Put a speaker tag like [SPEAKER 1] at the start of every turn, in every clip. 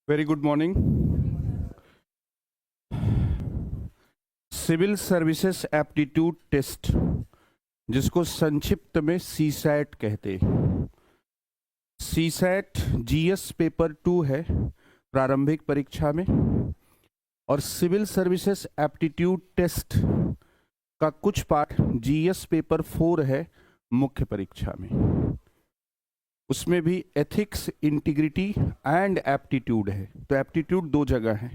[SPEAKER 1] Very good morning. Civil services aptitude test, जिसको संक्षिप्त में सीसैट कहते हैं। सीसैट जीएस पेपर 2 है प्रारंभिक परीक्षा में, और सिविल सर्विसेज एप्टीट्यूड टेस्ट का कुछ पार्ट जीएस पेपर 4 है मुख्य परीक्षा में। उसमें भी एथिक्स, इंटीग्रिटी एंड एप्टीट्यूड है, तो एप्टीट्यूड 2 जगह है।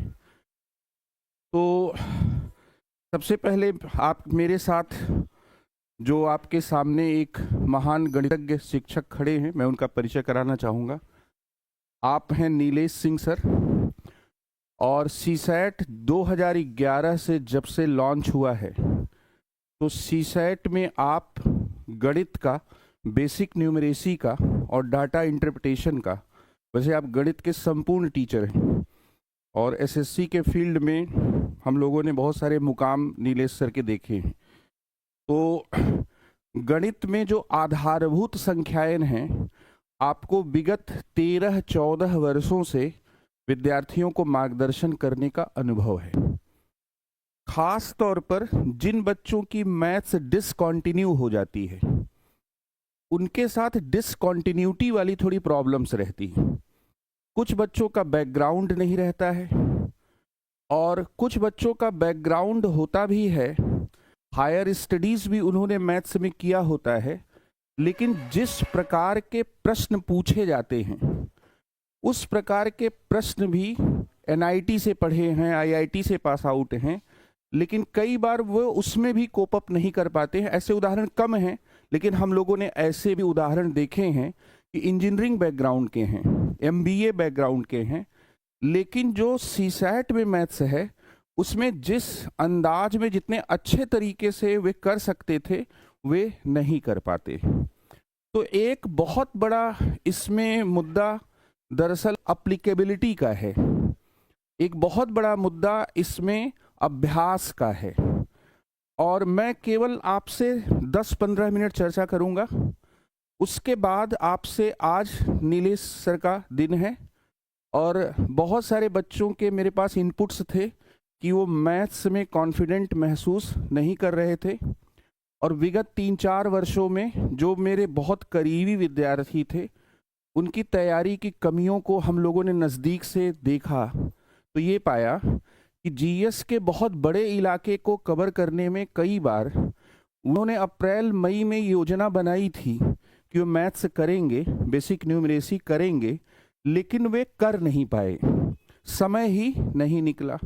[SPEAKER 1] तो सबसे पहले आप मेरे साथ जो आपके सामने एक महान गणितज्ञ शिक्षक खड़े हैं, मैं उनका परिचय कराना चाहूँगा। आप हैं नीलेश सिंह सर, और सीसैट 2011 से जब से लॉन्च हुआ है, तो सीसैट में आप गणित का, बेसिक न्यूमरेसी का और डाटा इंटरप्रिटेशन का, वैसे आप गणित के संपूर्ण टीचर हैं, और एसएससी के फील्ड में हम लोगों ने बहुत सारे मुकाम नीलेश सर के देखे हैं। तो गणित में जो आधारभूत संख्याएं हैं, आपको विगत 13-14 वर्षों से विद्यार्थियों को मार्गदर्शन करने का अनुभव है। खास तौर पर जिन बच्चों की मैथ्स डिसकंटिन्यू हो जाती है, उनके साथ डिसकंटिन्यूटी वाली थोड़ी प्रॉब्लम्स रहती हैं। कुछ बच्चों का बैकग्राउंड नहीं रहता है, और कुछ बच्चों का बैकग्राउंड होता भी है, हायर स्टडीज़ भी उन्होंने मैथ्स में किया होता है, लेकिन जिस प्रकार के प्रश्न पूछे जाते हैं, उस प्रकार के प्रश्न भी एनआईटी से पढ़े हैं, आईआईटी से पास आउट हैं, लेकिन कई बार वो उसमें भी कोप अप नहीं कर पाते हैं। ऐसे उदाहरण कम हैं, लेकिन हम लोगों ने ऐसे भी उदाहरण देखे हैं कि इंजीनियरिंग बैकग्राउंड के हैं, एमबीए बैकग्राउंड के हैं, लेकिन जो सीसैट में मैथ्स है, उसमें जिस अंदाज में, जितने अच्छे तरीके से वे कर सकते थे, वे नहीं कर पाते। तो एक बहुत बड़ा इसमें मुद्दा दरअसल अप्लीकेबिलिटी का है। एक बहुत बड़ा मुद्दा इसमें अभ्यास का है, और मैं केवल आपसे 10-15 मिनट चर्चा करूंगा। उसके बाद आपसे, आज नीलेश सर का दिन है, और बहुत सारे बच्चों के मेरे पास इनपुट्स थे कि वो मैथ्स में कॉन्फिडेंट महसूस नहीं कर रहे थे, और विगत 3-4 वर्षों में जो मेरे बहुत करीबी विद्यार्थी थे, उनकी तैयारी की कमियों को हम लोगों ने नज़दीक से देखा, तो ये पाया कि जीएस के बहुत बड़े इलाके को कवर करने में कई बार उन्होंने अप्रैल-मई में योजना बनाई थी कि वो मैथ्स करेंगे, बेसिक न्यूमरेसी करेंगे, लेकिन वे कर नहीं पाए, समय ही नहीं निकला।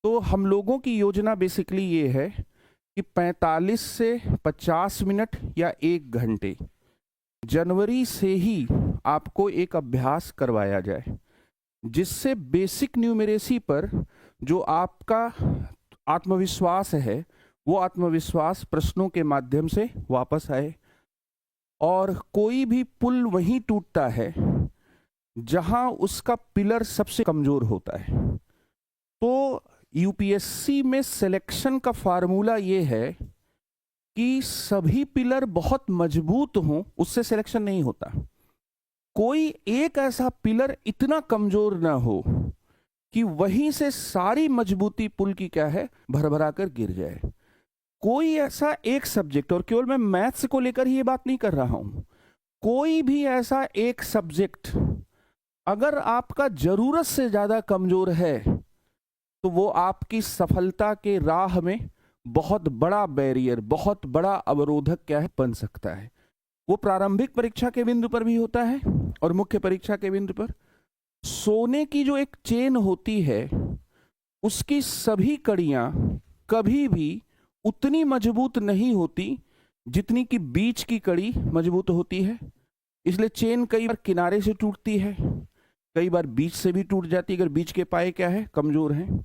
[SPEAKER 1] तो हम लोगों की योजना बेसिकली ये है कि 45 से 50 मिनट या 1 घंटे जनवरी से ही आपको एक अभ्यास करवाया जाए, जिससे बेसिक न्यूमरेसी पर जो आपका आत्मविश्वास है, वो आत्मविश्वास प्रश्नों के माध्यम से वापस आए। और कोई भी पुल वहीं टूटता है जहां उसका पिलर सबसे कमजोर होता है। तो यूपीएससी में सिलेक्शन का फार्मूला ये है कि सभी पिलर बहुत मजबूत हों, उससे सिलेक्शन नहीं होता। कोई एक ऐसा पिलर इतना कमजोर ना हो कि वहीं से सारी मजबूती पुल की क्या है, भरभरा कर गिर जाए। कोई ऐसा एक सब्जेक्ट, और केवल मैं मैथ्स को लेकर ही ये बात नहीं कर रहा हूं, कोई भी ऐसा एक सब्जेक्ट अगर आपका जरूरत से ज्यादा कमजोर है, तो वो आपकी सफलता के राह में बहुत बड़ा बैरियर, बहुत बड़ा अवरोधक क्या है, बन सकता है। वो प्रारंभिक परीक्षा के बिंदु पर भी होता है, और मुख्य परीक्षा के बिंदु पर। सोने की जो एक चेन होती है, उसकी सभी कड़ियां कभी भी उतनी मजबूत नहीं होती जितनी कि बीच की कड़ी मजबूत होती है। इसलिए चेन कई बार किनारे से टूटती है, कई बार बीच से भी टूट जाती है, अगर बीच के पाए क्या है, कमजोर हैं।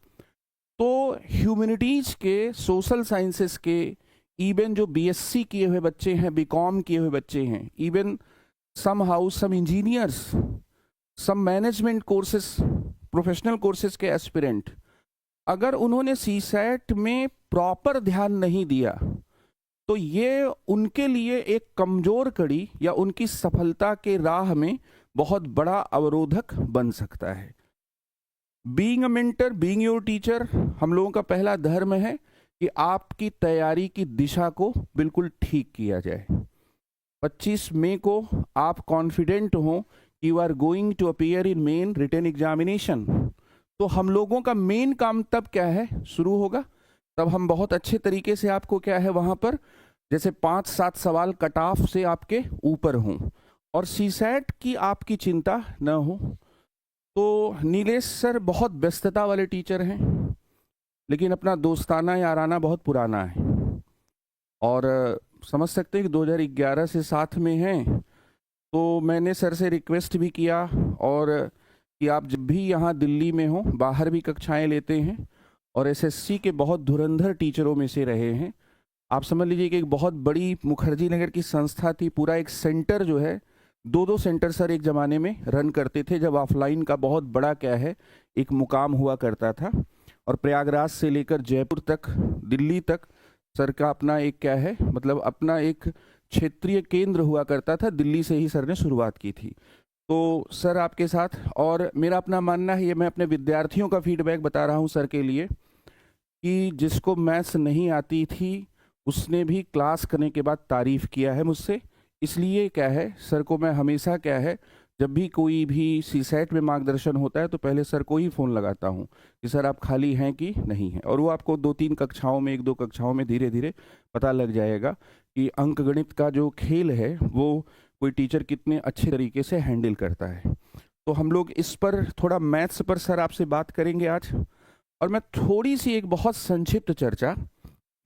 [SPEAKER 1] तो ह्यूमैनिटीज के, सोशल साइंसेस के, इवन जो बीएससी किए हुए बच्चे हैं, बीकॉम किए हुए बच्चे हैं, इवन सम हाउस, सम इंजीनियर्स, सम मैनेजमेंट कोर्सेस, प्रोफेशनल कोर्सेज के एस्पिरेंट, अगर उन्होंने सीसैट में प्रॉपर ध्यान नहीं दिया, तो ये उनके लिए एक कमजोर कड़ी या उनकी सफलता के राह में बहुत बड़ा अवरोधक बन सकता है। Being a mentor, being your teacher, हम लोगों का पहला धर्म है कि आपकी तैयारी की दिशा को बिल्कुल ठीक किया जाए। 25 मई को आप कॉन्फिडेंट हो कि you are going to appear in main written examination, तो हम लोगों का मेन काम तब क्या है शुरू होगा, तब हम बहुत अच्छे तरीके से आपको क्या है वहां पर जैसे 5-7 सवाल कट ऑफ से आपके ऊपर हों और सीसैट की आपकी चिंता न हो। तो नीलेश सर बहुत व्यस्तता वाले टीचर हैं, लेकिन अपना दोस्ताना याराना बहुत पुराना है और समझ सकते हैं कि 2011 से साथ में हैं। तो मैंने सर से रिक्वेस्ट भी किया और कि आप जब भी यहाँ दिल्ली में हो, बाहर भी कक्षाएं लेते हैं और एसएससी के बहुत धुरंधर टीचरों में से रहे हैं। आप समझ लीजिए कि एक बहुत बड़ी मुखर्जी नगर की संस्था थी, पूरा एक सेंटर जो है, 2-2 सेंटर सर एक ज़माने में रन करते थे जब ऑफलाइन का बहुत बड़ा क्या है एक मुकाम हुआ करता था। और प्रयागराज से लेकर जयपुर तक, दिल्ली तक सर का अपना एक क्या है मतलब अपना एक क्षेत्रीय केंद्र हुआ करता था। दिल्ली से ही सर ने शुरुआत की थी। तो सर आपके साथ, और मेरा अपना मानना है, ये मैं अपने विद्यार्थियों का फीडबैक बता रहा हूँ सर के लिए, कि जिसको मैथ्स नहीं आती थी उसने भी क्लास करने के बाद तारीफ़ किया है मुझसे। इसलिए क्या है सर को मैं हमेशा क्या है जब भी कोई भी सीसैट में मार्गदर्शन होता है तो पहले सर को ही फ़ोन लगाता हूँ कि सर आप खाली हैं कि नहीं हैं, और वो आपको 2-3 कक्षाओं में, 1-2 कक्षाओं में धीरे धीरे पता लग जाएगा कि अंकगणित का जो खेल है वो कोई टीचर कितने अच्छे तरीके से हैंडल करता है। तो हम लोग इस पर थोड़ा मैथ्स पर सर आपसे बात करेंगे आज, और मैं थोड़ी सी एक बहुत संक्षिप्त चर्चा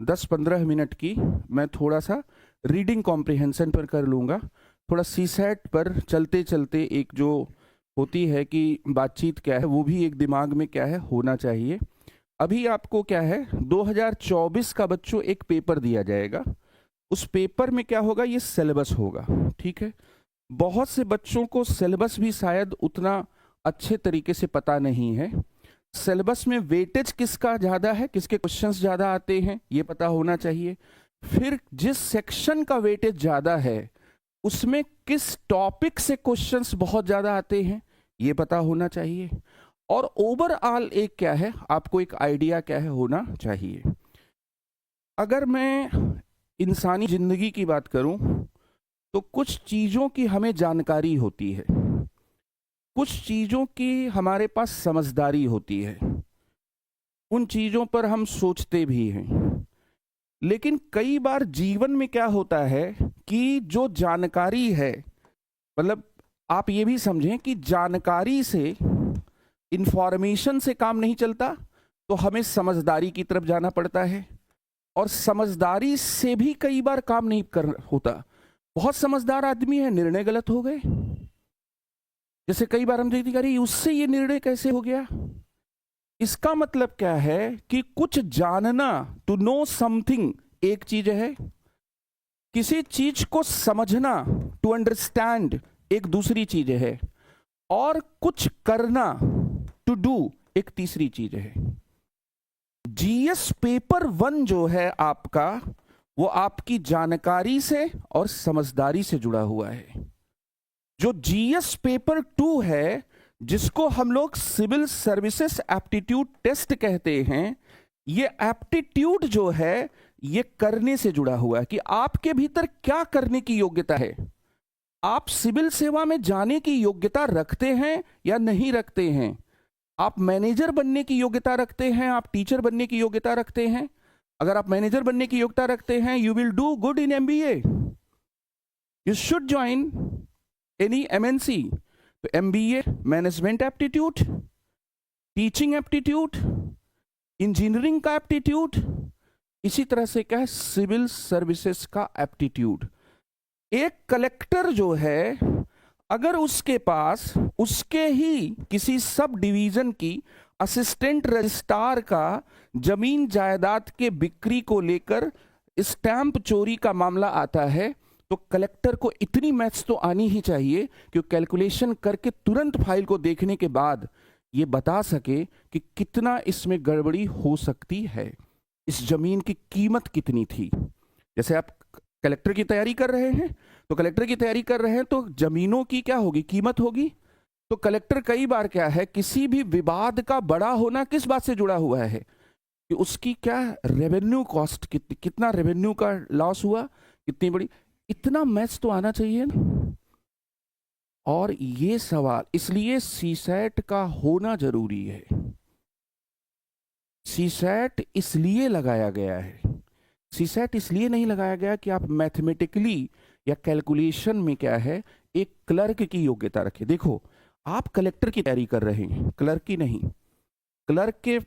[SPEAKER 1] 10-15 मिनट की मैं थोड़ा सा रीडिंग कॉम्प्रिहेंशन पर कर लूँगा। थोड़ा सीसैट पर चलते चलते एक जो होती है कि बातचीत क्या है वो भी एक दिमाग में क्या है होना चाहिए। अभी आपको क्या है 2024 का बच्चों एक पेपर दिया जाएगा, उस पेपर में क्या होगा, ये सिलेबस होगा, ठीक है। बहुत से बच्चों को सिलेबस भी शायद उतना अच्छे तरीके से पता नहीं है। सिलेबस में वेटेज किसका ज़्यादा है, किसके क्वेश्चंस ज़्यादा आते हैं, ये पता होना चाहिए। फिर जिस सेक्शन का वेटेज ज़्यादा है उसमें किस टॉपिक से क्वेश्चंस बहुत ज़्यादा आते हैं, ये पता होना चाहिए। और ओवरऑल एक क्या है आपको एक आइडिया क्या है होना चाहिए। अगर मैं इंसानी ज़िंदगी की बात करूं तो कुछ चीज़ों की हमें जानकारी होती है, कुछ चीज़ों की हमारे पास समझदारी होती है, उन चीज़ों पर हम सोचते भी हैं। लेकिन कई बार जीवन में क्या होता है कि जो जानकारी है, मतलब आप ये भी समझें कि जानकारी से, इंफॉर्मेशन से काम नहीं चलता, तो हमें समझदारी की तरफ जाना पड़ता है, और समझदारी से भी कई बार काम नहीं कर होता। बहुत समझदार आदमी है, निर्णय गलत हो गए। जैसे कई बार हम देखते हैं अरे उससे ये निर्णय कैसे हो गया। इसका मतलब क्या है कि कुछ जानना, टू नो समथिंग एक चीज है, किसी चीज को समझना, टू अंडरस्टैंड एक दूसरी चीज है, और कुछ करना, टू डू एक तीसरी चीज है। जीएस पेपर 1 जो है आपका, वो आपकी जानकारी से और समझदारी से जुड़ा हुआ है। जो जीएस पेपर 2 है, जिसको हम लोग सिविल सर्विसेज एप्टीट्यूड टेस्ट कहते हैं, ये एप्टीट्यूड जो है ये करने से जुड़ा हुआ है कि आपके भीतर क्या करने की योग्यता है। आप सिविल सेवा में जाने की योग्यता रखते हैं या नहीं रखते हैं, आप मैनेजर बनने की योग्यता रखते हैं, आप टीचर बनने की योग्यता रखते हैं। अगर आप मैनेजर बनने की योग्यता रखते हैं, you will do good in MBA, you should join any MNC. तो MBA management aptitude, teaching aptitude, engineering का एप्टीट्यूड, इसी तरह से क्या है सिविल सर्विसेज का एप्टीट्यूड। एक कलेक्टर जो है, अगर उसके पास उसके ही किसी सब डिवीजन की असिस्टेंट रजिस्ट्रार का जमीन जायदाद के बिक्री को लेकर स्टैंप चोरी का मामला आता है, तो कलेक्टर को इतनी मैथ्स तो आनी ही चाहिए कि कैलकुलेशन करके तुरंत फाइल को देखने के बाद ये बता सके कि कितना इसमें गड़बड़ी हो सकती है, इस जमीन की कीमत कितनी थी। जैसे आप कलेक्टर की तैयारी कर रहे हैं, तो कलेक्टर की तैयारी कर रहे हैं तो जमीनों की क्या होगी, कीमत होगी। तो कलेक्टर कई बार क्या है, किसी भी विवाद का बड़ा होना किस बात से जुड़ा हुआ है कि उसकी क्या रेवेन्यू कॉस्ट, कितना रेवेन्यू का लॉस हुआ, कितनी बड़ी, इतना मैथ्स तो आना चाहिए ना। और ये सवाल इसलिए सीसैट का होना जरूरी है। सीसैट इसलिए लगाया गया है, सीसैट इसलिए नहीं लगाया गया कि आप मैथमेटिकली या कैलकुलेशन में क्या है एक क्लर्क की योग्यता रखें। देखो आप कलेक्टर की तैयारी कर रहे हैं, क्लर्क की नहीं। क्लर्क के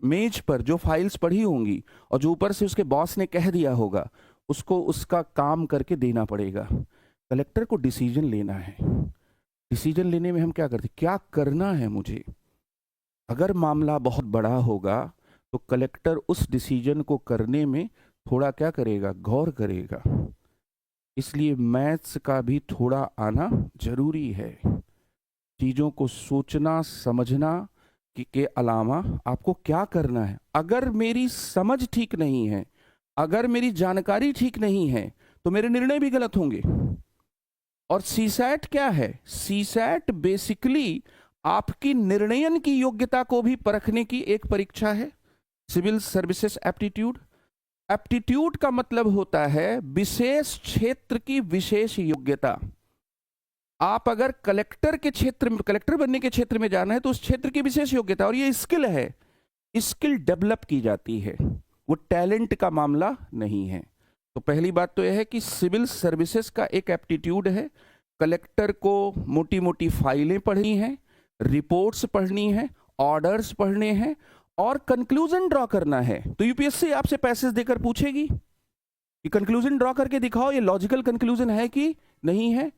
[SPEAKER 1] मेज पर जो फाइल्स पड़ी होंगी और जो ऊपर से उसके बॉस ने कह दिया होगा उसको उसका काम करके देना पड़ेगा। कलेक्टर को डिसीजन लेना है। डिसीजन लेने में हम क्या करते, क्या करना है मुझे। अगर मामला बहुत बड़ा होगा तो कलेक्टर उस डिसीजन को करने में थोड़ा क्या करेगा, गौर करेगा। इसलिए मैथ्स का भी थोड़ा आना जरूरी है। चीज़ों को सोचना समझना के अलावा आपको क्या करना है। अगर मेरी समझ ठीक नहीं है, अगर मेरी जानकारी ठीक नहीं है तो मेरे निर्णय भी गलत होंगे। और सीसैट क्या है, सीसैट बेसिकली आपकी निर्णयन की योग्यता को भी परखने की एक परीक्षा है। सिविल सर्विसेज एप्टीट्यूड, एप्टीट्यूड का मतलब होता है विशेष क्षेत्र की विशेष योग्यता। आप अगर कलेक्टर के क्षेत्र में, कलेक्टर बनने के क्षेत्र में जाना है तो उस क्षेत्र की विशेष योग्यता, और ये स्किल है, स्किल डेवलप की जाती है, वो टैलेंट का मामला नहीं है। तो पहली बात तो यह है कि सिविल सर्विसेज का एक एप्टीट्यूड है। कलेक्टर को मोटी मोटी फाइलें पढ़नी हैं, रिपोर्ट्स पढ़नी है, ऑर्डर्स पढ़ने हैं और कंक्लूजन ड्रॉ करना है। तो यूपीएससी आपसे पैसेज देकर पूछेगी कि कंक्लूजन ड्रॉ करके दिखाओ ये लॉजिकल कंक्लूजन है कि नहीं है,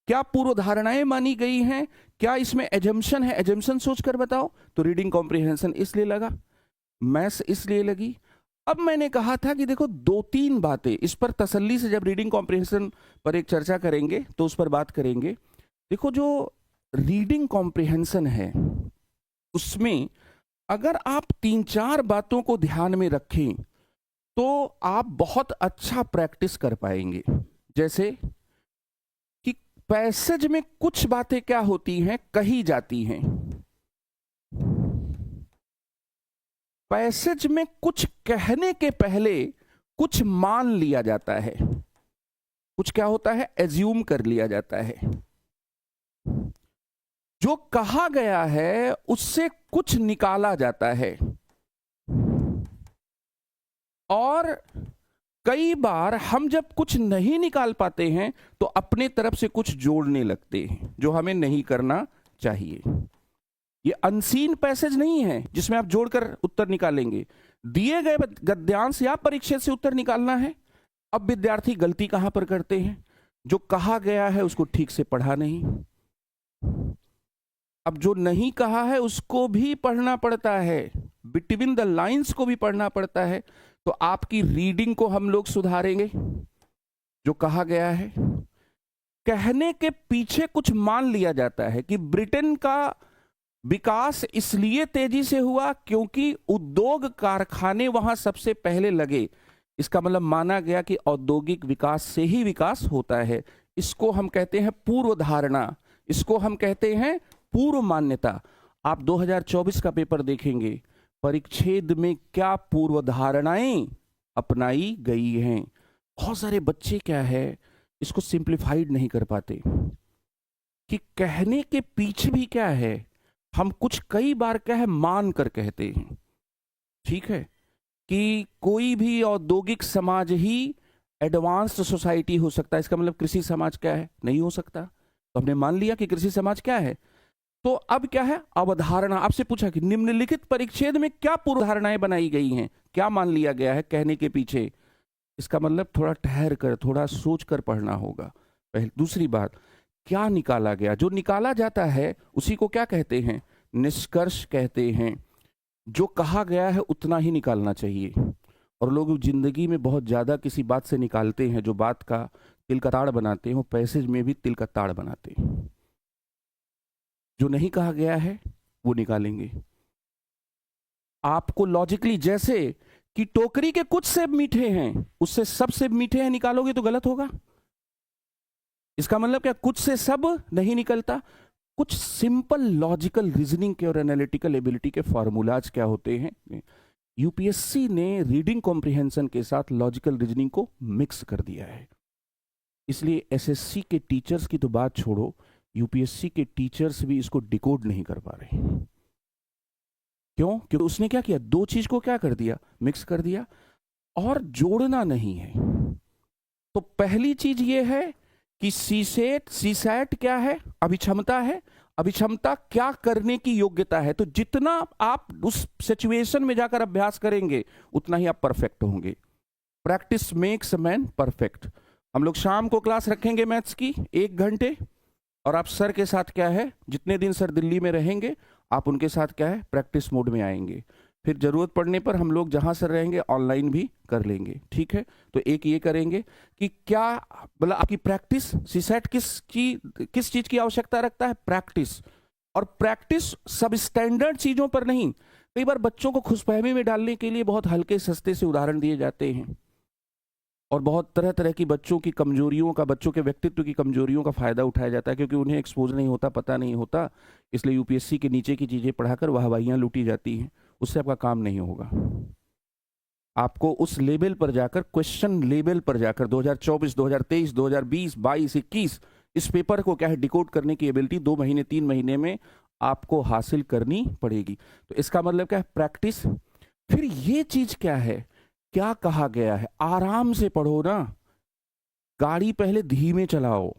[SPEAKER 1] क्या पूर्व धारणाएं मानी गई हैं, क्या इसमें एजम्पशन है, एजम्पशन सोचकर बताओ। तो रीडिंग कॉम्प्रिहेंशन इसलिए लगा, मैथ्स इसलिए लगी। अब मैंने कहा था कि देखो दो तीन बातें इस पर तसल्ली से जब रीडिंग कॉम्प्रिहेंशन पर एक चर्चा करेंगे तो उस पर बात करेंगे। देखो जो रीडिंग कॉम्प्रिहेंशन है उसमें अगर आप तीन चार बातों को ध्यान में रखें तो आप बहुत अच्छा प्रैक्टिस कर पाएंगे। जैसे कि पैसेज में कुछ बातें क्या होती हैं, कही जाती हैं। पैसेज में कुछ कहने के पहले कुछ मान लिया जाता है, कुछ क्या होता है, एज्यूम कर लिया जाता है। जो कहा गया है उससे कुछ निकाला जाता है और कई बार हम जब कुछ नहीं निकाल पाते हैं तो अपने तरफ से कुछ जोड़ने लगते हैं जो हमें नहीं करना चाहिए। ये अनसीन पैसेज नहीं है जिसमें आप जोड़कर उत्तर निकालेंगे। दिए गए गद्यांश या परिच्छेद से उत्तर निकालना है। अब विद्यार्थी गलती कहां पर करते हैं, जो कहा गया है उसको ठीक से पढ़ा नहीं, अब जो नहीं कहा है उसको भी पढ़ना पड़ता है, बिटवीन द लाइंस को भी पढ़ना पड़ता है। तो आपकी रीडिंग को हम लोग सुधारेंगे। जो कहा गया है, कहने के पीछे कुछ मान लिया जाता है कि ब्रिटेन का विकास इसलिए तेजी से हुआ क्योंकि उद्योग कारखाने वहां सबसे पहले लगे। इसका मतलब माना गया कि औद्योगिक विकास से ही विकास होता है। इसको हम कहते हैं पूर्व धारणा, इसको हम कहते हैं पूर्व मान्यता। आप 2024 का पेपर देखेंगे, परिच्छेद में क्या पूर्व धारणाएं अपनाई गई हैं। बहुत सारे बच्चे क्या है इसको सिंप्लीफाइड नहीं कर पाते कि कहने के पीछे भी क्या है, हम कुछ कई बार क्या है मान कर कहते हैं। ठीक है कि कोई भी औद्योगिक समाज ही एडवांस्ड सोसाइटी हो सकता है, इसका मतलब कृषि समाज क्या है, नहीं हो सकता। तो हमने मान लिया कि कृषि समाज क्या है। तो अब क्या है, अवधारणा। आपसे पूछा कि निम्नलिखित परिच्छेद में क्या पूर्व धारणाएं बनाई गई हैं, क्या मान लिया गया है कहने के पीछे। इसका मतलब थोड़ा ठहर कर, थोड़ा सोच कर पढ़ना होगा। पहले दूसरी बात, क्या निकाला गया। जो निकाला जाता है उसी को क्या कहते हैं, निष्कर्ष कहते हैं। जो कहा गया है उतना ही निकालना चाहिए। और लोग जिंदगी में बहुत ज्यादा किसी बात से निकालते हैं, जो बात का तिल का ताड़ बनाते हैं, वो पैसेज में भी तिल का ताड़ बनाते हैं। जो नहीं कहा गया है वो निकालेंगे। आपको लॉजिकली, जैसे कि टोकरी के कुछ सेब मीठे हैं उससे सब सेब मीठे हैं निकालोगे तो गलत होगा। इसका मतलब क्या, कुछ से सब नहीं निकलता। कुछ सिंपल लॉजिकल रीजनिंग के और एनालिटिकल एबिलिटी के फॉर्मूलाज क्या होते हैं। यूपीएससी ने रीडिंग कॉम्प्रिहेंशन के साथ लॉजिकल रीजनिंग को मिक्स कर दिया है। इसलिए एसएससी के टीचर्स की तो बात छोड़ो, यूपीएससी के टीचर्स भी इसको डिकोड नहीं कर पा रहे। क्यों? क्योंकि उसने क्या किया, दो चीज को क्या कर दिया, मिक्स कर दिया, और जोड़ना नहीं है। तो पहली चीज ये है कि सीसैट क्या है, अभिक्षमता है। अभिक्षमता क्या करने की योग्यता है। तो जितना आप उस सिचुएशन में जाकर अभ्यास करेंगे उतना ही आप परफेक्ट होंगे। Practice makes man perfect. हम लोग शाम को क्लास रखेंगे मैथ्स की 1 घंटे, और आप सर के साथ क्या है, जितने दिन सर दिल्ली में रहेंगे आप उनके साथ क्या है, प्रैक्टिस मोड में आएंगे। फिर जरूरत पड़ने पर हम लोग जहां सर रहेंगे ऑनलाइन भी कर लेंगे। ठीक है, तो एक ये करेंगे कि क्या मतलब आपकी प्रैक्टिस, सीसैट किस चीज की आवश्यकता रखता है, प्रैक्टिस। और प्रैक्टिस सब स्टैंडर्ड चीजों पर नहीं। कई बार बच्चों को खुशफहमी में डालने के लिए बहुत हल्के सस्ते से उदाहरण दिए जाते हैं, और बहुत तरह तरह की बच्चों की कमजोरियों का, बच्चों के व्यक्तित्व की कमजोरियों का फायदा उठाया जाता है, क्योंकि उन्हें एक्सपोज नहीं होता, पता नहीं होता। इसलिए यूपीएससी के नीचे की चीजें पढ़ाकर वाहवाहियां लूटी जाती हैं। उससे आपका काम नहीं होगा। आपको उस लेवल पर जाकर, क्वेश्चन लेवल पर जाकर 2024, 2023, 2020, 22, 21 इस पेपर को क्या है, डिकोड करने की एबिलिटी 2 महीने 3 महीने में आपको हासिल करनी पड़ेगी। तो इसका मतलब क्या है, प्रैक्टिस। फिर ये चीज क्या है, क्या कहा गया है, आराम से पढ़ो ना। गाड़ी पहले धीमे चलाओ,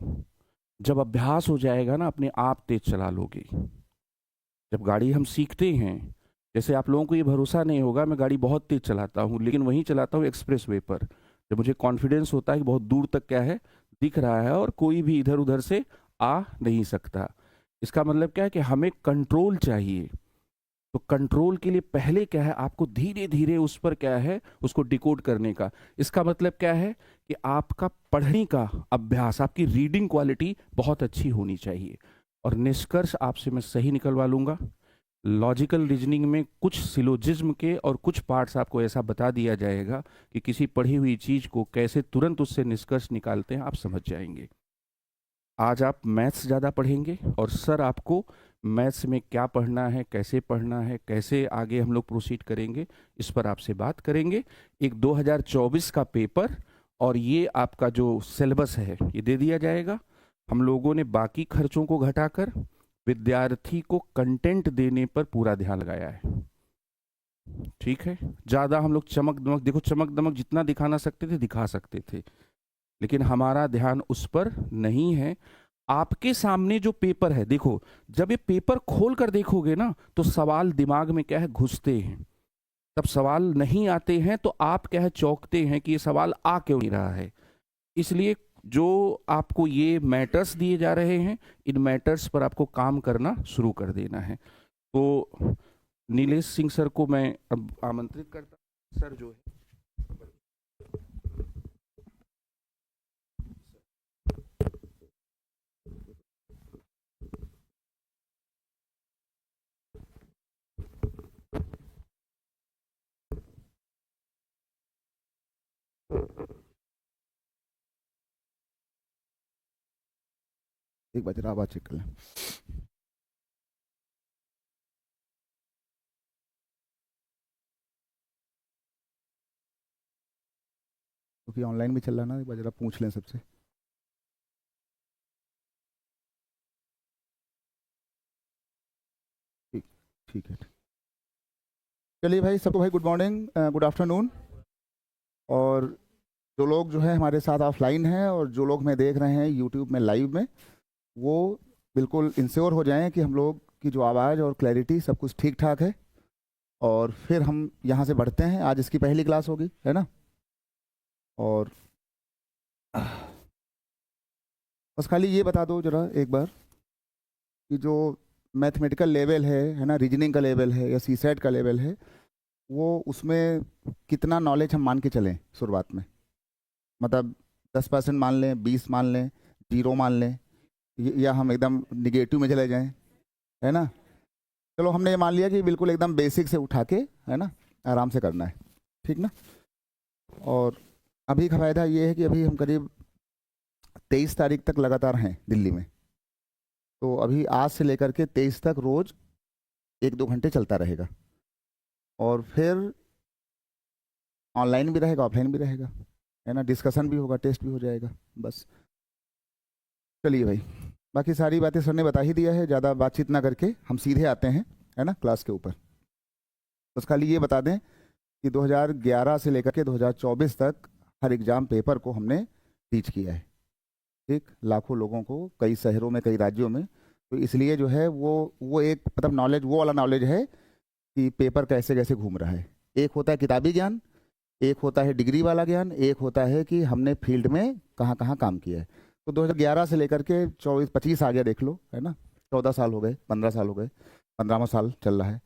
[SPEAKER 1] जब अभ्यास हो जाएगा ना अपने आप तेज चला लोगे। जब गाड़ी हम सीखते हैं, जैसे आप लोगों को ये भरोसा नहीं होगा, मैं गाड़ी बहुत तेज चलाता हूँ, लेकिन वहीं चलाता हूँ एक्सप्रेस वे पर, जब मुझे कॉन्फिडेंस होता है कि बहुत दूर तक क्या है, दिख रहा है और कोई भी इधर उधर से आ नहीं सकता। इसका मतलब क्या है कि हमें कंट्रोल चाहिए। तो कंट्रोल के लिए पहले क्या है, आपको धीरे धीरे उस पर क्या है, उसको डिकोड करने का। इसका मतलब क्या है कि आपका पढ़ने का अभ्यास, आपकी रीडिंग क्वालिटी बहुत अच्छी होनी चाहिए। और निष्कर्ष आपसे मैं सही निकलवा लूंगा। लॉजिकल रीजनिंग में कुछ सिलोजिज्म के और कुछ पार्ट्स आपको ऐसा बता दिया जाएगा कि किसी पढ़ी हुई चीज को कैसे तुरंत उससे निष्कर्ष निकालते हैं, आप समझ जाएंगे। आज आप मैथ्स ज़्यादा पढ़ेंगे, और सर आपको मैथ्स में क्या पढ़ना है, कैसे पढ़ना है, कैसे आगे हम लोग प्रोसीड करेंगे, इस पर आपसे बात करेंगे। एक 2024 का पेपर और ये आपका जो सिलेबस है ये दे दिया जाएगा। हम लोगों ने बाकी खर्चों को घटाकर विद्यार्थी को कंटेंट देने पर पूरा ध्यान लगाया है। ठीक है, ज़्यादा हम लोग चमक दमक, देखो चमक दमक जितना दिखाना सकते थे दिखा सकते थे, लेकिन हमारा ध्यान उस पर नहीं है। आपके सामने जो पेपर है, देखो जब ये पेपर खोल कर देखोगे ना तो सवाल दिमाग में क्या है, घुसते हैं। तब सवाल नहीं आते हैं तो आप क्या है, चौंकते हैं कि ये सवाल आ क्यों नहीं रहा है। इसलिए जो आपको ये मैटर्स दिए जा रहे हैं, इन मैटर्स पर आपको काम करना शुरू कर देना है। तो नीलेश सिंह सर को मैं अब आमंत्रित करता हूं। सर जो है, एक बार जरा आवाज चेक कर लें। क्योंकि ऑनलाइन भी चल रहा है ना, एक बार जरा पूछ लें सबसे। ठीक, ठीक है। चलिए भाई, सबको भाई गुड मॉर्निंग, गुड आफ्टरनून। और जो लोग जो है हमारे साथ ऑफलाइन हैं और जो लोग मैं देख रहे हैं यूट्यूब में लाइव में, वो बिल्कुल इंश्योर हो जाएं कि हम लोग की जो आवाज़ और क्लैरिटी सब कुछ ठीक ठाक है। और फिर हम यहाँ से बढ़ते हैं। आज इसकी पहली क्लास होगी, है ना। और बस खाली ये बता दो जरा एक बार कि जो मैथमेटिकल लेवल है ना, रीजनिंग का लेवल है या सीसैट का लेवल है, वो उसमें कितना नॉलेज हम मान के चलें शुरुआत में। मतलब 10% मान लें, 20 मान लें, 0 मान लें, या हम एकदम निगेटिव में चले जाएं, है ना। चलो हमने ये मान लिया कि बिल्कुल एकदम बेसिक से उठा के, है ना, आराम से करना है, ठीक ना। और अभी का फ़ायदा ये है कि अभी हम करीब 23 तारीख तक लगातार हैं दिल्ली में।
[SPEAKER 2] तो अभी आज से लेकर के 23 तक रोज 1-2 घंटे चलता रहेगा, और फिर ऑनलाइन भी रहेगा, ऑफलाइन भी रहेगा, है ना। डिस्कशन भी होगा, टेस्ट भी हो जाएगा। बस चलिए भाई, बाकी सारी बातें सर ने बता ही दिया है, ज़्यादा बातचीत ना करके हम सीधे आते हैं, है ना, क्लास के ऊपर। बस खाली ये बता दें कि 2011 से लेकर के 2024 तक हर एग्ज़ाम पेपर को हमने टीच किया है, ठीक, लाखों लोगों को, कई शहरों में, कई राज्यों में। तो इसलिए जो है वो एक मतलब नॉलेज, वो वाला नॉलेज है कि पेपर कैसे कैसे घूम रहा है। एक होता है किताबी ज्ञान, एक होता है डिग्री वाला ज्ञान, एक होता है कि हमने फील्ड में कहाँ कहाँ काम किया है। तो 2011 से लेकर के 24-25 आ गया, देख लो, है ना। 14 साल हो गए, 15 साल हो गए, 15वां साल चल रहा है।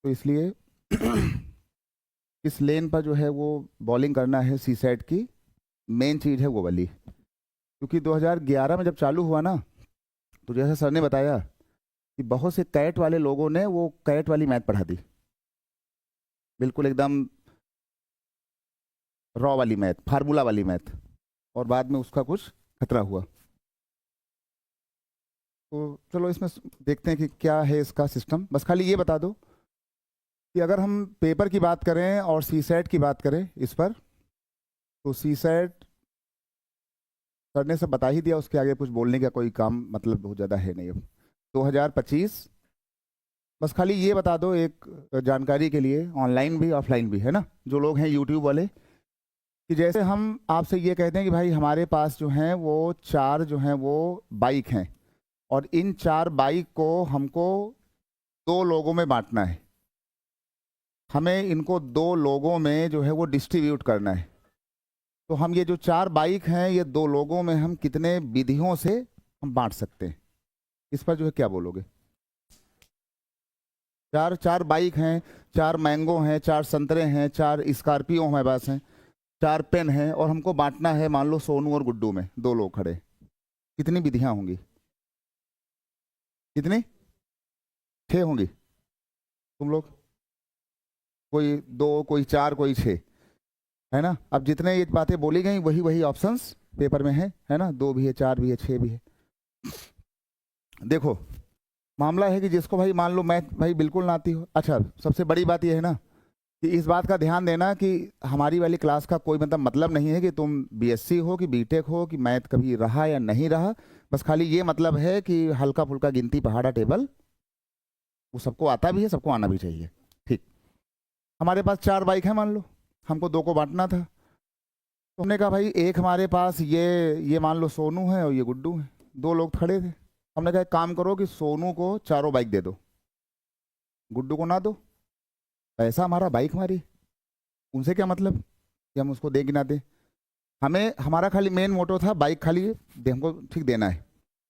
[SPEAKER 2] तो इसलिए इस लेन पर जो है वो बॉलिंग करना है, सी सेट की मेन चीज़ है वो वाली। क्योंकि 2011 में जब चालू हुआ ना, तो जैसे सर ने बताया कि बहुत से कैट वाले लोगों ने वो कैट वाली मैथ पढ़ा दी, बिल्कुल एकदम रॉ वाली मैथ, फार्मूला वाली मैथ, और बाद में उसका कुछ खतरा हुआ। तो चलो इसमें देखते हैं कि क्या है इसका सिस्टम। बस खाली ये बता दो कि अगर हम पेपर की बात करें और सी सेट की बात करें इस पर, तो सी सेट सर ने सब बता ही दिया, उसके आगे कुछ बोलने का कोई काम मतलब बहुत ज़्यादा है नहीं। अब 2025, बस खाली ये बता दो एक जानकारी के लिए, ऑनलाइन भी ऑफलाइन भी, है ना, जो लोग हैं यूट्यूब वाले, कि जैसे हम आपसे ये कहते हैं कि भाई हमारे पास जो हैं वो 4 जो हैं वो बाइक हैं, और इन 4 बाइक को हमको 2 लोगों में बांटना है, हमें इनको 2 लोगों में जो है वो डिस्ट्रीब्यूट करना है। तो हम ये जो 4 बाइक हैं, ये 2 लोगों में हम कितने विधियों से हम बांट सकते हैं, इस पर जो है क्या बोलोगे। 4 बाइक हैं, 4 मैंगो हैं, 4 संतरे हैं, 4 स्कॉर्पियो हमारे पास हैं, 4 पेन हैं, और हमको बांटना है मान लो सोनू और गुड्डू में, 2 लोग खड़े, कितनी विधियां होंगी, कितनी, 6 होंगी। तुम लोग, कोई 2, कोई 4, कोई 6, है ना। अब जितने ये बातें बोली गई वही वही ऑप्शंस पेपर में है ना, 2 भी है, 4 भी है, 6 भी है। देखो मामला है कि जिसको भाई मान लो मैथ भाई बिल्कुल ना आती हो, अच्छा सबसे बड़ी बात यह है ना कि इस बात का ध्यान देना कि हमारी वाली क्लास का कोई मतलब नहीं है कि तुम बीएससी हो कि बीटेक हो, कि मैथ कभी रहा या नहीं रहा। बस खाली ये मतलब है कि हल्का फुल्का गिनती पहाड़ा टेबल वो सबको आता भी है, सबको आना भी चाहिए, ठीक। हमारे पास 4 बाइक है मान लो, हमको 2 को बांटना था, तो हमने कहा भाई एक हमारे पास ये मान लो सोनू है और ये गुड्डू है, 2 लोग खड़े थे। हमने कहा एक काम करो कि सोनू को 4 बाइक दे दो, गुड्डू को ना दो, पैसा हमारा, बाइक हमारी, उनसे क्या मतलब कि हम उसको दें कि ना दें। हमें हमारा खाली मेन मोटो था बाइक खाली हमको ठीक देना है।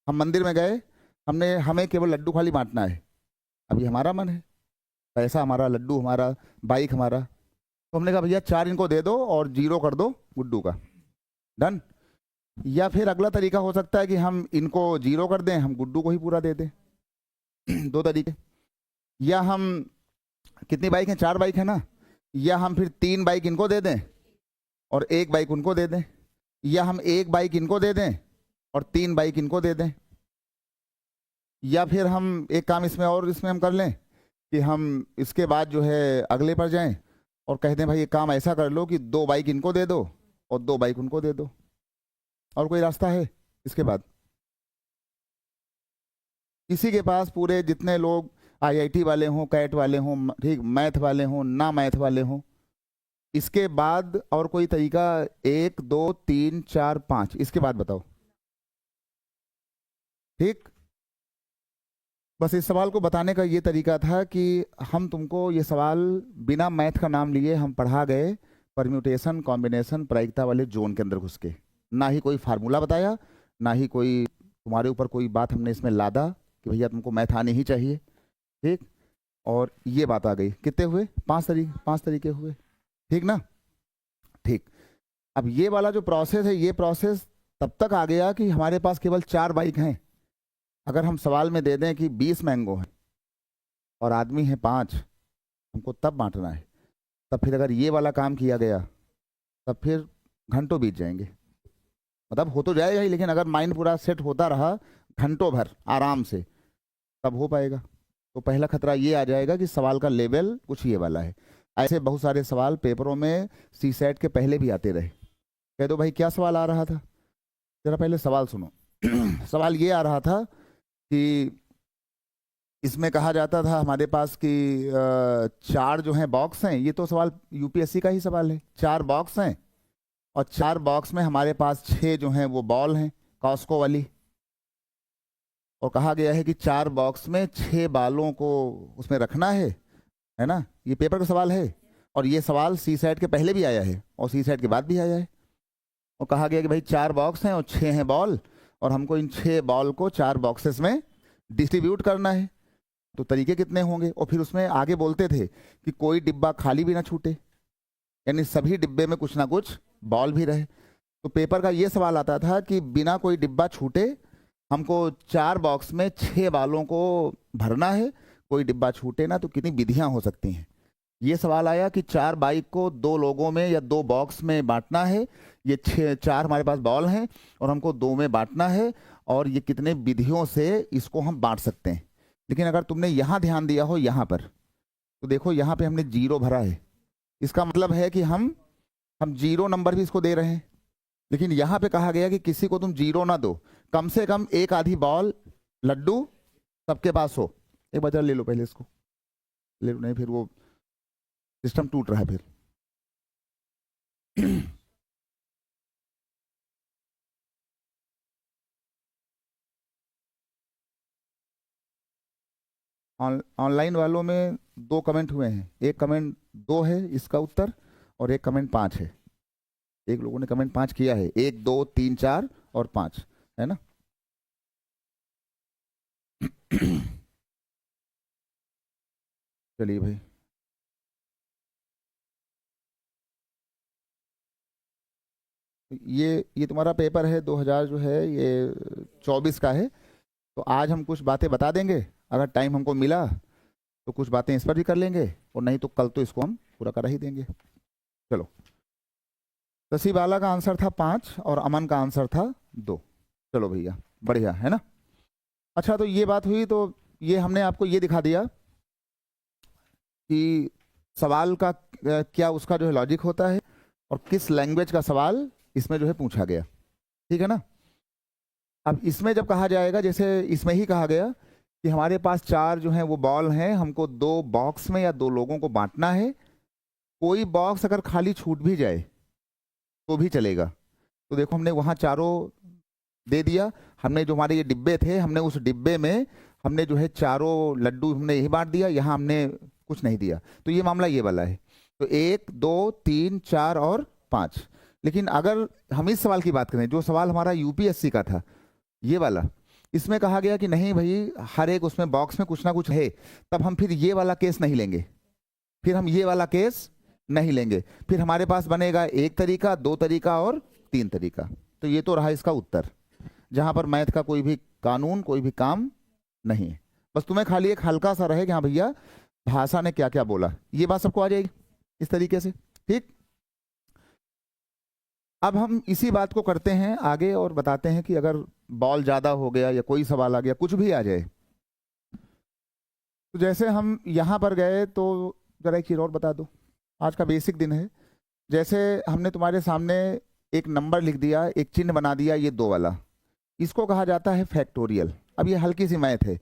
[SPEAKER 2] हम मंदिर में गए, हमें केवल लड्डू खाली बांटना है, अभी हमारा मन है, पैसा हमारा, लड्डू हमारा, बाइक हमारा। तो हमने कहा भैया 4 इनको दे दो और 0 कर दो गुड्डू का, डन। या फिर अगला तरीका हो सकता है कि हम इनको 0 कर दें, हम गुड्डू को ही पूरा दे दें। 2 तरीके, या हम कितनी बाइक हैं, 4 बाइक है ना, या हम फिर 3 बाइक इनको दे दें और 1 बाइक उनको दे दें, या हम 1 बाइक इनको दे दें और 3 बाइक इनको दे दें। या फिर हम एक काम इसमें हम कर लें कि हम इसके बाद जो है अगले पर जाएं और कहते हैं भाई ये काम ऐसा कर लो कि 2 बाइक इनको दे दो और 2 बाइक उनको दे दो। और कोई रास्ता है इसके बाद? किसी के पास पूरे जितने लोग आईआईटी वाले हों, कैट वाले हों, ठीक, मैथ वाले हों, ना मैथ वाले हों, इसके बाद और कोई तरीका? 1 2 3 4 5, इसके बाद बताओ, ठीक। बस इस सवाल को बताने का ये तरीका था कि हम तुमको ये सवाल बिना मैथ का नाम लिए हम पढ़ा गए परम्यूटेशन, कॉम्बिनेशन, प्रायिकता वाले जोन के अंदर घुस के, ना ही कोई फार्मूला बताया, ना ही कोई तुम्हारे ऊपर कोई बात हमने इसमें लादा कि भैया तुमको मैथ आनी ही चाहिए, ठीक। और ये बात आ गई, कितने हुए? 5 तरीके हुए, ठीक ना, ठीक। अब ये वाला जो प्रोसेस है, ये प्रोसेस तब तक आ गया कि हमारे पास केवल 4 बाइक हैं। अगर हम सवाल में दे दें कि 20 मैंगो हैं और आदमी है 5, हमको तब बांटना है, तब फिर अगर ये वाला काम किया गया तब फिर घंटों बीत जाएंगे। मतलब हो तो जाएगा ही, लेकिन अगर माइंड पूरा सेट होता रहा, घंटों भर आराम से, तब हो पाएगा। तो पहला खतरा ये आ जाएगा कि सवाल का लेवल कुछ ये वाला है। ऐसे बहुत सारे सवाल पेपरों में सीसेट के पहले भी आते रहे। कह दो भाई क्या सवाल आ रहा था, जरा पहले सवाल सुनो। सवाल ये आ रहा था कि इसमें कहा जाता था हमारे पास कि 4 जो हैं बॉक्स हैं, ये तो सवाल यूपीएससी का ही सवाल है। 4 बॉक्स हैं और 4 बॉक्स में हमारे पास 6 जो हैं वो बॉल हैं कॉस्को वाली, और कहा गया है कि 4 बॉक्स में 6 बालों को उसमें रखना है ना। ये पेपर का सवाल है और ये सवाल सीसेट के पहले भी आया है और सीसेट के बाद भी आया है। और कहा गया कि भाई 4 बॉक्स हैं और 6 हैं बॉल, और हमको इन 6 बॉल को 4 बॉक्सेस में डिस्ट्रीब्यूट करना है। तो तरीके कितने होंगे, और फिर उसमें आगे बोलते थे कि कोई डिब्बा खाली भी ना छूटे, यानी सभी डिब्बे में कुछ ना कुछ बॉल भी रहे। तो पेपर का ये सवाल आता था कि बिना कोई डिब्बा छूटे हमको 4 बॉक्स में 6 बालों को भरना है, कोई डिब्बा छूटे ना, तो कितनी विधियां हो सकती हैं। ये सवाल आया कि 4 बाइक को 2 लोगों में या 2 बॉक्स में बांटना है, ये 4 हमारे पास बॉल हैं और हमको 2 में बांटना है, और ये कितने विधियों से इसको हम बांट सकते हैं। लेकिन अगर तुमने यहाँ ध्यान दिया हो यहाँ पर, तो देखो यहाँ पे हमने 0 भरा है। इसका मतलब है कि हम 0 नंबर भी इसको दे रहे हैं। लेकिन यहाँ पे कहा गया कि किसी को तुम 0 ना दो, कम से कम एक आधी बॉल लड्डू सबके पास हो। एक बार ले लो पहले इसको, ले लो, नहीं फिर वो सिस्टम टूट रहा है फिर। ऑनलाइन वालों में 2 कमेंट हुए हैं, एक कमेंट 2 है इसका उत्तर, और एक कमेंट 5 है। एक लोगों ने कमेंट 5 किया है, 1 2 3 4 और 5 है ना। चलिए भाई, ये तुम्हारा पेपर है 2000 जो है ये 24 का है। तो आज हम कुछ बातें बता देंगे, अगर टाइम हमको मिला तो कुछ बातें इस पर भी कर लेंगे, और नहीं तो कल तो इसको हम पूरा करा ही देंगे। चलो, शशि बाला का आंसर था 5 और अमन का आंसर था 2। चलो भैया, बढ़िया है ना। अच्छा, तो ये बात हुई, तो ये हमने आपको ये दिखा दिया कि सवाल का क्या उसका जो है लॉजिक होता है, और किस लैंग्वेज का सवाल इसमें जो है पूछा गया, ठीक है ना। अब इसमें जब कहा जाएगा, जैसे इसमें ही कहा गया कि हमारे पास 4 जो हैं वो बॉल हैं, हमको 2 बॉक्स में या 2 लोगों को बांटना है। कोई बॉक्स अगर खाली छूट भी जाए तो भी चलेगा। तो देखो हमने वहाँ चारों दे दिया, हमने जो हमारे ये डिब्बे थे, हमने उस डिब्बे में हमने जो है 4 लड्डू हमने यही बांट दिया, यहाँ हमने कुछ नहीं दिया। तो ये मामला ये वाला है। तो 1 2 3 4 और 5। लेकिन अगर हम इस सवाल की बात करें, जो सवाल हमारा यूपीएससी का था ये वाला, इसमें कहा गया कि नहीं भाई हर एक उसमें बॉक्स में कुछ ना कुछ है, तब हम फिर ये वाला केस नहीं लेंगे, फिर हम ये वाला केस नहीं लेंगे। फिर हमारे पास बनेगा 1 तरीका, 2 तरीका और 3 तरीका। तो ये तो रहा इसका उत्तर, जहां पर मैथ का कोई भी कानून, कोई भी काम नहीं है। बस तुम्हें खाली एक हल्का सा रहे कि हाँ भैया भाषा ने क्या क्या बोला, ये बात सबको आ जाएगी इस तरीके से, ठीक। अब हम इसी बात को करते हैं आगे और बताते हैं कि अगर बॉल ज़्यादा हो गया या कोई सवाल आ गया, कुछ भी आ जाए, तो जैसे हम यहाँ पर गए, तो ज़रा एक चीज़ और बता दो, आज का बेसिक दिन है। जैसे हमने तुम्हारे सामने एक नंबर लिख दिया, एक चिन्ह बना दिया, ये 2 वाला, इसको कहा जाता है फैक्टोरियल। अब ये हल्की सी मैथ है,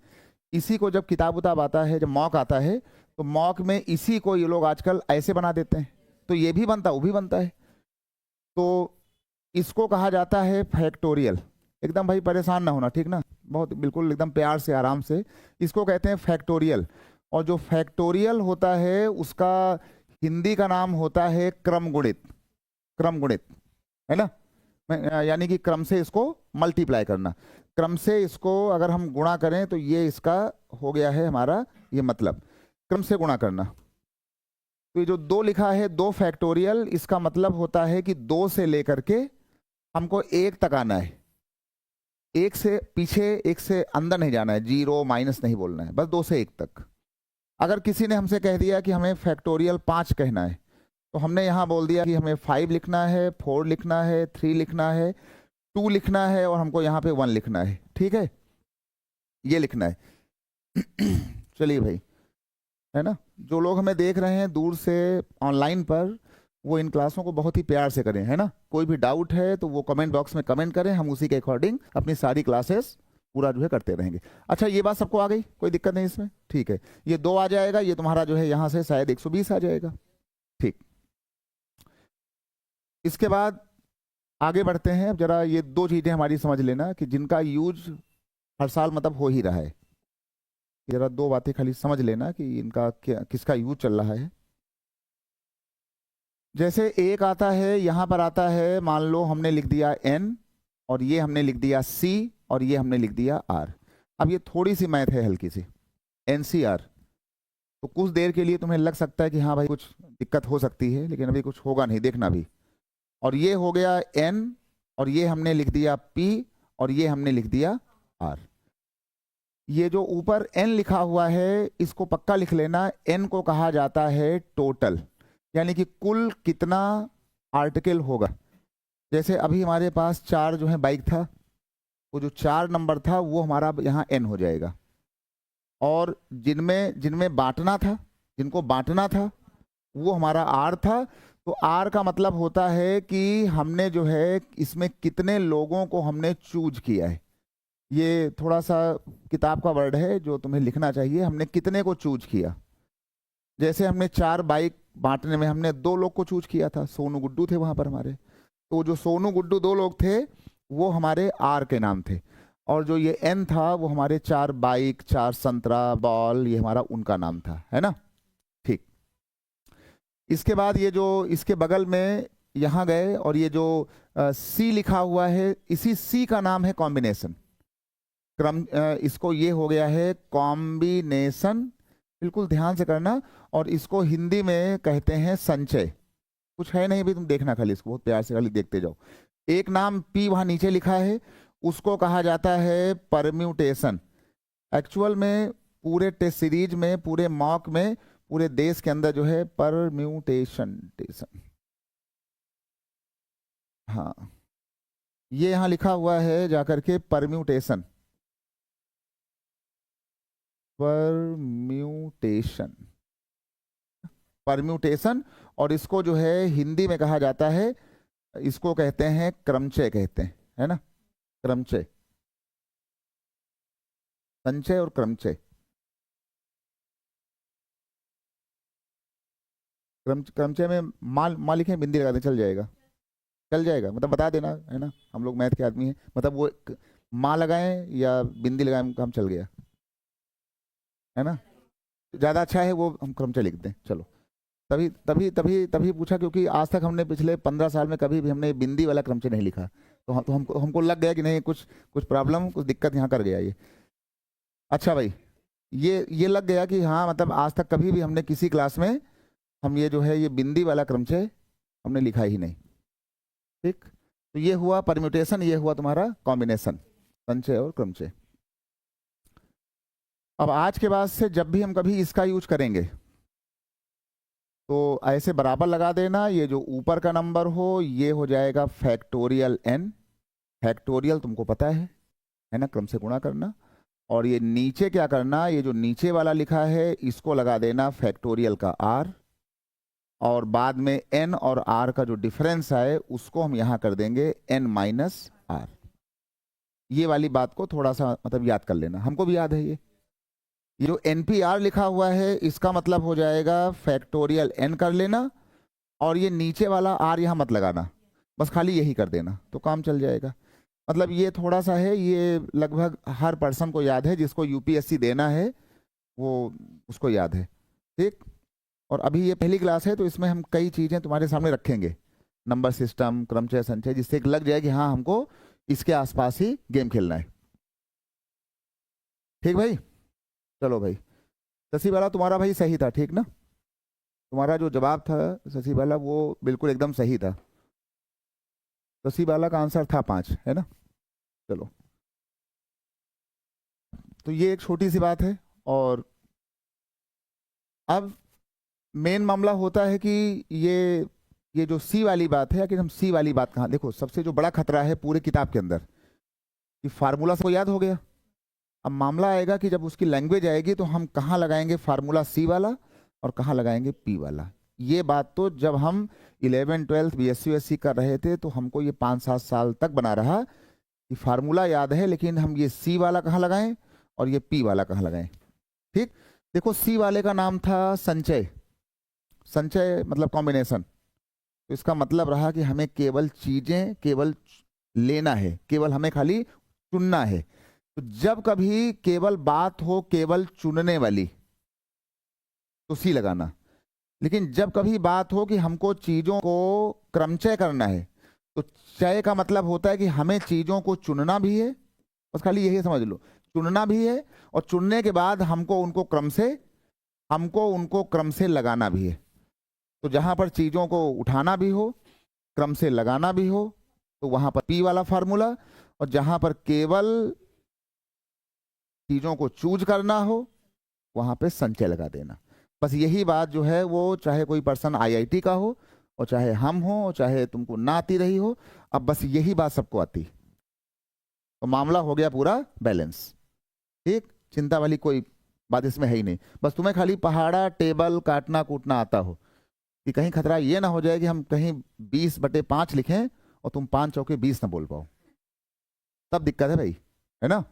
[SPEAKER 2] इसी को जब किताब उताब आता है, जब मॉक आता है, तो मॉक में इसी को ये लोग आजकल ऐसे बना देते हैं, तो ये भी बनता वो भी बनता है। तो इसको कहा जाता है फैक्टोरियल। एकदम भाई परेशान ना होना, ठीक ना, बहुत बिल्कुल एकदम प्यार से आराम से, इसको कहते हैं फैक्टोरियल। और जो फैक्टोरियल होता है उसका हिंदी का नाम होता है क्रमगुणित। क्रमगुणित है ना, यानी कि क्रम से इसको मल्टीप्लाई करना, क्रम से इसको अगर हम गुणा करें तो ये इसका हो गया है हमारा ये मतलब, क्रम से गुणा करना। तो ये जो 2 लिखा है 2 फैक्टोरियल, इसका मतलब होता है कि 2 से लेकर के हमको 1 तक आना है, 1 से पीछे 1 से अंदर नहीं जाना है, 0 माइनस नहीं बोलना है, बस 2 से 1 तक। अगर किसी ने हमसे कह दिया कि हमें फैक्टोरियल 5 कहना है, तो हमने यहाँ बोल दिया कि हमें 5 लिखना है, 4 लिखना है, 3 लिखना है, 2 लिखना है, और हमको यहाँ पे 1 लिखना है, ठीक है। ये लिखना है। चलिए भाई, है ना, जो लोग हमें देख रहे हैं दूर से ऑनलाइन पर, वो इन क्लासों को बहुत ही प्यार से करें, है ना। कोई भी डाउट है तो वो कमेंट बॉक्स में कमेंट करें, हम उसी के अकॉर्डिंग अपनी सारी क्लासेस पूरा जो है करते रहेंगे। अच्छा, ये बात सबको आ गई, कोई दिक्कत नहीं इसमें? ठीक है, ये 2 आ जाएगा, ये तुम्हारा जो है यहाँ से शायद 120 आ जाएगा। ठीक, इसके बाद आगे बढ़ते हैं। अब जरा ये 2 चीजें हमारी समझ लेना कि जिनका यूज हर साल मतलब हो ही रहा है। जरा 2 बातें खाली समझ लेना कि इनका किसका यूज चल रहा है। जैसे एक आता है, यहां पर आता है, मान लो हमने लिख दिया n, और ये हमने लिख दिया c, और ये हमने लिख दिया r। अब ये थोड़ी सी मैथ है, हल्की सी, NCR। तो कुछ देर के लिए तुम्हें लग सकता है कि हाँ भाई कुछ दिक्कत हो सकती है, लेकिन अभी कुछ होगा नहीं, देखना भी। और ये हो गया n, और ये हमने लिख दिया p, और ये हमने लिख दिया r। ये जो ऊपर n लिखा हुआ है, इसको पक्का लिख लेना, n को कहा जाता है टोटल, यानी कि कुल कितना आर्टिकल होगा। जैसे अभी हमारे पास 4 जो है बाइक था, वो जो 4 नंबर था वो हमारा यहाँ n हो जाएगा। और जिनमें बांटना था, जिनको बांटना था, वो हमारा r था। तो r का मतलब होता है कि हमने जो है इसमें कितने लोगों को हमने चूज किया है। ये थोड़ा सा किताब का वर्ड है जो तुम्हें लिखना चाहिए, हमने कितने को चूज किया। जैसे हमने 4 बाइक बांटने में हमने 2 लोग को चूज किया था, सोनू गुड्डू थे वहां पर हमारे। तो जो सोनू गुड्डू 2 लोग थे वो हमारे आर के नाम थे, और जो ये एन था वो हमारे 4 बाइक, 4 संतरा, बॉल, ये हमारा उनका नाम था, है ना। ठीक, इसके बाद ये जो इसके बगल में यहाँ गए, और ये जो सी लिखा हुआ है, इसी सी का नाम है कॉम्बिनेशन क्रम। इसको ये हो गया है कॉम्बिनेशन, बिल्कुल ध्यान से करना। और इसको हिंदी में कहते हैं संचय। कुछ है नहीं भी, तुम देखना खाली, इसको बहुत प्यार से खाली देखते जाओ। एक नाम पी वहां नीचे लिखा है, उसको कहा जाता है परम्यूटेशन। एक्चुअल में पूरे टेस्ट सीरीज में, पूरे मॉक में, पूरे देश के अंदर जो है परम्यूटेशन, हाँ ये यहाँ लिखा हुआ है जाकर के परम्यूटेशन, परम्यूटेशन, परम्यूटेशन। और इसको जो है हिंदी में कहा जाता है, इसको कहते हैं क्रमचय, कहते हैं, है ना, क्रमचय, संचय और क्रमचय। क्रमचय में माल लिखे, बिंदी लगा दे, चल जाएगा, चल जाएगा, मतलब बता देना, है ना, हम लोग मैथ के आदमी हैं, मतलब वो माँ लगाएं या बिंदी लगाएं, काम चल गया, है ना। ज़्यादा अच्छा है वो हम क्रमचय लिख दें, चलो। तभी तभी तभी तभी पूछा, क्योंकि आज तक हमने पिछले 15 साल में कभी भी हमने बिंदी वाला क्रमचय नहीं लिखा। तो हमको लग गया कि नहीं, कुछ प्रॉब्लम, कुछ दिक्कत यहाँ कर गया ये। अच्छा भाई, ये लग गया कि हाँ, मतलब आज तक कभी भी हमने किसी क्लास में हम ये जो है ये बिंदी वाला क्रमचय हमने लिखा ही नहीं। ठीक, तो ये हुआ परम्यूटेशन, ये हुआ तुम्हारा कॉम्बिनेशन, संचय और क्रमचय। अब आज के बाद से जब भी हम कभी इसका यूज करेंगे तो ऐसे बराबर लगा देना, ये जो ऊपर का नंबर हो ये हो जाएगा फैक्टोरियल n, फैक्टोरियल तुमको पता है ना, क्रम से गुणा करना। और ये नीचे क्या करना, ये जो नीचे वाला लिखा है इसको लगा देना फैक्टोरियल का r, और बाद में n और r का जो डिफरेंस है उसको हम यहाँ कर देंगे n माइनस r। ये वाली बात को थोड़ा सा मतलब याद कर लेना, हमको भी याद है ये जो NPR लिखा हुआ है इसका मतलब हो जाएगा फैक्टोरियल n कर लेना, और ये नीचे वाला r यहाँ मत लगाना, बस खाली यही कर देना तो काम चल जाएगा। मतलब ये थोड़ा सा है, ये लगभग हर पर्सन को याद है, जिसको UPSC देना है वो उसको याद है। ठीक, और अभी ये पहली क्लास है तो इसमें हम कई चीज़ें तुम्हारे सामने रखेंगे, नंबर सिस्टम, क्रमचय, संचय, जिससे लग जाए कि हाँ हमको इसके आसपास ही गेम खेलना है। ठीक भाई, चलो भाई, शशि वाला तुम्हारा भाई सही था, ठीक ना, तुम्हारा जो जवाब था शशि वाला वो बिल्कुल एकदम सही था। शशि वाला का आंसर था 5, है ना। चलो, तो ये एक छोटी सी बात है। और अब मेन मामला होता है कि ये जो सी वाली बात है, कि हम सी वाली बात कहाँ, देखो सबसे जो बड़ा खतरा है पूरे किताब के अंदर कि फार्मूला सबको याद हो गया, अब मामला आएगा कि जब उसकी लैंग्वेज आएगी तो हम कहाँ लगाएंगे फार्मूला सी वाला और कहाँ लगाएंगे पी वाला। ये बात तो जब हम 11 12 बीएससी वीएससी कर रहे थे तो हमको ये 5-7 साल तक बना रहा कि फार्मूला याद है, लेकिन हम ये सी वाला कहाँ लगाएं और ये पी वाला कहाँ लगाएं। ठीक, देखो सी वाले का नाम था संचय, संचय मतलब कॉम्बिनेशन। तो इसका मतलब रहा कि हमें केवल चीजें केवल लेना है, केवल हमें खाली चुनना है। तो जब कभी केवल बात हो केवल चुनने वाली तो सी लगाना, लेकिन जब कभी बात हो कि हमको चीजों को क्रमचय करना है तो चय का मतलब होता है कि हमें चीजों को चुनना भी है, बस खाली यही समझ लो, चुनना भी है और चुनने के बाद हमको उनको क्रम से लगाना भी है। तो जहां पर चीजों को उठाना भी हो क्रम से लगाना भी हो तो वहां पर पी वाला फार्मूला, और जहां पर केवल चीजों को चूज करना हो वहां पे संचय लगा देना। बस यही बात जो है वो चाहे कोई पर्सन आईआईटी का हो और चाहे हम हो और चाहे तुमको ना आती रही हो, अब बस यही बात सबको आती, तो मामला हो गया पूरा बैलेंस। ठीक, चिंता वाली कोई बात इसमें है ही नहीं, बस तुम्हें खाली पहाड़ा टेबल काटना कूटना आता हो कि कहीं खतरा ये ना हो जाए कि हम कहीं 20/5 लिखें और तुम 5 चौके 20 ना बोल पाओ, तब दिक्कत है भाई, है ना।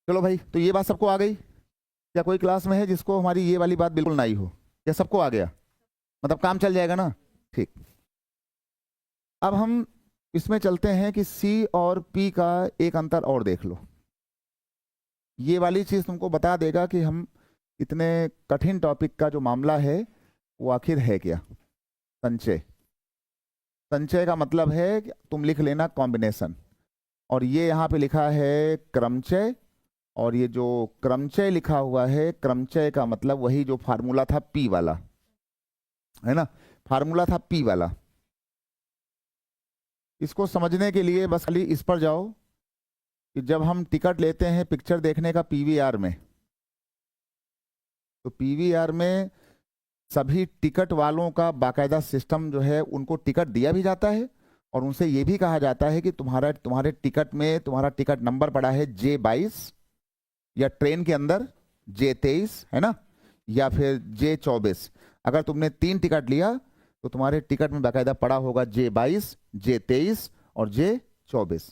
[SPEAKER 2] चलो भाई, तो ये बात सबको आ गई। क्या कोई क्लास में है जिसको हमारी ये वाली बात बिल्कुल ना आई हो, या सबको आ गया, मतलब काम चल जाएगा ना। ठीक, अब हम इसमें चलते हैं कि सी और पी का एक अंतर और देख लो। ये वाली चीज तुमको बता देगा कि हम इतने कठिन टॉपिक का जो मामला है वो आखिर है क्या। संचय, संचय का मतलब है कि तुम लिख लेना कॉम्बिनेशन, और ये यहाँ पे लिखा है क्रमचय, और ये जो क्रमचय लिखा हुआ है क्रमचय का मतलब वही जो फार्मूला था पी वाला, है ना, फार्मूला था पी वाला। इसको समझने के लिए बस खाली इस पर जाओ कि जब हम टिकट लेते हैं पिक्चर देखने का पीवीआर में, तो पीवीआर में सभी टिकट वालों का बाकायदा सिस्टम जो है उनको टिकट दिया भी जाता है, और उनसे ये भी कहा जाता है कि तुम्हारे टिकट में तुम्हारा टिकट नंबर पड़ा है J22 या ट्रेन के अंदर J23, है ना, या फिर J24। अगर तुमने 3 टिकट लिया तो तुम्हारे टिकट में बाकायदा पड़ा होगा J22, J23 और J24।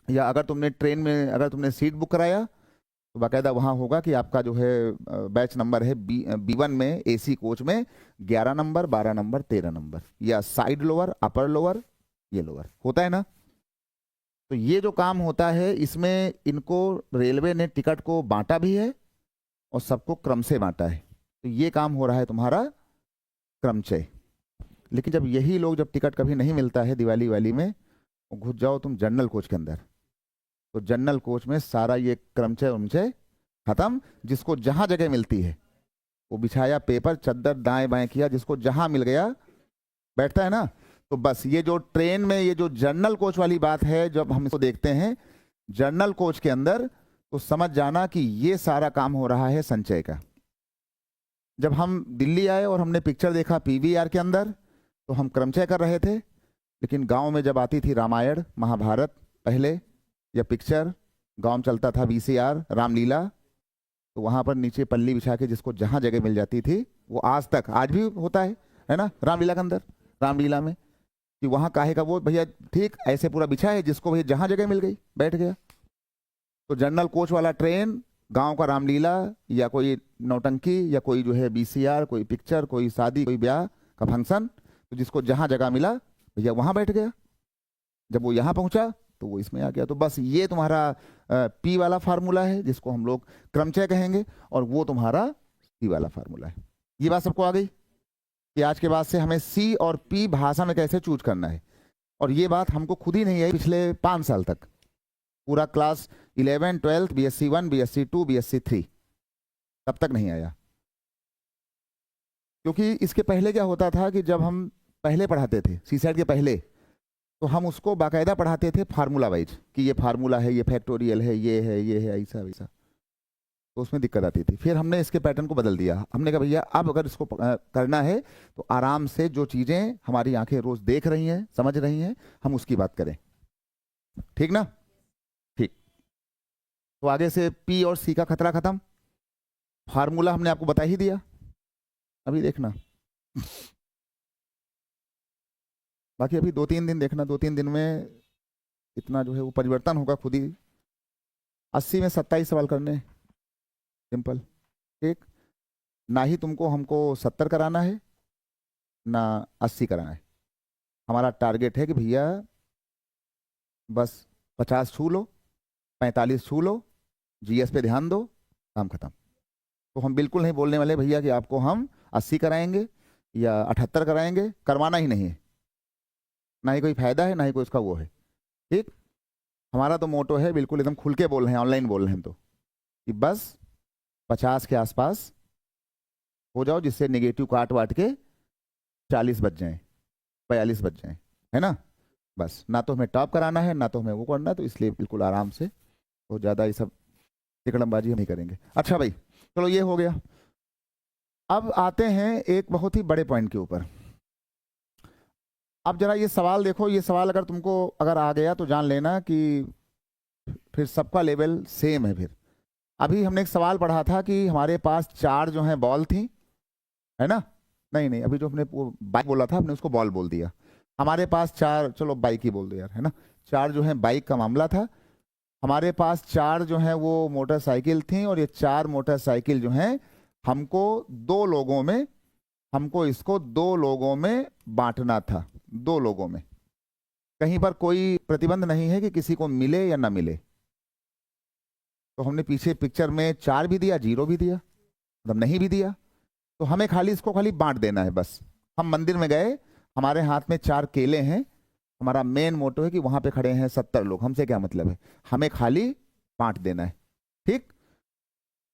[SPEAKER 2] या अगर तुमने ट्रेन में अगर तुमने सीट बुक कराया तो बाकायदा वहाँ होगा कि आपका जो है बैच नंबर है B1 में AC कोच में 11 नंबर, 12 नंबर, 13 नंबर, या साइड लोअर, अपर लोअर, ये लोअर होता है ना। तो ये जो काम होता है इसमें इनको रेलवे ने टिकट को बांटा भी है और सबको क्रम से बांटा है, तो ये काम हो रहा है तुम्हारा क्रमचय। लेकिन जब यही लोग जब टिकट कभी नहीं मिलता है दिवाली वाली में, घुस जाओ तुम जनरल कोच के अंदर, तो जनरल कोच में सारा ये क्रमचय उमचय खत्म। जिसको जहां जगह मिलती है वो बिछाया पेपर चद्दर दाएं बाएं किया, जिसको जहां मिल गया बैठता है ना। तो बस ये जो ट्रेन में ये जो जनरल कोच वाली बात है, जब हम इसको देखते हैं जनरल कोच के अंदर, तो समझ जाना कि ये सारा काम हो रहा है संचय का। जब हम दिल्ली आए और हमने पिक्चर देखा पीवीआर के अंदर तो हम क्रमचय कर रहे थे, लेकिन गांव में जब आती थी रामायण महाभारत पहले, या पिक्चर गांव में चलता था वीसीआर रामलीला, तो वहां पर नीचे पल्ली बिछा के जिसको जहां जगह मिल जाती थी, वो आज भी होता है ना, रामलीला के अंदर, रामलीला में, कि वहां काहे का वो भैया ठीक ऐसे पूरा बिछा है, जिसको भैया जहां जगह मिल गई बैठ गया। तो जनरल कोच वाला ट्रेन गांव का रामलीला या कोई नौटंकी या कोई जो है बीसीआर, कोई पिक्चर, कोई शादी, कोई ब्याह का फंक्शन, तो जिसको जहां जगह मिला भैया वहां बैठ गया। जब वो यहां पहुंचा तो वो इसमें आ गया। तो बस ये तुम्हारा पी वाला फार्मूला है जिसको हम लोग क्रमचय कहेंगे, और वो तुम्हारा सी वाला फार्मूला है। ये बात सबको आ गई कि आज के बाद से हमें सी और पी भाषा में कैसे चूज करना है। और ये बात हमको खुद ही नहीं आई पिछले 5 साल तक, पूरा क्लास 11 12 BSc 1 BSc 2 BSc 3 तब तक नहीं आया। क्योंकि इसके पहले क्या होता था कि जब हम पहले पढ़ाते थे सीसेट के पहले, तो हम उसको बाकायदा पढ़ाते थे फार्मूला वाइज, कि ये फार्मूला है, ये फैक्टोरियल है, ये है ऐसा वैसा, तो उसमें दिक्कत आती थी। फिर हमने इसके पैटर्न को बदल दिया, हमने कहा भैया अब अगर इसको करना है तो आराम से जो चीज़ें हमारी आंखें रोज देख रही हैं समझ रही हैं हम उसकी बात करें, ठीक ना। ठीक, तो आगे से P और C का खतरा खत्म। फार्मूला हमने आपको बता ही दिया, अभी देखना। बाकी अभी 2-3 दिन देखना, 2-3 दिन में इतना जो है वो परिवर्तन होगा खुद ही। 80 में 27 सवाल करने, सिंपल, ठीक। ना ही तुमको हमको 70 कराना है ना 80 कराना है। हमारा टारगेट है कि भैया बस 50 छू लो, 45 छू लो, जीएस पे ध्यान दो, काम खत्म। तो हम बिल्कुल नहीं बोलने वाले भैया कि आपको हम 80 कराएंगे या 78 कराएंगे, करवाना ही नहीं है, ना ही कोई फायदा है, ना ही कोई उसका वो है, ठीक। हमारा तो मोटो है, बिल्कुल एकदम खुल के बोल रहे हैं, ऑनलाइन बोल रहे हैं, तो कि बस 50 के आसपास हो जाओ, जिससे नेगेटिव काट वाट के 40 बच जाएं, 42 बच जाएं, है ना। बस ना तो हमें टॉप कराना है ना तो हमें वो करना है, तो इसलिए बिल्कुल आराम से, तो ज़्यादा ये सब टिकड़मबाजी हम नहीं करेंगे। अच्छा भाई, चलो ये हो गया। अब आते हैं एक बहुत ही बड़े पॉइंट के ऊपर। अब जरा ये सवाल देखो, ये सवाल अगर तुमको अगर आ गया तो जान लेना कि फिर सबका लेवल सेम है। फिर अभी हमने एक सवाल पढ़ा था कि हमारे पास 4 जो है बॉल थी, है ना। नहीं नहीं, अभी जो हमने बाइक बोला था हमने उसको बॉल बोल दिया। हमारे पास 4, चलो बाइक ही बोल दो यार, है ना। 4 जो है बाइक का मामला था। हमारे पास 4 जो है वो मोटरसाइकिल थी, और ये 4 मोटरसाइकिल जो है हमको 2 लोगों में, हमको इसको 2 लोगों में बांटना था, 2 लोगों में। कहीं पर कोई प्रतिबंध नहीं है कि किसी को मिले या ना मिले। तो हमने पीछे पिक्चर में 4 भी दिया, 0 भी दिया, मतलब नहीं भी दिया, तो हमें खाली इसको खाली बांट देना है बस। हम मंदिर में गए, हमारे हाथ में 4 केले हैं, हमारा मेन मोटो है कि वहां पे खड़े हैं 70 लोग, हमसे क्या मतलब है, हमें खाली बांट देना है, ठीक।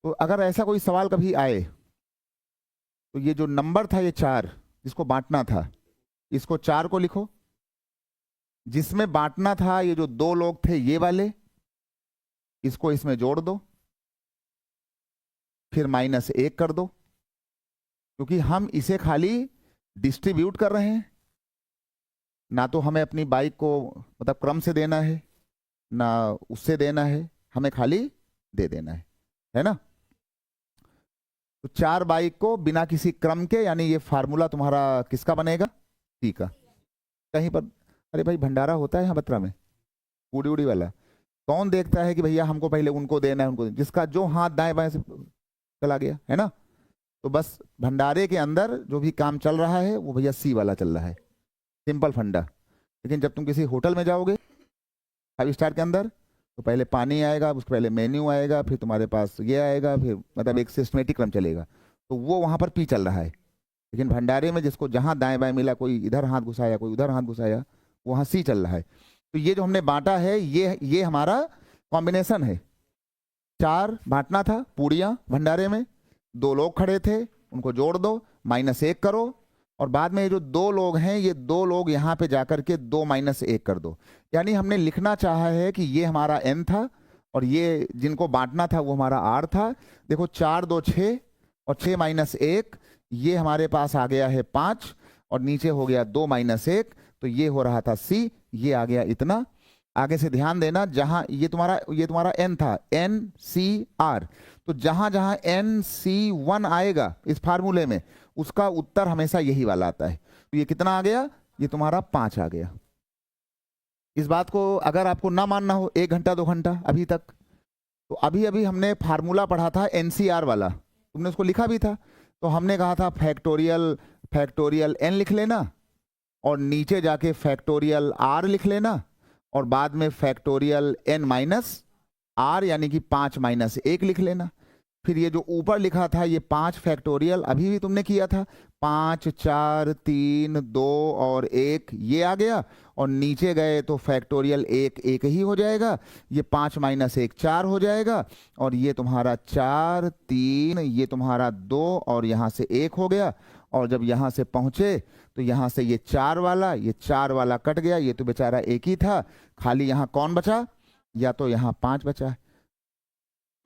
[SPEAKER 2] तो अगर ऐसा कोई सवाल कभी आए तो ये जो नंबर था, ये 4 जिसको बांटना था, इसको 4 को लिखो। जिसमें बांटना था ये जो 2 लोग थे ये वाले, इसको इसमें जोड़ दो, फिर -1 कर दो, क्योंकि हम इसे खाली डिस्ट्रीब्यूट कर रहे हैं। ना तो हमें अपनी बाइक को मतलब क्रम से देना है, ना उससे देना है, हमें खाली दे देना है ना। तो 4 बाइक को बिना किसी क्रम के, यानी ये फार्मूला तुम्हारा किसका बनेगा, सी का। कहीं पर अरे भाई भंडारा होता है यहाँ बत्रा में, पूड़ी उड़ी वाला, कौन देखता है कि भैया हमको पहले उनको देना है, उनको जिसका जो हाथ दाएं बाएं से चला गया, है ना। तो बस भंडारे के अंदर जो भी काम चल रहा है वो भैया सी वाला चल रहा है, सिंपल फंडा। लेकिन जब तुम किसी होटल में जाओगे 5 स्टार के अंदर, तो पहले पानी आएगा, उसके पहले मेन्यू आएगा, फिर तुम्हारे पास ये आएगा, फिर मतलब एक सिस्टमेटिक क्रम चलेगा, तो वो वहाँ पर पी चल रहा है। लेकिन भंडारे में जिसको जहाँ दाएं बाएं मिला, कोई इधर हाथ घुसाया कोई उधर हाथ घुसाया, वहाँ सी चल रहा है। तो ये जो हमने बांटा है ये हमारा कॉम्बिनेशन है। 4 बांटना था पूड़ियाँ भंडारे में, 2 लोग खड़े थे, उनको जोड़ दो, -1 करो, और बाद में ये जो 2 लोग हैं, ये 2 लोग यहाँ पे जाकर के 2 -1 कर दो। यानी हमने लिखना चाहा है कि ये हमारा n था, और ये जिनको बांटना था वो हमारा r था। देखो 4 2 6 और 6 -1, ये हमारे पास आ गया है 5, और नीचे हो गया 2 -1, तो ये हो रहा था c, ये आ गया इतना। आगे से ध्यान देना, जहां ये तुम्हारा n था, NCR, तो जहां जहां NC1 आएगा इस फार्मूले में, उसका उत्तर हमेशा यही वाला आता है। तो ये कितना आ गया, ये तुम्हारा 5 आ गया। इस बात को अगर आपको ना मानना हो 1 घंटा 2 घंटा अभी तक, तो अभी अभी हमने फार्मूला पढ़ा था NCR वाला, तुमने उसको लिखा भी था। तो हमने कहा था फैक्टोरियल n लिख लेना, और नीचे जाके फैक्टोरियल r लिख लेना, और बाद में फैक्टोरियल n - r यानी कि 5 - 1 लिख लेना। फिर ये जो ऊपर लिखा था ये 5 फैक्टोरियल अभी भी तुमने किया था, 5 4 3 2 और 1 ये आ गया, और नीचे गए तो फैक्टोरियल 1 1 ही हो जाएगा, ये 5 - 1 4 हो जाएगा, और ये तुम्हारा 4 3, ये तुम्हारा 2, और यहाँ से 1 हो गया। और जब यहाँ से पहुँचे तो यहाँ से ये 4 वाला कट गया, ये तो बेचारा 1 ही था, खाली यहाँ कौन बचा, या तो यहाँ 5 बचा है।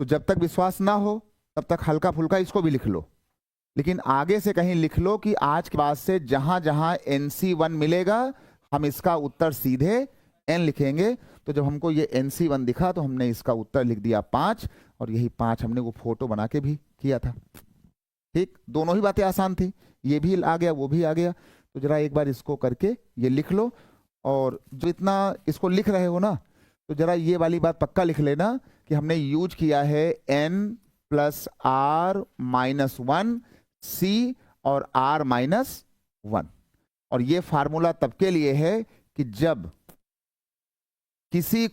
[SPEAKER 2] तो जब तक विश्वास ना हो तब तक हल्का फुल्का इसको भी लिख लो, लेकिन आगे से कहीं लिख लो कि आज के बाद से जहां जहां NC1 मिलेगा हम इसका उत्तर सीधे n लिखेंगे। तो जब हमको ये NC1 दिखा तो हमने इसका उत्तर लिख दिया 5, और यही 5 हमने वो फोटो बना के भी किया था। ठीक, दोनों ही बातें आसान थी, ये भी आ गया वो भी आ गया। तो जरा एक बार इसको करके ये लिख लो, और जो इतना इसको लिख रहे हो ना, तो जरा ये वाली बात पक्का लिख लेना कि हमने यूज किया है n+r-1 c और r-1, और ये फार्मूला तब के लिए है कि जब किसी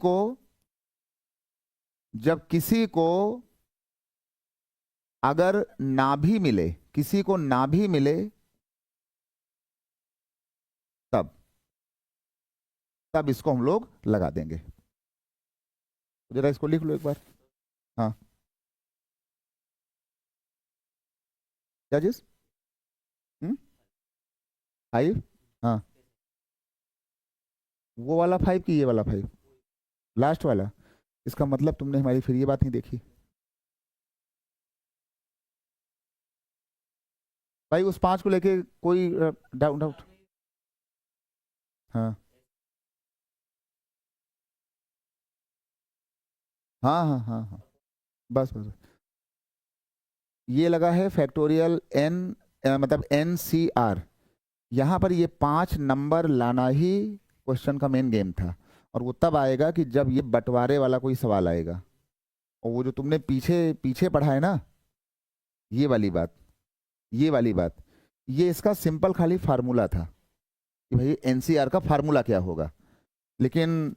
[SPEAKER 2] को अगर ना भी मिले, किसी को ना भी मिले, तब इसको हम लोग लगा देंगे। जरा इसको लिख लो एक बार। हाँ, क्या चीज? 5? हाँ, वो वाला 5 कि ये वाला 5? लास्ट वाला। इसका मतलब तुमने हमारी फिर ये बात नहीं देखी भाई। उस 5 को लेके कोई डाउट? हाँ हाँ हाँ हाँ हाँ, बस बस। ये लगा है फैक्टोरियल मतलब NCR। यहाँ पर ये 5 नंबर लाना ही क्वेश्चन का मेन गेम था, और वो तब आएगा कि जब ये बंटवारे वाला कोई सवाल आएगा। और वो जो तुमने पीछे पीछे पढ़ा है ना, ये वाली बात, ये इसका सिंपल खाली फार्मूला था कि भाई NCR का फार्मूला क्या होगा। लेकिन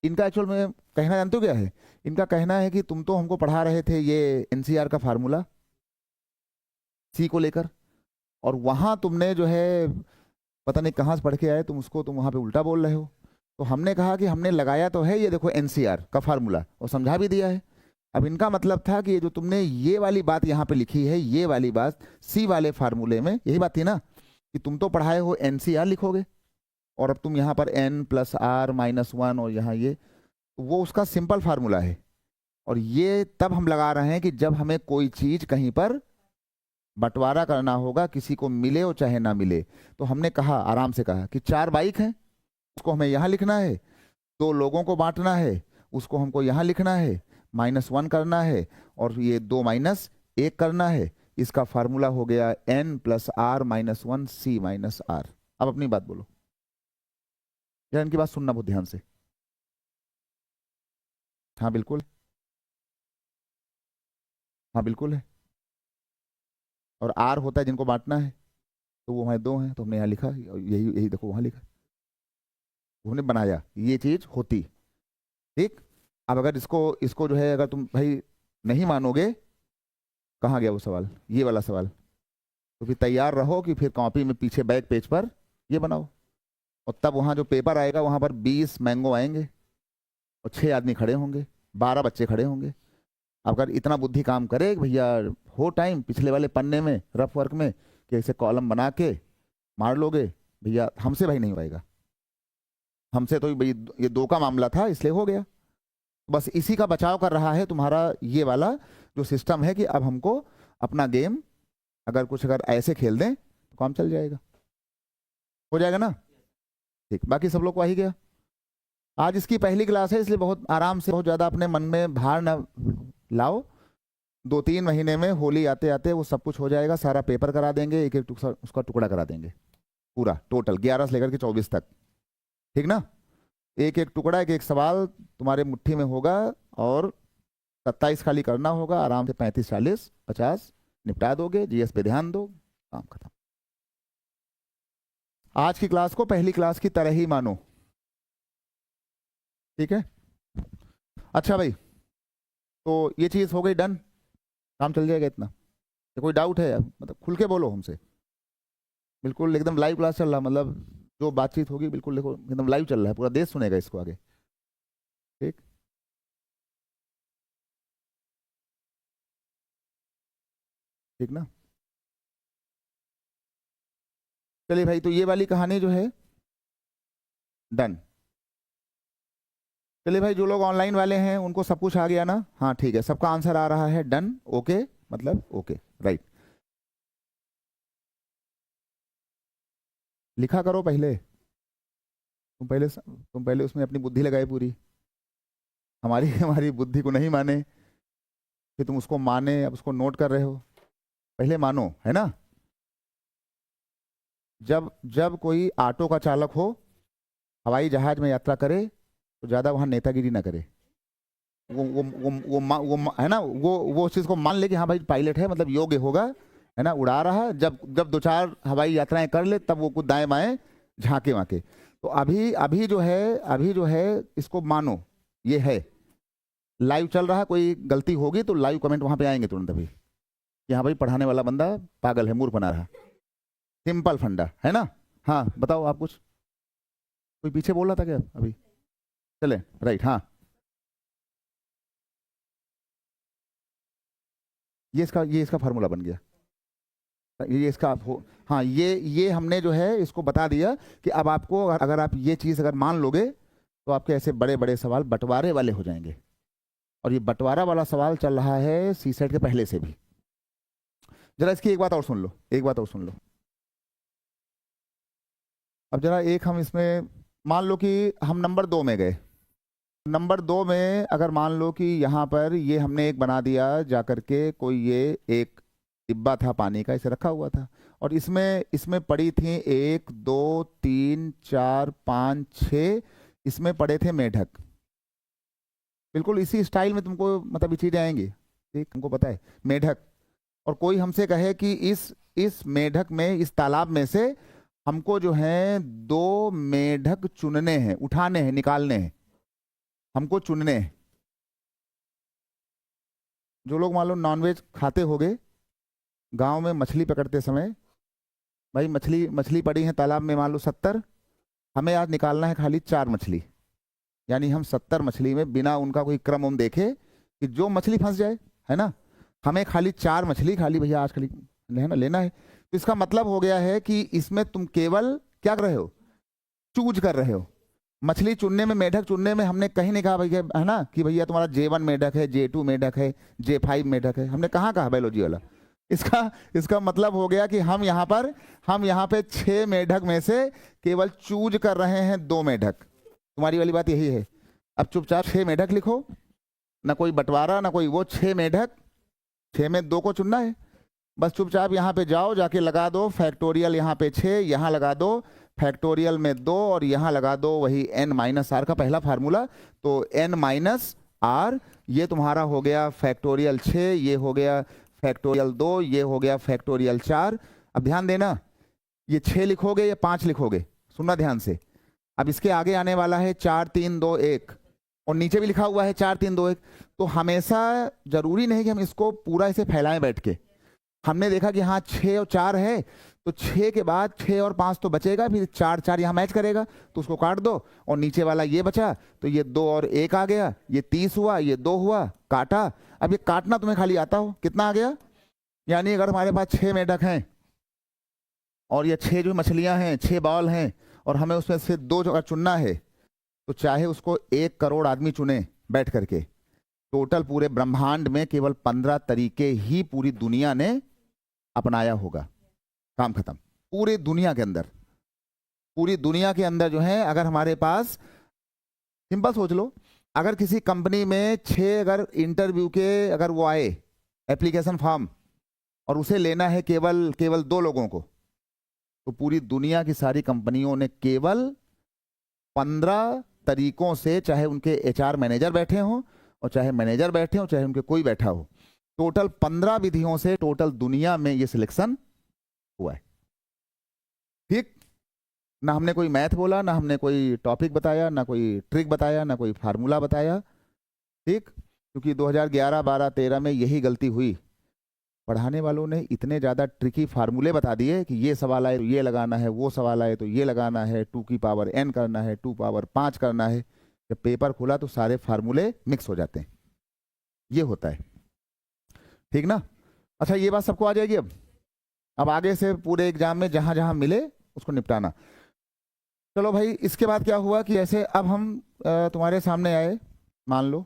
[SPEAKER 2] इनका एक्चुअल में कहना जानते हो क्या है? इनका कहना है कि तुम तो हमको पढ़ा रहे थे ये NCR का फार्मूला C को लेकर, और वहां तुमने जो है पता नहीं कहाँ से पढ़ के आए तुम, उसको तुम वहां पे उल्टा बोल रहे हो। तो हमने कहा कि हमने लगाया तो है ये देखो NCR का फार्मूला, और समझा भी दिया है। अब इनका मतलब था कि ये जो तुमने ये वाली बात यहाँ पे लिखी है, ये वाली बात C वाले फार्मूले में यही बात थी ना, कि तुम तो पढ़ाए हो NCR लिखोगे, और अब तुम यहाँ पर n+r-1 और यहाँ ये, वो उसका सिंपल फार्मूला है। और ये तब हम लगा रहे हैं कि जब हमें कोई चीज कहीं पर बंटवारा करना होगा, किसी को मिले और चाहे ना मिले। तो हमने कहा, आराम से कहा कि 4 बाइक हैं, उसको हमें यहाँ लिखना है, 2 लोगों को बांटना है, उसको हमको यहाँ लिखना है, -1 करना है, और ये 2-1 करना है। इसका फार्मूला हो गया n+r-1 c-r। अब अपनी बात बोलो, यार इनकी बात सुनना बहुत ध्यान से। हाँ बिल्कुल, हाँ बिल्कुल है। और R होता है जिनको बांटना है, तो वो हमारे 2 हैं, तो हमने यहाँ लिखा, और यही यही देखो वहां लिखा, हमने बनाया, ये चीज होती। ठीक, अब अगर इसको इसको जो है, अगर तुम भाई नहीं मानोगे, कहाँ गया वो सवाल, ये वाला सवाल, तो फिर तैयार रहो कि फिर कॉपी में पीछे बैक पेज पर ये बनाओ, और तब वहां जो पेपर आएगा वहां पर 20 मैंगो आएंगे, और 6 आदमी खड़े होंगे, 12 बच्चे खड़े होंगे। अगर इतना बुद्धि काम करे भैया, हो टाइम पिछले वाले पन्ने में रफ वर्क में कि ऐसे कॉलम बना के मार लोगे भैया, हमसे भाई नहीं होएगा। हमसे तो भाई ये 2 का मामला था इसलिए हो गया। बस इसी का बचाव कर रहा है तुम्हारा ये वाला जो सिस्टम है, कि अब हमको अपना गेम अगर ऐसे खेल दें तो काम चल जाएगा, हो जाएगा ना। ठीक, बाकी सब लोग को आ ही गया। आज इसकी पहली क्लास है, इसलिए बहुत आराम से, बहुत ज्यादा अपने मन में भार न लाओ। 2-3 महीने में होली आते आते वो सब कुछ हो जाएगा, सारा पेपर करा देंगे, एक एक उसका टुकड़ा करा देंगे, पूरा टोटल 11 से लेकर के 24 तक। ठीक ना, एक एक टुकड़ा, एक एक सवाल तुम्हारे मुट्ठी में होगा, और 27 खाली करना होगा, आराम से 35, 40, 50 निपटा दोगे। GS पे ध्यान दो, काम खत्म। आज की क्लास को पहली क्लास की तरह ही मानो, ठीक है। अच्छा भाई, तो ये चीज हो गई डन, काम चल जाएगा इतना। तो कोई डाउट है, मतलब खुल के बोलो हमसे, बिल्कुल एकदम लाइव क्लास चल रहा, मतलब जो बातचीत होगी बिल्कुल देखो एकदम लाइव चल रहा है, पूरा देश सुनेगा इसको आगे। ठीक, ठीक ना। चलिए भाई, तो ये वाली कहानी जो है डन। चलिए भाई, जो लोग ऑनलाइन वाले हैं उनको सब कुछ आ गया ना? हाँ ठीक है, सबका आंसर आ रहा है डन, ओके, मतलब ओके, राइट। लिखा करो पहले। तुम पहले उसमें अपनी बुद्धि लगाए पूरी, हमारी हमारी बुद्धि को नहीं माने, फिर तुम उसको माने, अब उसको नोट कर रहे हो। पहले मानो, है ना। जब जब कोई ऑटो का चालक हो, हवाई जहाज में यात्रा करे, तो ज्यादा वहां नेतागिरी ना करे। है ना, वो उस चीज को मान ले कि हाँ भाई पायलट है, मतलब योग्य होगा, है ना, उड़ा रहा है। जब जब दो चार हवाई यात्राएं कर ले, तब वो कुछ दाएं बाएं झांके वाके। तो अभी अभी जो है इसको मानो, ये है लाइव चल रहा है। कोई गलती होगी तो लाइव कमेंट वहां पे आएंगे तुरंत अभी कि हाँ भाई पढ़ाने वाला बंदा पागल है, मूर्ख बना रहा। सिंपल फंडा, है ना। हाँ बताओ आप कुछ, कोई पीछे बोल रहा था क्या अभी? चले, राइट, हाँ। ये इसका फार्मूला बन गया, ये इसका हाँ, ये हमने जो है इसको बता दिया कि अब आपको अगर आप ये चीज़ अगर मान लोगे, तो आपके ऐसे बड़े बड़े सवाल बंटवारे वाले हो जाएंगे। और ये बंटवारा वाला सवाल चल रहा है सीसेट के पहले से भी। जरा इसकी एक बात और सुन लो, एक बात और सुन लो। अब जरा एक हम इसमें मान लो कि हम नंबर 2 में गए। नंबर 2 में अगर मान लो कि यहाँ पर ये हमने एक बना दिया जाकर के, कोई ये एक डिब्बा था पानी का, इसे रखा हुआ था, और इसमें इसमें पड़ी थी 1 2 3 4 5 6, इसमें पड़े थे मेढक। बिल्कुल इसी स्टाइल में तुमको मतलब ये चीजें आएंगी, ठीक, तुमको पता है मेढक। और कोई हमसे कहे कि इस मेढक में, इस तालाब में से हमको जो है 2 मेढक चुनने हैं, उठाने हैं, निकालने हैं, हमको चुनने हैं। जो लोग मान लो नॉनवेज खाते होगे, गांव में मछली पकड़ते समय, भाई मछली पड़ी है तालाब में मान लो 70, हमें आज निकालना है खाली 4 मछली। यानी हम 70 मछली में बिना उनका कोई क्रम हम देखे कि जो मछली फंस जाए, है ना, हमें खाली 4 मछली खाली भैया आज खाली है ना लेना है। तो इसका मतलब हो गया है कि इसमें तुम केवल क्या कर रहे हो, चूज कर रहे हो। मछली चुनने में, मेढक चुनने में हमने कहीं नहीं कहा भैया, है ना, कि भैया तुम्हारा J1 मेढक है, J2 मेढक है, J5 मेढक है, हमने कहाँ कहा बायोलॉजी वाला। इसका मतलब हो गया कि हम यहाँ पे 6 मेढक में से केवल चूज कर रहे हैं 2 मेढक। तुम्हारी वाली बात यही है। अब चुपचाप 6 मेढक लिखो, ना कोई बंटवारा ना कोई वो, 6 मेढक, 6 में 2 को चुनना है। बस चुपचाप यहाँ पे जाओ, जाके लगा दो फैक्टोरियल, यहाँ पे 6, यहाँ लगा दो फैक्टोरियल में 2, और यहाँ लगा दो वही n-r का पहला फार्मूला। तो n-r, ये तुम्हारा हो गया फैक्टोरियल 6, ये हो गया फैक्टोरियल 2, ये हो गया फैक्टोरियल 4। अब ध्यान देना, ये 6 लिखोगे या 5 लिखोगे, सुनना ध्यान से। अब इसके आगे आने वाला है 4 3 2 1, और नीचे भी लिखा हुआ है 4 3 2 1। तो हमेशा जरूरी नहीं कि हम इसको पूरा इसे फैलाएं बैठ के। हमने देखा कि हाँ 6 और 4 है, तो 6 के बाद 6 और 5 तो बचेगा, फिर 4 4 यहाँ मैच करेगा, तो उसको काट दो। और नीचे वाला ये बचा, तो ये 2 और 1 आ गया, ये 30 हुआ, ये 2 हुआ, काटा। अब ये काटना तुम्हें खाली आता हो, कितना आ गया, यानी अगर हमारे पास 6 मेढक हैं और ये 6 जो मछलियां हैं, 6 बॉल हैं, और हमें उसमें से 2 जो चुनना है, तो चाहे उसको 1 करोड़ आदमी चुने बैठ करके, टोटल पूरे ब्रह्मांड में केवल 15 तरीके ही पूरी दुनिया ने अपनाया होगा, काम खत्म। पूरी दुनिया के अंदर जो है, अगर हमारे पास, सिंपल सोच लो, अगर किसी कंपनी में 6 अगर इंटरव्यू के अगर वो आए एप्लीकेशन फॉर्म, और उसे लेना है केवल 2 लोगों को, तो पूरी दुनिया की सारी कंपनियों ने केवल 15 तरीकों से, चाहे उनके HR मैनेजर बैठे हों और चाहे मैनेजर बैठे हों, चाहे उनके कोई बैठा हो, टोटल 15 विधियों से टोटल दुनिया में ये सिलेक्शन हुआ है। ठीक, ना हमने कोई मैथ बोला, ना हमने कोई टॉपिक बताया, ना कोई ट्रिक बताया, ना कोई फार्मूला बताया। ठीक, क्योंकि 2011 12 13 में यही गलती हुई, पढ़ाने वालों ने इतने ज़्यादा ट्रिकी फार्मूले बता दिए कि ये सवाल आए तो ये लगाना है, वो सवाल आए तो ये लगाना है, 2 की पावर n करना है, 2 पावर 5 करना है। जब पेपर खुला तो सारे फार्मूले मिक्स हो जाते हैं, ये होता है। ठीक ना। अच्छा, ये बात सबको आ जाएगी। अब आगे से पूरे एग्जाम में जहां जहां मिले उसको निपटाना। चलो भाई, इसके बाद क्या हुआ कि ऐसे अब हम तुम्हारे सामने आए, मान लो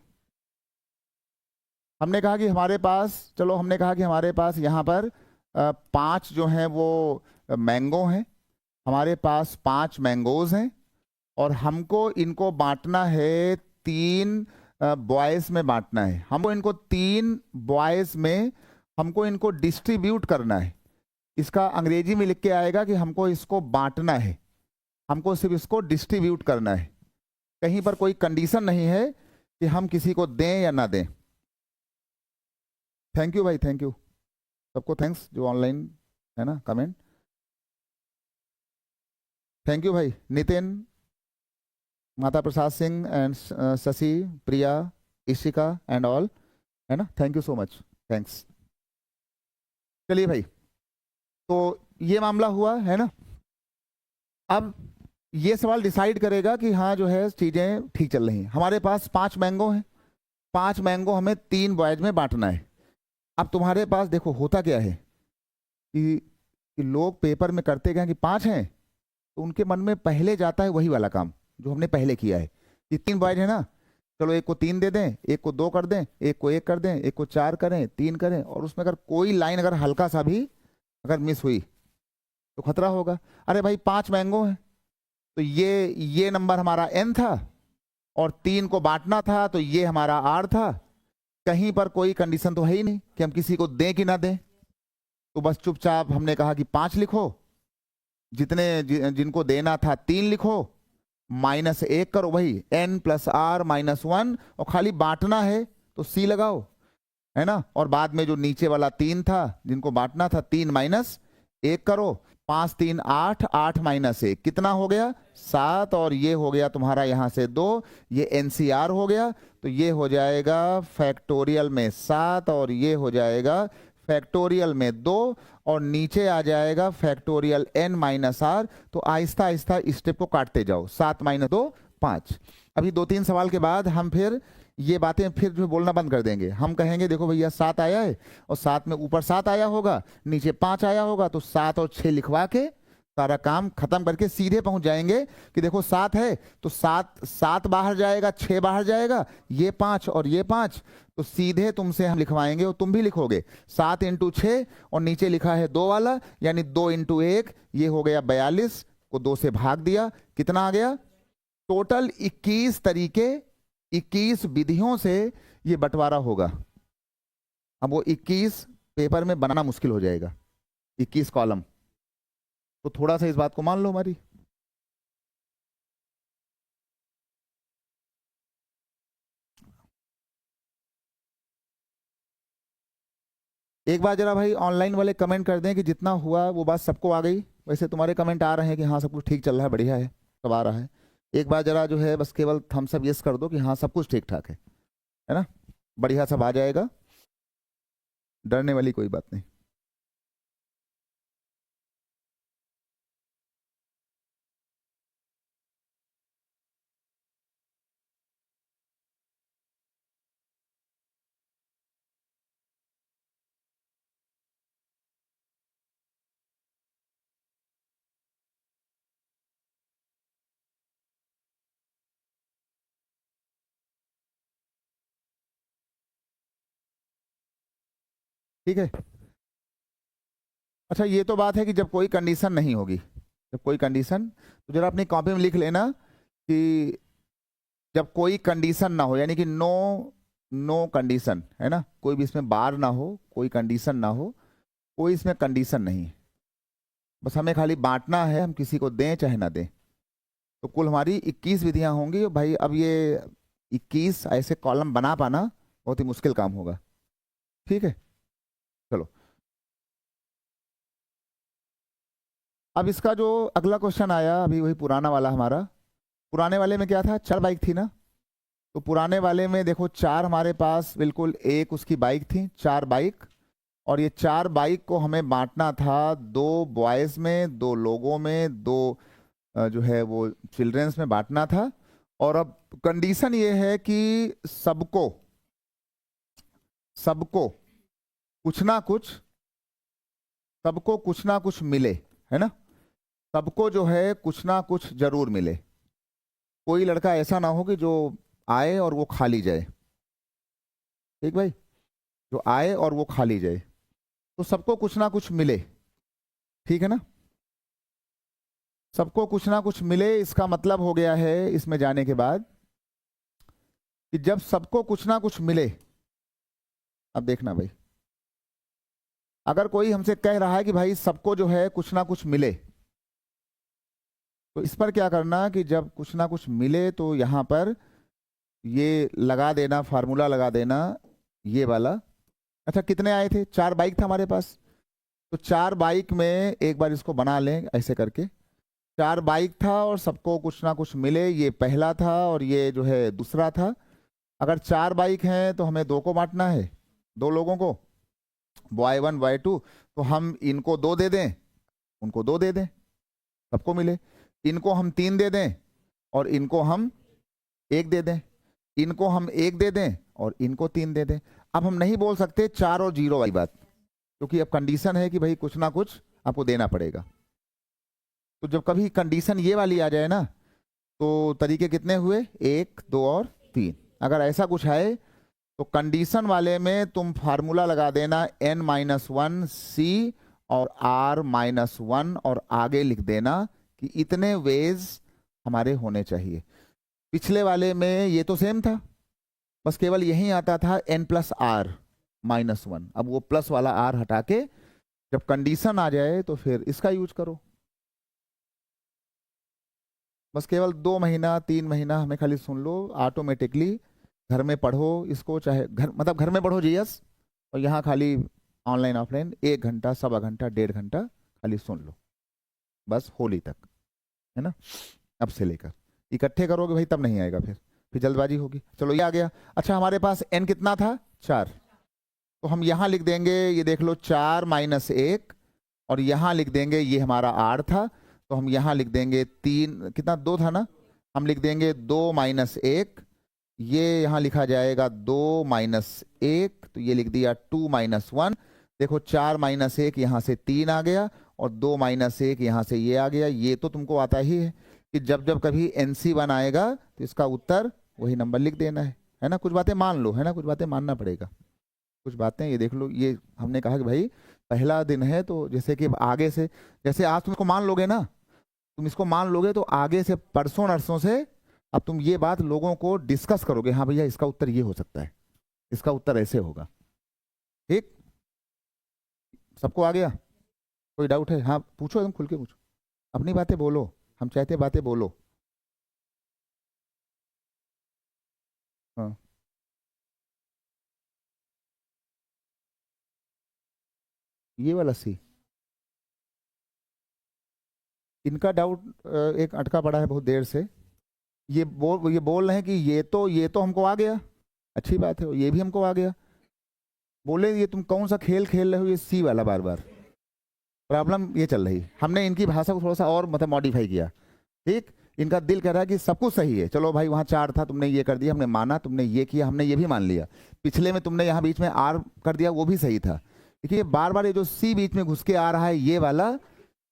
[SPEAKER 2] हमने कहा कि हमारे पास यहाँ पर 5 जो हैं वो मैंगो हैं, हमारे पास 5 मैंगोज हैं, और हमको इनको बांटना है 3 बॉयज में बांटना है। हमको इनको 3 बॉयज में हमको इनको डिस्ट्रीब्यूट करना है। इसका अंग्रेजी में लिख के आएगा कि हमको इसको बांटना है, हमको सिर्फ इसको डिस्ट्रीब्यूट करना है। कहीं पर कोई कंडीशन नहीं है कि हम किसी को दें या ना दें। थैंक यू भाई, थैंक यू सबको, थैंक्स जो ऑनलाइन है ना कमेंट। थैंक यू भाई Nitin, Mata Prasad Singh and Shashi, Priya, Ishika and all, है ना, thank you so much, thanks. चलिए भाई, तो ये मामला हुआ है ना। अब ये सवाल डिसाइड करेगा कि हाँ जो है चीजें ठीक चल रही हैं। हमारे पास 5 मैंगो हैं, 5 मैंगो हमें 3 बॉयज में बांटना है। अब तुम्हारे पास देखो होता क्या है कि लोग पेपर में करते क्या हैं कि 5 हैं तो उनके मन में पहले जाता है वही वाला काम जो हमने पहले किया है कि 3 बॉयज है ना, चलो एक को 3 दे दें, एक को 2 कर दें, एक को 1 कर दें, एक को 4 करें, 3 करें, और उसमें अगर कोई लाइन अगर हल्का सा भी अगर मिस हुई तो खतरा होगा। अरे भाई 5 मैंगो हैं तो ये नंबर हमारा n था और 3 को बांटना था तो ये हमारा r था। कहीं पर कोई कंडीशन तो है ही नहीं कि हम किसी को दें कि ना दें, तो बस चुपचाप हमने कहा कि 5 लिखो, जिनको देना था 3 लिखो, -1 करो, वही n + r - 1, और खाली बांटना है तो c लगाओ, है ना। और बाद में जो नीचे वाला 3 था जिनको बांटना था 3 - 1 करो, 5 × 3 = 8, 8 - 1 कितना हो गया 7, और ये हो गया तुम्हारा यहां से 2, ये NCR हो गया, तो ये हो जाएगा फैक्टोरियल में 7 और ये हो जाएगा फैक्टोरियल में 2 और नीचे आ जाएगा फैक्टोरियल n - r। तो आहिस्ता आहिस्ता स्टेप को काटते जाओ, 7 - 2 5। अभी 2-3 सवाल के बाद हम फिर ये बातें फिर जो बोलना बंद कर देंगे। हम कहेंगे देखो भैया 7 आया है और 7 में ऊपर 7 आया होगा, नीचे 5 आया होगा, तो 7 और 6 लिखवा के सारा काम खत्म करके सीधे पहुंच जाएंगे कि देखो 7 है तो 7 बाहर जाएगा, 6 बाहर जाएगा, ये 5 और ये 5, तो सीधे तुमसे हम लिखवाएंगे और तुम भी लिखोगे 7 × 6 और नीचे लिखा है 2 वाला, यानी 2 × 1, ये हो गया 42 को 2 से भाग दिया, कितना आ गया टोटल 21 तरीके, 21 विधियों से ये बंटवारा होगा। अब वो 21 पेपर में बनाना मुश्किल हो जाएगा, 21 कॉलम, तो थोड़ा सा इस बात को मान लो हमारी। एक बार जरा भाई ऑनलाइन वाले कमेंट कर दें कि जितना हुआ वो बात सबको आ गई। वैसे तुम्हारे कमेंट आ रहे हैं कि हाँ सब कुछ ठीक चल रहा है, बढ़िया है, सब आ रहा है। एक बार जरा जो है बस केवल थम्स अप यस कर दो कि हाँ सब कुछ ठीक ठाक है ना, बढ़िया सब आ जाएगा, डरने वाली कोई बात नहीं। ठीक है, अच्छा ये तो बात है कि जब कोई कंडीशन नहीं होगी, जब कोई कंडीशन, तो जरा अपनी कॉपी में लिख लेना कि जब कोई कंडीशन ना हो, यानी कि नो कंडीशन, है ना, कोई भी इसमें बार ना हो, कोई कंडीशन ना हो, कोई इसमें कंडीशन नहीं है, बस हमें खाली बांटना है, हम किसी को दें चाहे ना दें। तो कुल हमारी 21 विधियां होंगी भाई। अब ये 21 ऐसे कॉलम बना पाना बहुत ही मुश्किल काम होगा, ठीक है। चलो अब इसका जो अगला क्वेश्चन आया, अभी वही पुराना वाला हमारा, पुराने वाले में क्या था, 4 बाइक थी ना, तो पुराने वाले में देखो 4 हमारे पास बिल्कुल एक उसकी बाइक थी, 4 बाइक, और ये 4 बाइक को हमें बांटना था 2 बॉयज में, 2 लोगों में, 2 जो है वो चिल्ड्रंस में बांटना था। और अब कंडीशन ये है कि सबको सबको कुछ ना कुछ, सबको कुछ ना कुछ मिले, है ना, सबको जो है कुछ ना कुछ जरूर मिले। कोई लड़का ऐसा ना हो कि जो आए और वो खाली जाए, ठीक भाई, जो आए और वो खाली जाए, तो सबको कुछ ना कुछ मिले, ठीक है ना। सबको कुछ ना कुछ मिले, इसका मतलब हो गया है इसमें जाने के बाद कि जब सबको कुछ ना कुछ मिले, अब देखना भाई, अगर कोई हमसे कह रहा है कि भाई सबको जो है कुछ ना कुछ मिले, तो इस पर क्या करना कि जब कुछ ना कुछ मिले तो यहां पर ये लगा देना, फार्मूला लगा देना, ये वाला। अच्छा, कितने आए थे? 4 बाइक था हमारे पास, तो 4 बाइक में एक बार इसको बना लें ऐसे करके। 4 बाइक था और सबको कुछ ना कुछ मिले, ये पहला था और ये जो है दूसरा था। अगर 4 बाइक हैं तो हमें 2 को बांटना है, 2 लोगों को, y1 y2। तो हम इनको 2 दे दें, उनको 2 दे दें, सबको मिले। इनको हम 3 दे दें और इनको हम 1 दे दें, इनको हम 1 दे दें और इनको 3 दे दें। अब हम नहीं बोल सकते 4 और 0 वाली बात, क्योंकि अब कंडीशन है कि भाई कुछ ना कुछ आपको देना पड़ेगा। तो जब कभी कंडीशन ये वाली आ जाए ना, तो तरीके कितने हुए? 1, 2 और 3। अगर ऐसा कुछ है तो कंडीशन वाले में तुम फार्मूला लगा देना n-1 c और r-1 और आगे लिख देना कि इतने वेज हमारे होने चाहिए। पिछले वाले में ये तो सेम था, बस केवल यही आता था n+r-1। अब वो प्लस वाला r हटा के जब कंडीशन आ जाए तो फिर इसका यूज करो। बस केवल 2 महीना 3 महीना हमें खाली सुन लो, ऑटोमेटिकली घर में पढ़ो इसको, चाहे घर मतलब घर में पढ़ो जीएस, और यहाँ खाली ऑनलाइन ऑफलाइन 1 घंटा, सवा घंटा, 1.5 घंटा खाली सुन लो, बस होली तक, है ना। अब से लेकर इकट्ठे करोगे भाई तब नहीं आएगा, फिर जल्दबाजी होगी। चलो ये आ गया। अच्छा, हमारे पास n कितना था? 4। तो हम यहाँ लिख देंगे, ये देख लो, 4-1, और यहाँ लिख देंगे, ये हमारा r था, तो हम यहाँ लिख देंगे 3, कितना 2 था ना, हम लिख देंगे 2-1, ये यहाँ लिखा जाएगा 2-1, तो ये लिख दिया 2-1। देखो 4-1 यहाँ से 3 आ गया और 2-1 यहाँ से ये आ गया। ये तो तुमको आता ही है कि जब जब कभी NC1 आएगा तो इसका उत्तर वही नंबर लिख देना है ना। कुछ बातें मान लो, है ना, कुछ बातें मानना पड़ेगा। कुछ बातें ये देख लो, ये हमने कहा कि भाई पहला दिन है, तो जैसे कि आगे से, जैसे आज तुम इसको मान लोगे ना, तुम इसको मान लोगे तो आगे से परसों नरसों से अब तुम ये बात लोगों को डिस्कस करोगे, हाँ भैया इसका उत्तर ये हो सकता है, इसका उत्तर ऐसे होगा। ठीक, सबको आ गया? कोई डाउट है? हाँ पूछो, एकदम खुल के पूछो, अपनी बातें बोलो, हम चाहते बातें बोलो। हाँ, ये वाला सी, इनका डाउट एक अटका पड़ा है बहुत देर से। ये बोल रहे हैं कि ये तो हमको आ गया, अच्छी बात है, ये भी हमको आ गया। बोले ये तुम कौन सा खेल खेल रहे हो, ये सी वाला बार बार प्रॉब्लम ये चल रही। हमने इनकी भाषा को थोड़ा सा और मतलब मॉडिफाई किया। ठीक, इनका दिल कह रहा है कि सब कुछ सही है, चलो भाई वहाँ 4 था, तुमने ये कर दिया, हमने माना, तुमने ये किया, हमने ये भी मान लिया। पिछले में तुमने यहाँ बीच में आर कर दिया, वो भी सही था। देखिए बार बार ये जो सी बीच में घुस के आ रहा है, ये वाला,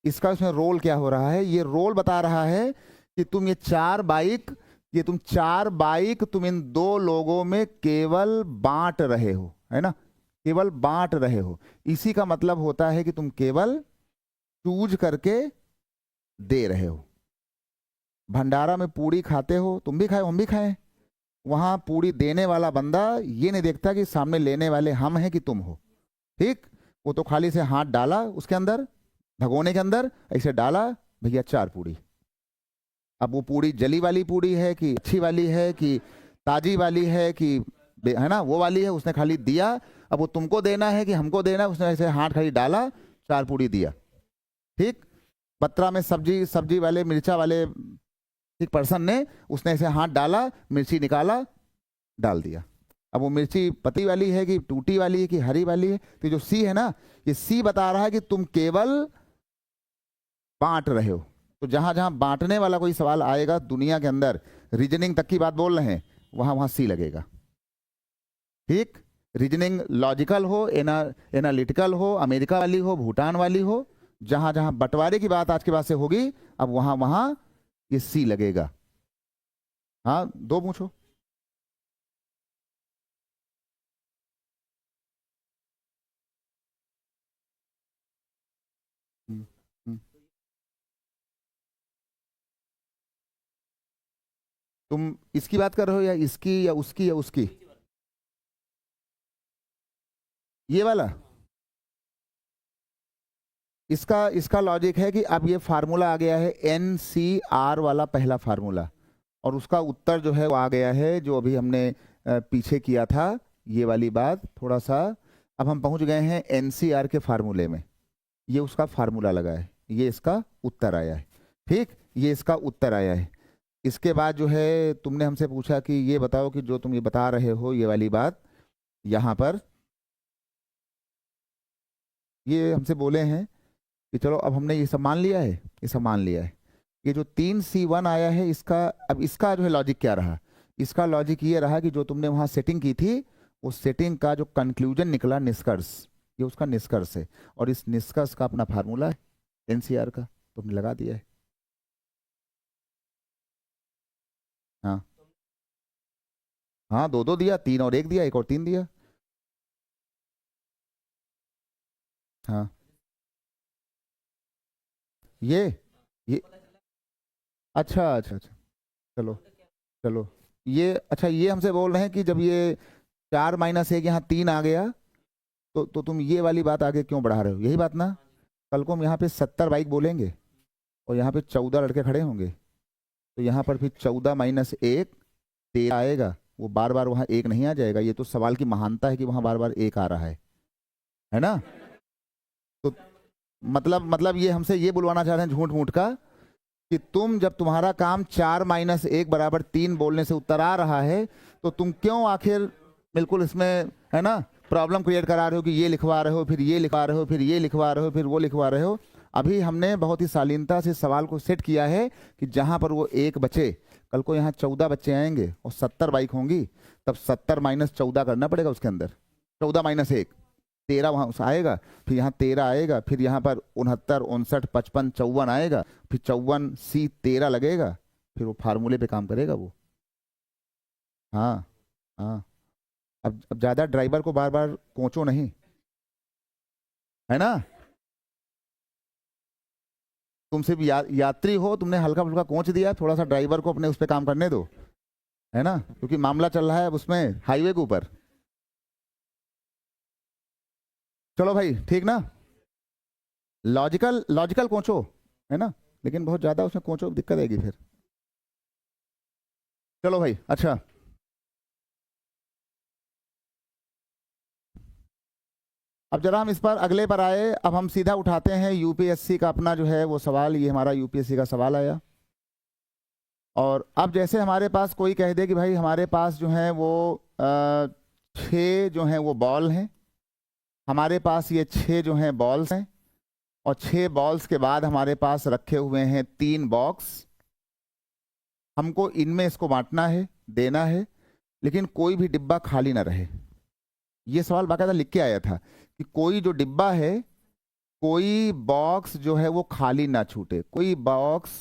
[SPEAKER 2] इसका उसमें रोल क्या हो रहा है? ये रोल बता रहा है कि तुम ये 4 बाइक, ये तुम 4 बाइक तुम इन 2 लोगों में केवल बांट रहे हो, है ना, केवल बांट रहे हो। इसी का मतलब होता है कि तुम केवल चूज करके दे रहे हो। भंडारा में पूड़ी खाते हो, तुम भी खाए हम भी खाए, वहां पूड़ी देने वाला बंदा ये नहीं देखता कि सामने लेने वाले हम हैं कि तुम हो। ठीक, वो तो खाली से हाथ डाला उसके अंदर, भगोने के अंदर ऐसे डाला, भैया 4 पूड़ी। अब वो पूड़ी जली वाली पूड़ी है कि अच्छी वाली है कि ताजी वाली है कि है ना वो वाली है, उसने खाली दिया। अब वो तुमको देना है कि हमको देना है, उसने ऐसे हाथ खाली डाला, 4 पूड़ी दिया। ठीक, पत्रा में सब्जी, सब्जी वाले मिर्चा वाले एक पर्सन ने, उसने ऐसे हाथ डाला, मिर्ची निकाला, डाल दिया। अब वो मिर्ची पतली वाली है कि टूटी वाली है कि हरी वाली है? तो जो सी है ना, ये सी बता रहा है कि तुम केवल बांट रहे हो। तो जहां जहां बांटने वाला कोई सवाल आएगा दुनिया के अंदर, रीजनिंग तक की बात बोल रहे हैं, वहां वहां सी लगेगा। ठीक, रीजनिंग लॉजिकल हो, एनालिटिकल हो, अमेरिका वाली हो, भूटान वाली हो, जहां जहां बंटवारे की बात आज के बाद से होगी, अब वहां वहां ये सी लगेगा। हाँ, 2 पूछो। हम्म, हम्म, तुम इसकी बात कर रहे हो या इसकी या उसकी या उसकी? ये वाला? इसका इसका लॉजिक है कि अब ये फार्मूला आ गया है NCR वाला पहला फार्मूला, और उसका उत्तर जो है वो आ गया है जो अभी हमने पीछे किया था, ये वाली बात थोड़ा सा। अब हम पहुंच गए हैं NCR के फार्मूले में, ये उसका फार्मूला लगा है, ये इसका उत्तर आया है। ठीक, ये इसका उत्तर आया है। इसके बाद जो है तुमने हमसे पूछा कि ये बताओ कि जो तुम ये बता रहे हो ये वाली बात, यहाँ पर ये हमसे बोले हैं कि चलो अब हमने ये सब मान लिया है, ये सब मान लिया है। ये जो 3C1 आया है इसका, अब इसका जो है लॉजिक क्या रहा? इसका लॉजिक ये रहा कि जो तुमने वहां सेटिंग की थी उस सेटिंग का जो कंक्लूजन निकला, निष्कर्ष, ये उसका निष्कर्ष है, और इस निष्कर्ष का अपना फार्मूला है NCR का, तुमने लगा दिया है। हाँ हाँ, 2 2 दिया, 3 और 1 दिया, 1 और 3 दिया। हाँ, ये अच्छा अच्छा अच्छा, चलो चलो, ये अच्छा, ये हमसे बोल रहे हैं कि जब ये 4 - 1 यहाँ 3 आ गया तो तुम ये वाली बात आगे क्यों बढ़ा रहे हो? यही बात ना, कल को हम यहाँ पे 70 बाइक बोलेंगे और यहाँ पे 14 लड़के खड़े होंगे, तो यहाँ पर फिर 14 - 1 13 आएगा, वो बार बार वहाँ 1 नहीं आ जाएगा। ये तो सवाल की महानता है कि वहाँ बार बार 1 आ रहा है ना? तो मतलब ये हमसे ये बुलवाना चाह रहे हैं झूठ मूठ का कि तुम, जब तुम्हारा काम 4 - 1 = 3 बोलने से उत्तर आ रहा है, तो तुम क्यों आखिर बिल्कुल इसमें, है ना, प्रॉब्लम क्रिएट करा रहे हो कि ये लिखवा रहे हो, फिर ये लिखवा रहे हो, फिर ये लिखवा रहे हो, फिर वो लिखवा रहे हो। अभी हमने बहुत ही शालीनता से सवाल को सेट किया है कि जहां पर वो 1 बचे, कल को यहाँ 14 बच्चे आएंगे और 70 बाइक होंगी, तब 70 - 14 करना पड़ेगा उसके अंदर। 14 - 1 13 वहां आएगा, फिर यहाँ 13 आएगा, फिर यहाँ पर 69 59 55 54 आएगा, फिर 54C 13 लगेगा, फिर वो फार्मूले पे काम करेगा वो। हाँ हाँ, अब ज्यादा ड्राइवर को बार बार कोचो नहीं, है ना? तुम सिर्फ यात्री हो, तुमने हल्का फुल्का कोच दिया, थोड़ा सा ड्राइवर को अपने उस पर काम करने दो, है ना, क्योंकि मामला चल रहा है अब उसमें हाईवे के ऊपर। चलो भाई, ठीक ना, लॉजिकल लॉजिकल कोचो, है ना, लेकिन बहुत ज्यादा उसमें कोचो दिक्कत आएगी फिर। चलो भाई, अच्छा, अब जरा हम इस पर अगले पर आए। अब हम सीधा उठाते हैं यूपीएससी का अपना जो है वो सवाल, ये हमारा यूपीएससी का सवाल आया। और अब जैसे हमारे पास कोई कह दे कि भाई हमारे पास जो है वो 6 जो हैं वो बॉल हैं, हमारे पास ये 6 जो हैं बॉल्स हैं, और 6 बॉल्स के बाद हमारे पास रखे हुए हैं 3 बॉक्स, हमको इनमें इसको बांटना है, देना है, लेकिन कोई भी डिब्बा खाली ना रहे। ये सवाल बाकायदा लिख के आया था कि कोई जो डिब्बा है, कोई बॉक्स जो है वो खाली ना छूटे, कोई बॉक्स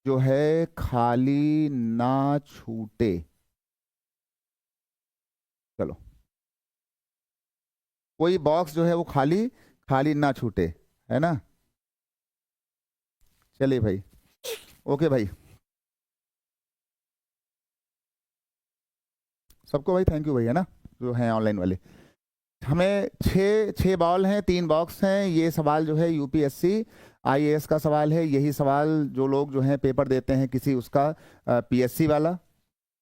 [SPEAKER 2] जो है खाली ना छूटे। चलो, कोई बॉक्स जो है वो खाली खाली ना छूटे, है ना? चलिए भाई, ओके भाई, सबको भाई थैंक यू भाई, है ना, जो है ऑनलाइन वाले। हमें 6 बॉल हैं, 3 बॉक्स हैं। ये सवाल जो है यूपीएससी आईएएस का सवाल है। यही सवाल जो लोग जो हैं पेपर देते हैं किसी उसका पीएससी वाला,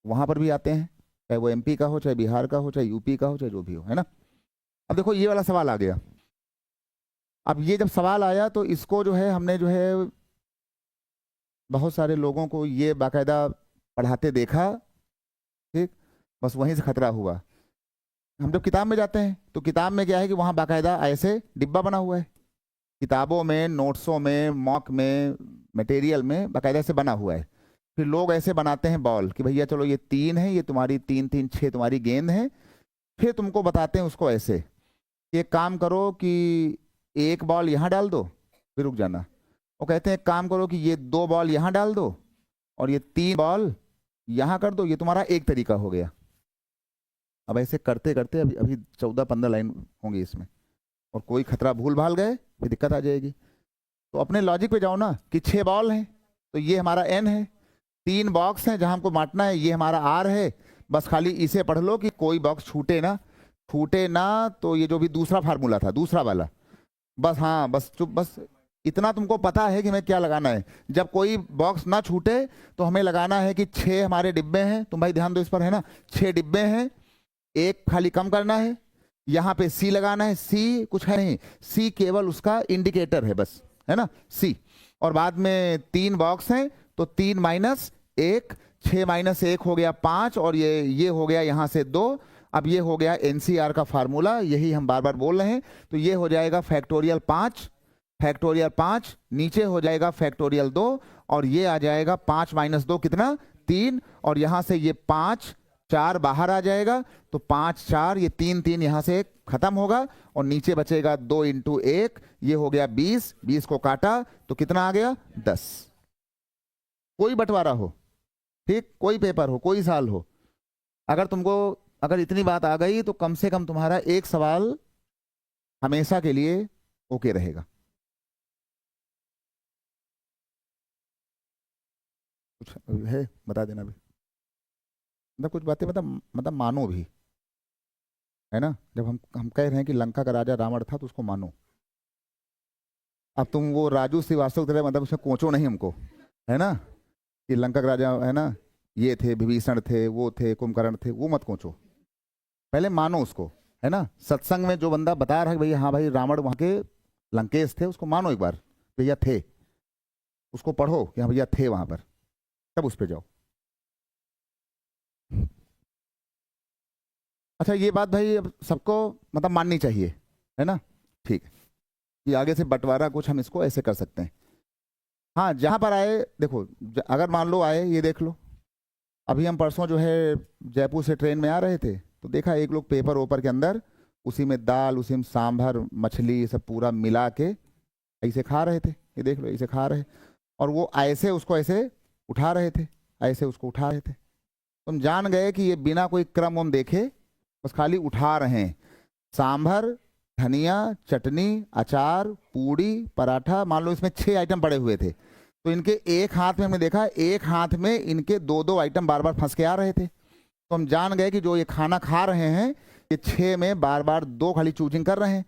[SPEAKER 2] वहाँ पर भी आते हैं, चाहे वो एमपी का हो, चाहे बिहार का हो, चाहे यूपी का हो, चाहे जो भी हो, है ना। अब देखो ये वाला सवाल आ गया। अब ये जब सवाल आया तो इसको जो है हमने जो है बहुत सारे लोगों को ये बाकायदा पढ़ाते देखा, ठीक, बस वहीं से खतरा हुआ। हम जब किताब में जाते हैं तो किताब में क्या है कि वहाँ बाकायदा ऐसे डिब्बा बना हुआ है, किताबों में, नोट्सों में, मॉक में, मटेरियल में बाकायदा से बना हुआ है। फिर लोग ऐसे बनाते हैं बॉल कि भैया चलो ये 3 है, ये तुम्हारी 3 3 6 तुम्हारी गेंद है। फिर तुमको बताते हैं उसको ऐसे कि एक काम करो कि 1 बॉल यहाँ डाल दो, फिर रुक जाना, वो कहते हैं एक काम करो कि ये 2 बॉल यहाँ डाल दो और ये 3 बॉल यहाँ कर दो, ये तुम्हारा एक तरीका हो गया। अब ऐसे करते करते अभी अभी 14-15 लाइन होंगी इसमें, और कोई खतरा भूल भाल गए फिर दिक्कत आ जाएगी। तो अपने लॉजिक पे जाओ ना कि 6 बॉल हैं तो ये हमारा n है, 3 बॉक्स हैं जहां हमको बांटना है, ये हमारा आर है, बस खाली इसे पढ़ लो कि कोई बॉक्स छूटे ना, तो ये जो भी दूसरा फार्मूला था, दूसरा वाला, बस हाँ, बस चुप, बस इतना तुमको पता है कि हमें क्या लगाना है। जब कोई बॉक्स ना छूटे तो हमें लगाना है कि 6 हमारे डिब्बे हैं, तुम भाई ध्यान दो इस पर, है ना, 6 डिब्बे हैं, एक खाली कम करना है, यहाँ पे सी लगाना है, सी कुछ है नहीं, सी केवल उसका इंडिकेटर है बस, है ना, सी। और बाद में 3 बॉक्स हैं तो 3 माइनस 1, 6 माइनस 1 हो गया 5, और ये हो गया यहाँ से 2। अब ये हो गया एनसीआर का फार्मूला, यही हम बार बार बोल रहे हैं। तो ये हो जाएगा फैक्टोरियल 5, नीचे हो जाएगा फैक्टोरियल 2, और ये आ जाएगा 5 माइनस 2 कितना, 3, और यहाँ से ये 5, 4 बाहर आ जाएगा, तो 5 4, ये 3 3 यहाँ से खत्म होगा, और नीचे बचेगा 2 इंटू 1, ये हो गया 20, 20 को काटा तो कितना आ गया 10। कोई बंटवारा हो, ठीक, कोई पेपर हो, कोई साल हो, अगर इतनी बात आ गई तो कम से कम तुम्हारा एक सवाल हमेशा के लिए ओके रहेगा। कुछ है बता देना भी, मतलब कुछ बातें मतलब मानो भी, है ना। जब हम कह रहे हैं कि लंका का राजा रावण था तो उसको मानो। अब तुम वो राजू श्रीवास्तव की तरह मतलब उसमें कोचो नहीं हमको, है ना, कि लंका का राजा, है ना, ये थे, विभीषण थे, वो थे, कुंभकर्ण थे, वो मत कोचो, पहले मानो उसको, है ना। सत्संग में जो बंदा बता रहा है भैया हाँ भाई रावण वहां के लंकेश थे, उसको मानो एक बार, भैया थे, उसको पढ़ो कि हाँ भैया थे वहां पर, तब उस पर जाओ। अच्छा, ये बात भाई अब सबको मतलब माननी चाहिए, है ना, ठीक है, कि आगे से बंटवारा कुछ हम इसको ऐसे कर सकते हैं। हाँ, जहां पर आए देखो, अगर मान लो आए, ये देख लो, अभी हम परसों जो है जयपुर से ट्रेन में आ रहे थे तो देखा एक लोग पेपर ओपर के अंदर उसी में दाल, उसी में सांभर, मछली, सब पूरा मिला के ऐसे खा रहे थे, ये देख लो ऐसे खा रहे, और वो ऐसे उसको ऐसे उठा रहे थे, ऐसे उसको उठा रहे थे। तुम जान गए कि ये बिना कोई क्रम हम देखे बस खाली उठा रहे हैं। सांभर, धनिया, चटनी, अचार, पूड़ी, पराठा, मान लो इसमें 6 आइटम पड़े हुए थे, तो इनके एक हाथ में हमने देखा, एक हाथ में इनके 2-2 आइटम बार बार फंस के आ रहे थे। तो हम जान गए कि जो ये खाना खा रहे हैं ये 6 में बार बार 2 खाली चूजिंग कर रहे हैं।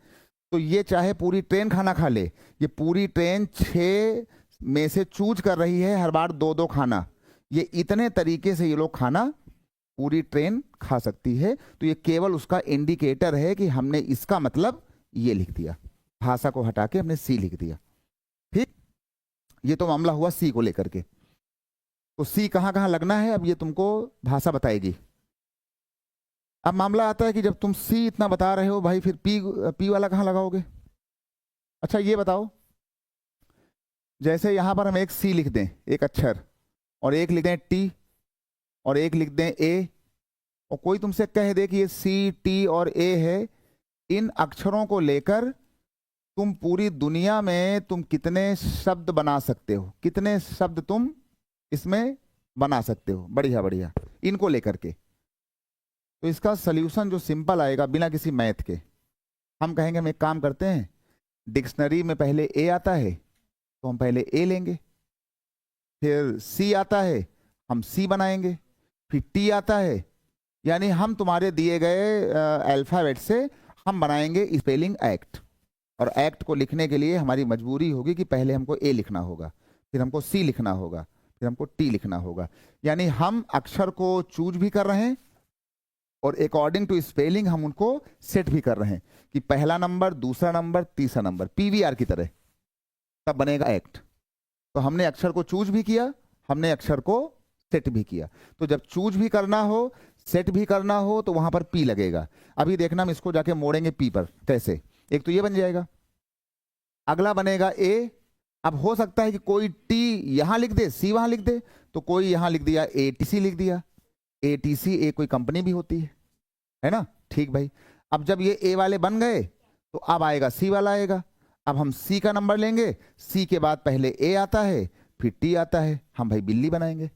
[SPEAKER 2] तो ये चाहे पूरी ट्रेन खाना खा ले, ये पूरी ट्रेन 6 में से चूज कर रही है हर बार 2-2 खाना। ये इतने तरीके से ये लोग खाना पूरी ट्रेन खा सकती है। तो ये केवल उसका इंडिकेटर है कि हमने इसका मतलब ये लिख दिया, भाषा को हटा के हमने सी लिख दिया, ठीक। ये तो मामला हुआ सी को लेकर के। तो सी कहाँ कहाँ लगना है अब ये तुमको भाषा बताएगी। अब मामला आता है कि जब तुम सी इतना बता रहे हो भाई, फिर पी वाला कहाँ लगाओगे। अच्छा ये बताओ, जैसे यहां पर हम एक सी लिख दें, एक अक्षर, और एक लिख दें टी, और एक लिख दें ए, और कोई तुमसे कह दे कि ये सी, टी और ए है, इन अक्षरों को लेकर तुम पूरी दुनिया में तुम कितने शब्द बना सकते हो, कितने शब्द तुम इसमें बना सकते हो, बढ़िया बढ़िया, इनको लेकर के। तो इसका सल्यूशन जो सिंपल आएगा बिना किसी मैथ के, हम कहेंगे हम एक काम करते हैं, डिक्शनरी में पहले ए आता है तो हम पहले ए लेंगे, फिर सी आता है हम सी बनाएंगे, फिर टी आता है, यानी हम तुम्हारे दिए गए अल्फाबेट से हम बनाएंगे स्पेलिंग एक्ट। और एक्ट को लिखने के लिए हमारी मजबूरी होगी कि पहले हमको ए लिखना होगा, फिर हमको सी लिखना होगा, फिर हमको टी लिखना होगा। यानी हम अक्षर को चूज भी कर रहे हैं और अकॉर्डिंग टू स्पेलिंग हम उनको सेट भी कर रहे हैं कि पहला नंबर, दूसरा नंबर, तीसरा नंबर, पीवीआर की तरह, तब बनेगा एक्ट। तो हमने अक्षर को चूज भी किया, हमने अक्षर को सेट भी किया। तो जब चूज भी करना हो, सेट भी करना हो, तो वहां पर पी लगेगा। अभी देखना हम इसको जाके मोड़ेंगे पी पर कैसे। एक तो ये बन जाएगा, अगला बनेगा ए। अब हो सकता है कि कोई टी यहां लिख दे, सी वहां लिख दे, तो कोई यहां लिख दिया एटीसी लिख दिया, एटीसी ए कोई कंपनी भी होती है ना, ठीक भाई। अब जब ये ए वाले बन गए तो अब आएगा सी वाला आएगा। अब हम सी का नंबर लेंगे, सी के बाद पहले ए आता है, फिर टी आता है, हम भाई बिल्ली बनाएंगे।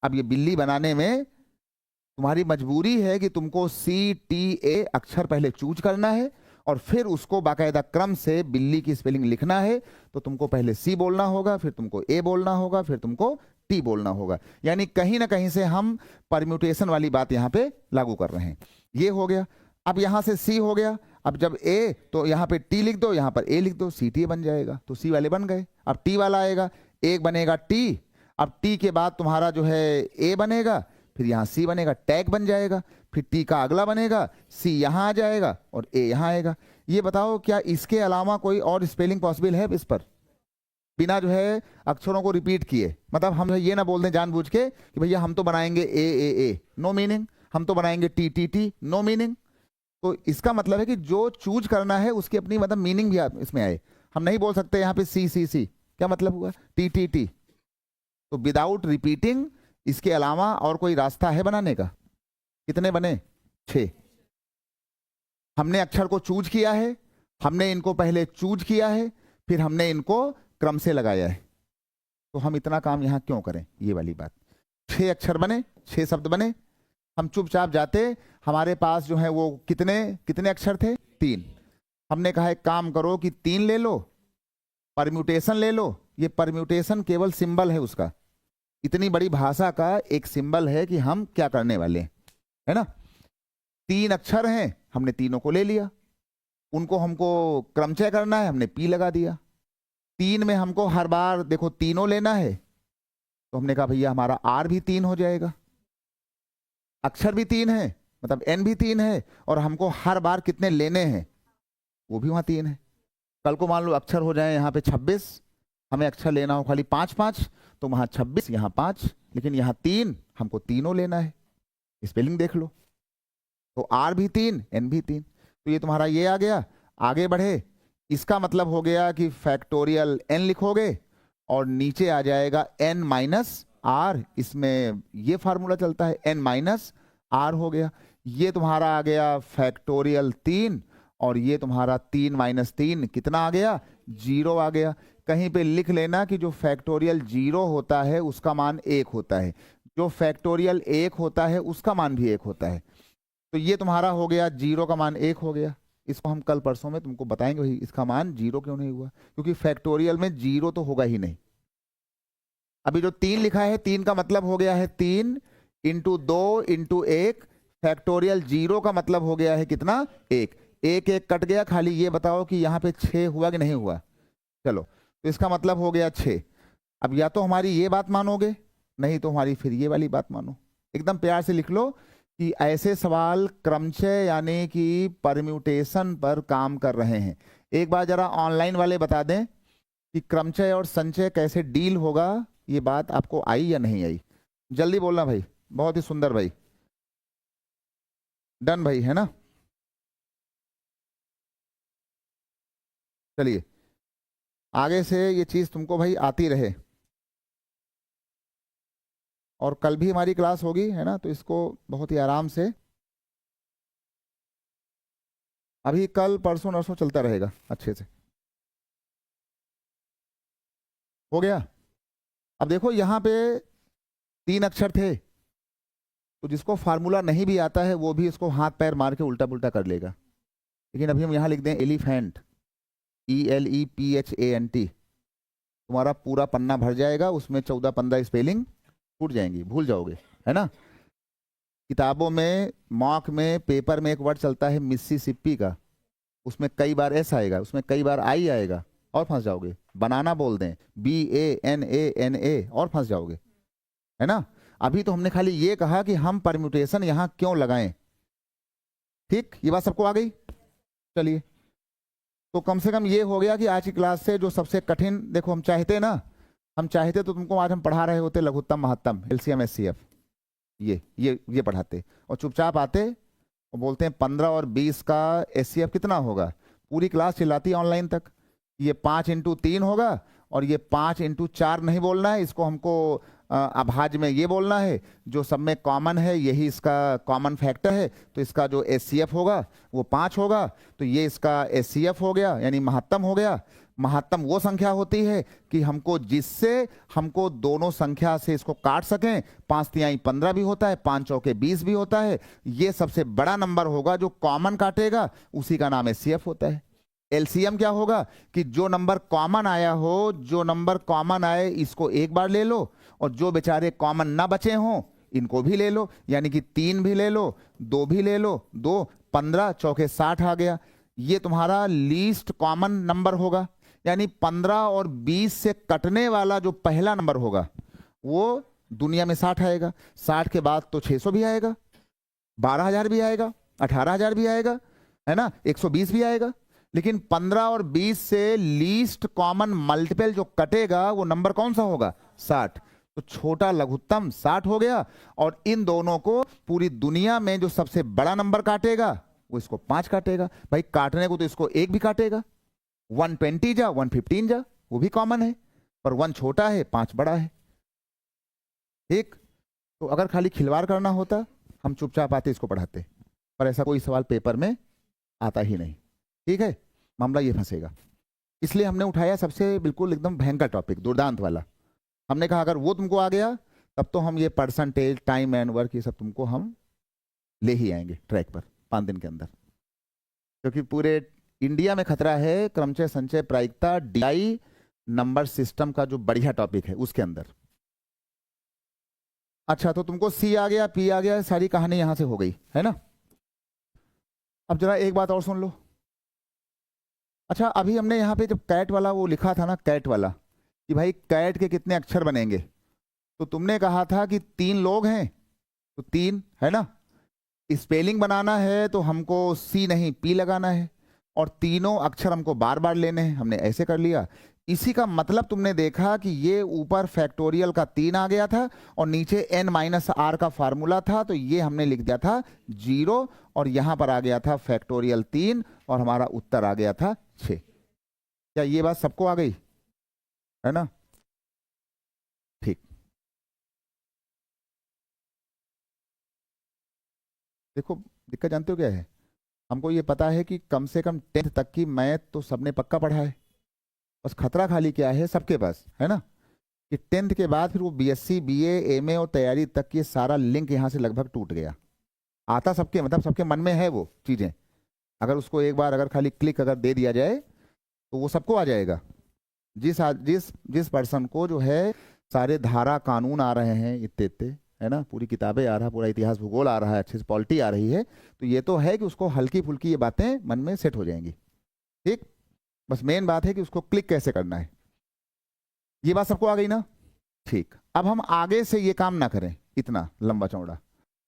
[SPEAKER 2] अब ये बिल्ली बनाने में तुम्हारी मजबूरी है कि तुमको सी, टी, ए अक्षर पहले चूज करना है और फिर उसको बाकायदा क्रम से बिल्ली की स्पेलिंग लिखना है। तो तुमको पहले सी बोलना होगा, फिर तुमको ए बोलना होगा, फिर तुमको टी बोलना होगा। यानी कहीं ना कहीं से हम परम्यूटेशन वाली बात यहाँ पे लागू कर रहे हैं। ये हो गया। अब यहाँ से सी हो गया। अब जब ए तो यहाँ पे टी लिख दो, यहाँ पर ए लिख दो, सी टी बन जाएगा। तो सी वाले बन गए। अब टी वाला आएगा, एक बनेगा टी। अब टी के बाद तुम्हारा जो है ए बनेगा, फिर यहाँ सी बनेगा, टैग बन जाएगा। फिर टी का अगला बनेगा, सी यहाँ आ जाएगा और ए यहाँ आएगा। ये बताओ क्या इसके अलावा कोई और स्पेलिंग पॉसिबल है इस पर, बिना जो है अक्षरों को रिपीट किए? मतलब हम ये ना बोल दें जानबूझ के कि भैया हम तो बनाएंगे ए, नो मीनिंग। हम तो बनाएंगे टी, नो मीनिंग। तो इसका मतलब है कि जो चूज करना है उसकी अपनी मतलब मीनिंग भी इसमें आए। हम नहीं बोल सकते यहाँ पे सी, क्या मतलब हुआ? टी। तो विदाउट रिपीटिंग इसके अलावा और कोई रास्ता है बनाने का? कितने बने? 6। हमने अक्षर को चूज किया है, हमने इनको पहले चूज किया है, फिर हमने इनको क्रम से लगाया है। तो हम इतना काम यहां क्यों करें? ये वाली बात। 6 अक्षर बने, 6 शब्द बने। हम चुपचाप जाते, हमारे पास जो है वो कितने अक्षर थे? 3। हमने कहा एक काम करो कि 3 ले लो, परम्यूटेशन ले लो। ये परम्यूटेशन केवल सिंबल है उसका। इतनी बड़ी भाषा का एक सिंबल है कि हम क्या करने वाले हैं, है ना। 3 अक्षर हैं, हमने तीनों को ले लिया। उनको हमको क्रमचय करना है, हमने पी लगा दिया। 3 में हमको हर बार देखो तीनों लेना है, तो हमने कहा भैया हमारा आर भी 3 हो जाएगा। अक्षर भी 3 है, मतलब एन भी 3 है, और हमको हर बार कितने लेने हैं वो भी वहां 3 है। कल को मान लो अक्षर हो जाए यहाँ पे 26, हमें अक्षर लेना हो खाली 5, तो वहां 26, यहाँ 5, लेकिन यहाँ 3, हमको तीनों लेना है। स्पेलिंग देख लो, तो आर भी 3, एन भी 3। तो ये तुम्हारा ये आ गया। आगे बढ़े, इसका मतलब हो गया कि फैक्टोरियल एन लिखोगे और नीचे आ जाएगा एन माइनस आर। इसमें ये फार्मूला चलता है, एन माइनस आर हो गया। ये तुम्हारा आ गया फैक्टोरियल 3, और ये तुम्हारा 3 माइनस 3 कितना आ गया? 0 आ गया। कहीं पे लिख लेना कि जो फैक्टोरियल 0 होता है उसका मान 1 होता है, जो फैक्टोरियल 1 होता है उसका मान भी 1 होता है। तो ये तुम्हारा हो गया 0 का मान 1 हो गया। इसको हम कल परसों में तुमको बताएंगे भाई इसका मान 0 क्यों नहीं हुआ, क्योंकि फैक्टोरियल में 0 तो होगा ही नहीं। अभी जो 3 लिखा है, 3 का मतलब हो गया है 3 इंटू 2 इंटू 1। फैक्टोरियल 0 का मतलब हो गया है कितना? 1। 1 कट गया। खाली ये बताओ कि यहाँ पे 6 हुआ कि नहीं हुआ? चलो, तो इसका मतलब हो गया 6। अब या तो हमारी ये बात मानोगे, नहीं तो हमारी फिर ये वाली बात मानो। एकदम प्यार से लिख लो कि ऐसे सवाल क्रमचय यानी कि परम्यूटेशन पर काम कर रहे हैं। एक बार जरा ऑनलाइन वाले बता दें कि क्रमचय और संचय कैसे डील होगा। ये बात आपको आई या नहीं आई? जल्दी बोलना भाई। बहुत ही सुंदर भाई, डन भाई, है ना। चलिए आगे से ये चीज तुमको भाई आती रहे, और कल भी हमारी क्लास होगी, है ना। तो इसको बहुत ही आराम से अभी कल परसों नरसों चलता रहेगा अच्छे से। हो गया। अब देखो यहाँ पे 3 अक्षर थे, तो जिसको फार्मूला नहीं भी आता है वो भी इसको हाथ पैर मार के उल्टा पुल्टा कर लेगा। लेकिन अभी हम यहाँ लिख दें एलिफेंट, ELEPHANT, तुम्हारा पूरा पन्ना भर जाएगा। उसमें 14-15 स्पेलिंग छूट जाएंगी, भूल जाओगे, है ना। किताबों में, मॉक में, पेपर में एक वर्ड चलता है मिसिसिपी का, उसमें कई बार एस आएगा, उसमें कई बार आई आएगा, और फंस जाओगे। बनाना बोल दें, BANANA, और फंस जाओगे, है ना। अभी तो हमने खाली ये कहा कि हम परम्यूटेशन यहां क्यों लगाएं। ठीक, ये बात सबको आ गई। चलिए, तो कम से कम ये हो गया कि आज की क्लास से जो सबसे कठिन, देखो हम चाहते तो तुमको आज हम पढ़ा रहे होते लघुत्तम महत्तम, LCM SCF, ये पढ़ाते, और चुपचाप आते और बोलते हैं 15 और 20 का SCF कितना होगा। पूरी क्लास चिल्लाती है ऑनलाइन तक, ये 5 इंटू 3 होगा, और ये 5 इंटू 4 नहीं बोलना है, इसको हमको अभाज्य में ये बोलना है, जो सब में कॉमन है यही इसका कॉमन फैक्टर है। तो इसका जो SCF होगा वो 5 होगा, तो ये इसका SCF हो गया, यानी महत्तम हो गया। महत्तम वो संख्या होती है कि जिससे हमको दोनों संख्या से इसको काट सकें। 5 तिहाई 15 भी होता है, 5 चौके 20 भी होता है। ये सबसे बड़ा नंबर होगा जो कॉमन काटेगा, उसी का नाम SCF होता है। LCM क्या होगा कि जो नंबर कॉमन आया हो, जो नंबर कॉमन आए इसको एक बार ले लो, और जो बेचारे कॉमन ना बचे हों इनको भी ले लो, यानी कि 3 भी ले लो, 2 भी ले लो, 2 15 चौके 60 आ गया। ये तुम्हारा लीस्ट कॉमन नंबर होगा, यानी 15 और 20 से कटने वाला जो पहला नंबर होगा वो दुनिया में 60 आएगा। 60 के बाद तो 600 भी आएगा, 12,000 भी आएगा, 18,000 भी आएगा, है ना, 120 भी आएगा। लेकिन 15 और 20 से लीस्ट कॉमन मल्टीपल जो कटेगा वो नंबर कौन सा होगा? 60। तो छोटा लघुत्तम 60 हो गया, और इन दोनों को पूरी दुनिया में जो सबसे बड़ा नंबर काटेगा वो इसको 5 काटेगा। भाई काटने को तो इसको 1 भी काटेगा, 120 जा 115 जा, वो भी कॉमन है, पर 1 छोटा है 5 बड़ा है। ठीक, तो अगर खाली खिलवाड़ करना होता हम चुपचाप आते इसको पढ़ाते, पर ऐसा कोई सवाल पेपर में आता ही नहीं। ठीक है, मामला ये फंसेगा, इसलिए हमने उठाया सबसे बिल्कुल एकदम भयंकर टॉपिक, दुर्दांत वाला। हमने कहा अगर वो तुमको आ गया तब तो हम ये परसेंटेज, टाइम एंड वर्क, ये सब तुमको हम ले ही आएंगे ट्रैक पर 5 दिन के अंदर, क्योंकि पूरे इंडिया में खतरा है क्रमचय संचय प्रायिकता DI नंबर सिस्टम का जो बढ़िया टॉपिक है उसके अंदर। अच्छा, तो तुमको C आ गया, P आ गया, सारी कहानी यहां से हो गई, है ना। अब जरा एक बात और सुन लो। अच्छा, अभी हमने यहाँ पे जब कैट वाला वो लिखा था ना, कैट वाला, कि भाई कैट के कितने अक्षर बनेंगे, तो तुमने कहा था कि 3 लोग हैं तो 3, है ना। स्पेलिंग बनाना है तो हमको C नहीं P लगाना है, और तीनों अक्षर हमको बार बार लेने हैं, हमने ऐसे कर लिया। इसी का मतलब तुमने देखा कि ये ऊपर फैक्टोरियल का 3 आ गया था और नीचे n-r का फार्मूला था, तो ये हमने लिख दिया था 0, और यहां पर आ गया था फैक्टोरियल 3, और हमारा उत्तर आ गया था 6। क्या ये बात सबको आ गई, है ना? ठीक, देखो दिक्कत जानते हो क्या है, हमको ये पता है कि कम से कम 10th तक की मैथ तो सबने पक्का पढ़ा है, बस खतरा खाली क्या है सबके पास, है ना, कि 10th के बाद फिर वो BSc BA MA और तैयारी तक ये सारा लिंक यहाँ से लगभग टूट गया। आता सबके, मतलब सबके मन में है वो चीज़ें, अगर उसको एक बार अगर खाली क्लिक अगर दे दिया जाए तो वो सबको आ जाएगा। जिस पर्सन को जो है सारे धारा कानून आ रहे हैं इतने इतने, है ना, पूरी किताबें आ रहा है, पूरा इतिहास भूगोल आ रहा है, अच्छे से पॉलिटी आ रही है, तो ये तो है कि उसको हल्की फुल्की ये बातें मन में सेट हो जाएंगी। ठीक, बस मेन बात है कि उसको क्लिक कैसे करना है। ये बात सबको आ गई ना? ठीक, अब हम आगे से ये काम ना करें इतना लंबा चौड़ा।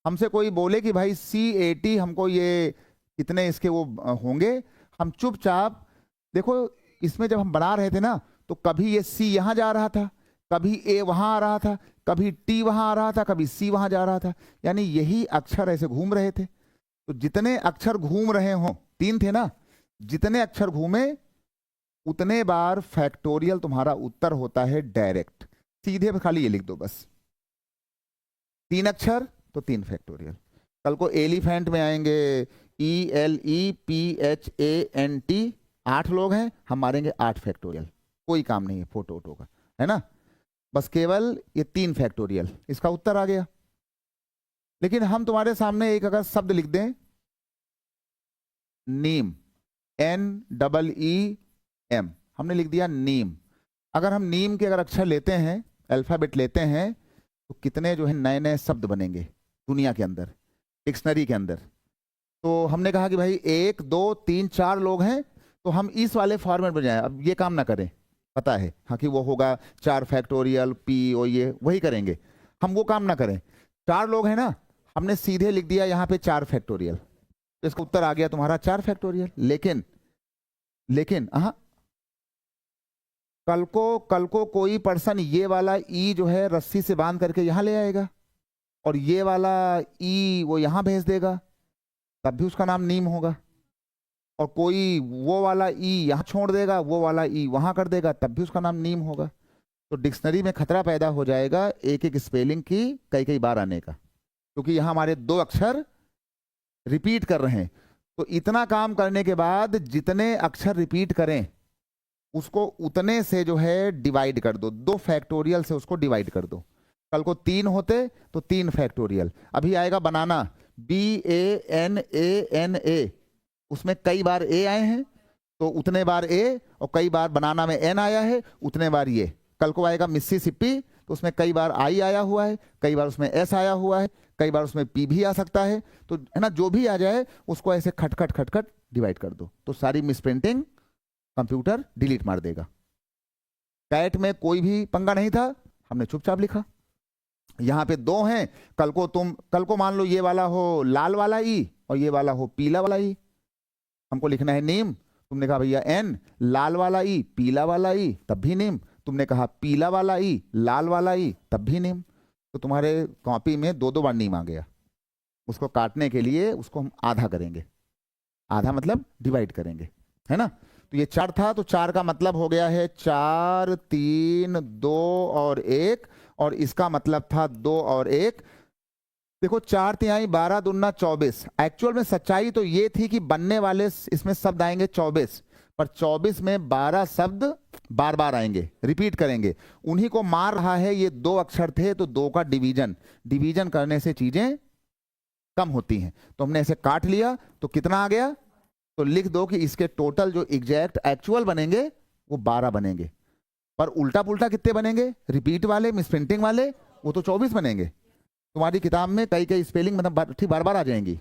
[SPEAKER 2] हमसे कोई बोले कि भाई C80 हमको ये कितने इसके वो होंगे, हम चुपचाप देखो, इसमें जब हम बना रहे थे ना तो कभी ये C यहाँ जा रहा था, कभी A वहां आ रहा था, कभी T वहां आ रहा था, कभी C वहां जा रहा था, यानी यही अक्षर ऐसे घूम रहे थे। तो जितने अक्षर घूम रहे हों, 3 थे ना, जितने अक्षर घूमे उतने बार फैक्टोरियल तुम्हारा उत्तर होता है डायरेक्ट, सीधे खाली ये लिख दो बस, 3 अक्षर तो 3 फैक्टोरियल। कल को एलिफेंट में आएंगे ELEPHANT, 8 लोग हैं, हम मारेंगे 8 फैक्टोरियल, कोई काम नहीं है फोटो वोटो का, है ना, बस केवल ये 3 फैक्टोरियल, इसका उत्तर आ गया। लेकिन हम तुम्हारे सामने एक अगर शब्द लिख दें, नीम, NEEM, हमने लिख दिया नीम। अगर हम नीम के अगर अक्षर लेते हैं, अल्फाबेट लेते हैं, तो कितने जो है नए नए शब्द बनेंगे दुनिया के अंदर, डिक्शनरी के अंदर। तो हमने कहा कि भाई 1 2 3 4 लोग हैं, तो हम इस वाले फॉर्मेट में जाएं। अब ये काम ना करें, पता है हाँ कि वो होगा 4 फैक्टोरियल P और ये वही करेंगे, हम वो काम ना करें। 4 लोग हैं ना, हमने सीधे लिख दिया यहाँ पे 4 फैक्टोरियल, तो इसका उत्तर आ गया तुम्हारा 4 फैक्टोरियल। लेकिन हाँ, कल को कोई पर्सन ये वाला E जो है रस्सी से बांध करके यहाँ ले आएगा, और ये वाला E वो यहाँ भेज देगा, तब भी उसका नाम नीम होगा। और कोई वो वाला E यहाँ छोड़ देगा, वो वाला E वहाँ कर देगा, तब भी उसका नाम नीम होगा। तो डिक्शनरी में खतरा पैदा हो जाएगा एक एक स्पेलिंग की कई बार आने का, क्योंकि यहाँ हमारे 2 अक्षर रिपीट कर रहे हैं। तो इतना काम करने के बाद जितने अक्षर रिपीट करें उसको उतने से जो है डिवाइड कर दो, 2 फैक्टोरियल से उसको डिवाइड कर दो। कल को 3 होते तो 3 फैक्टोरियल। अभी आएगा बनाना, BANANA, उसमें कई बार A आए हैं तो उतने बार A, और कई बार बनाना में N आया है उतने बार ये। कल को आएगा मिसिसिपी, तो उसमें कई बार आई आया हुआ है, कई बार उसमें एस आया हुआ है, कई बार उसमें पी भी आ सकता है, तो है ना, जो भी आ जाए उसको ऐसे खटखट खटखट डिवाइड कर दो, तो सारी मिसप्रिंटिंग कंप्यूटर डिलीट मार देगा। कैट में कोई भी पंगा नहीं था, हमने चुपचाप लिखा। यहाँ पे दो हैं, कल को मान लो ये वाला हो लाल वाला ई और ये वाला हो पीला वाला ई, हमको लिखना है नेम, तुमने कहा भैया एन लाल वाला ई पीला वाला ई, तब भी नेम, तुमने कहा पीला वाला ई लाल वाला ई, तब भी नेम, तो तुम्हारे कॉपी में दो बार नेम आ गया। उसको काटने के लिए उसको हम आधा करेंगे, आधा मतलब डिवाइड करेंगे, है ना। तो ये 4 था, तो 4 का मतलब हो गया है 4 3 2 और 1, और इसका मतलब था 2 और 1। देखो 4 तिहाई 12 दूना 24। एक्चुअल में सच्चाई तो ये थी कि बनने वाले इसमें शब्द आएंगे 24, पर 24 में 12 शब्द बार बार आएंगे, रिपीट करेंगे, उन्हीं को मार रहा है। ये 2 अक्षर थे तो 2 का डिवीजन करने से चीजें कम होती हैं, तो हमने ऐसे काट लिया, तो कितना आ गया, तो लिख दो कि इसके टोटल जो एग्जैक्ट एक्चुअल बनेंगे वो 12 बनेंगे, पर उल्टा पुल्टा कितने बनेंगे, रिपीट वाले मिसप्रिंटिंग वाले, वो तो 24 बनेंगे। तुम्हारी किताब में कई स्पेलिंग मतलब ठीक बार बार आ जाएंगी,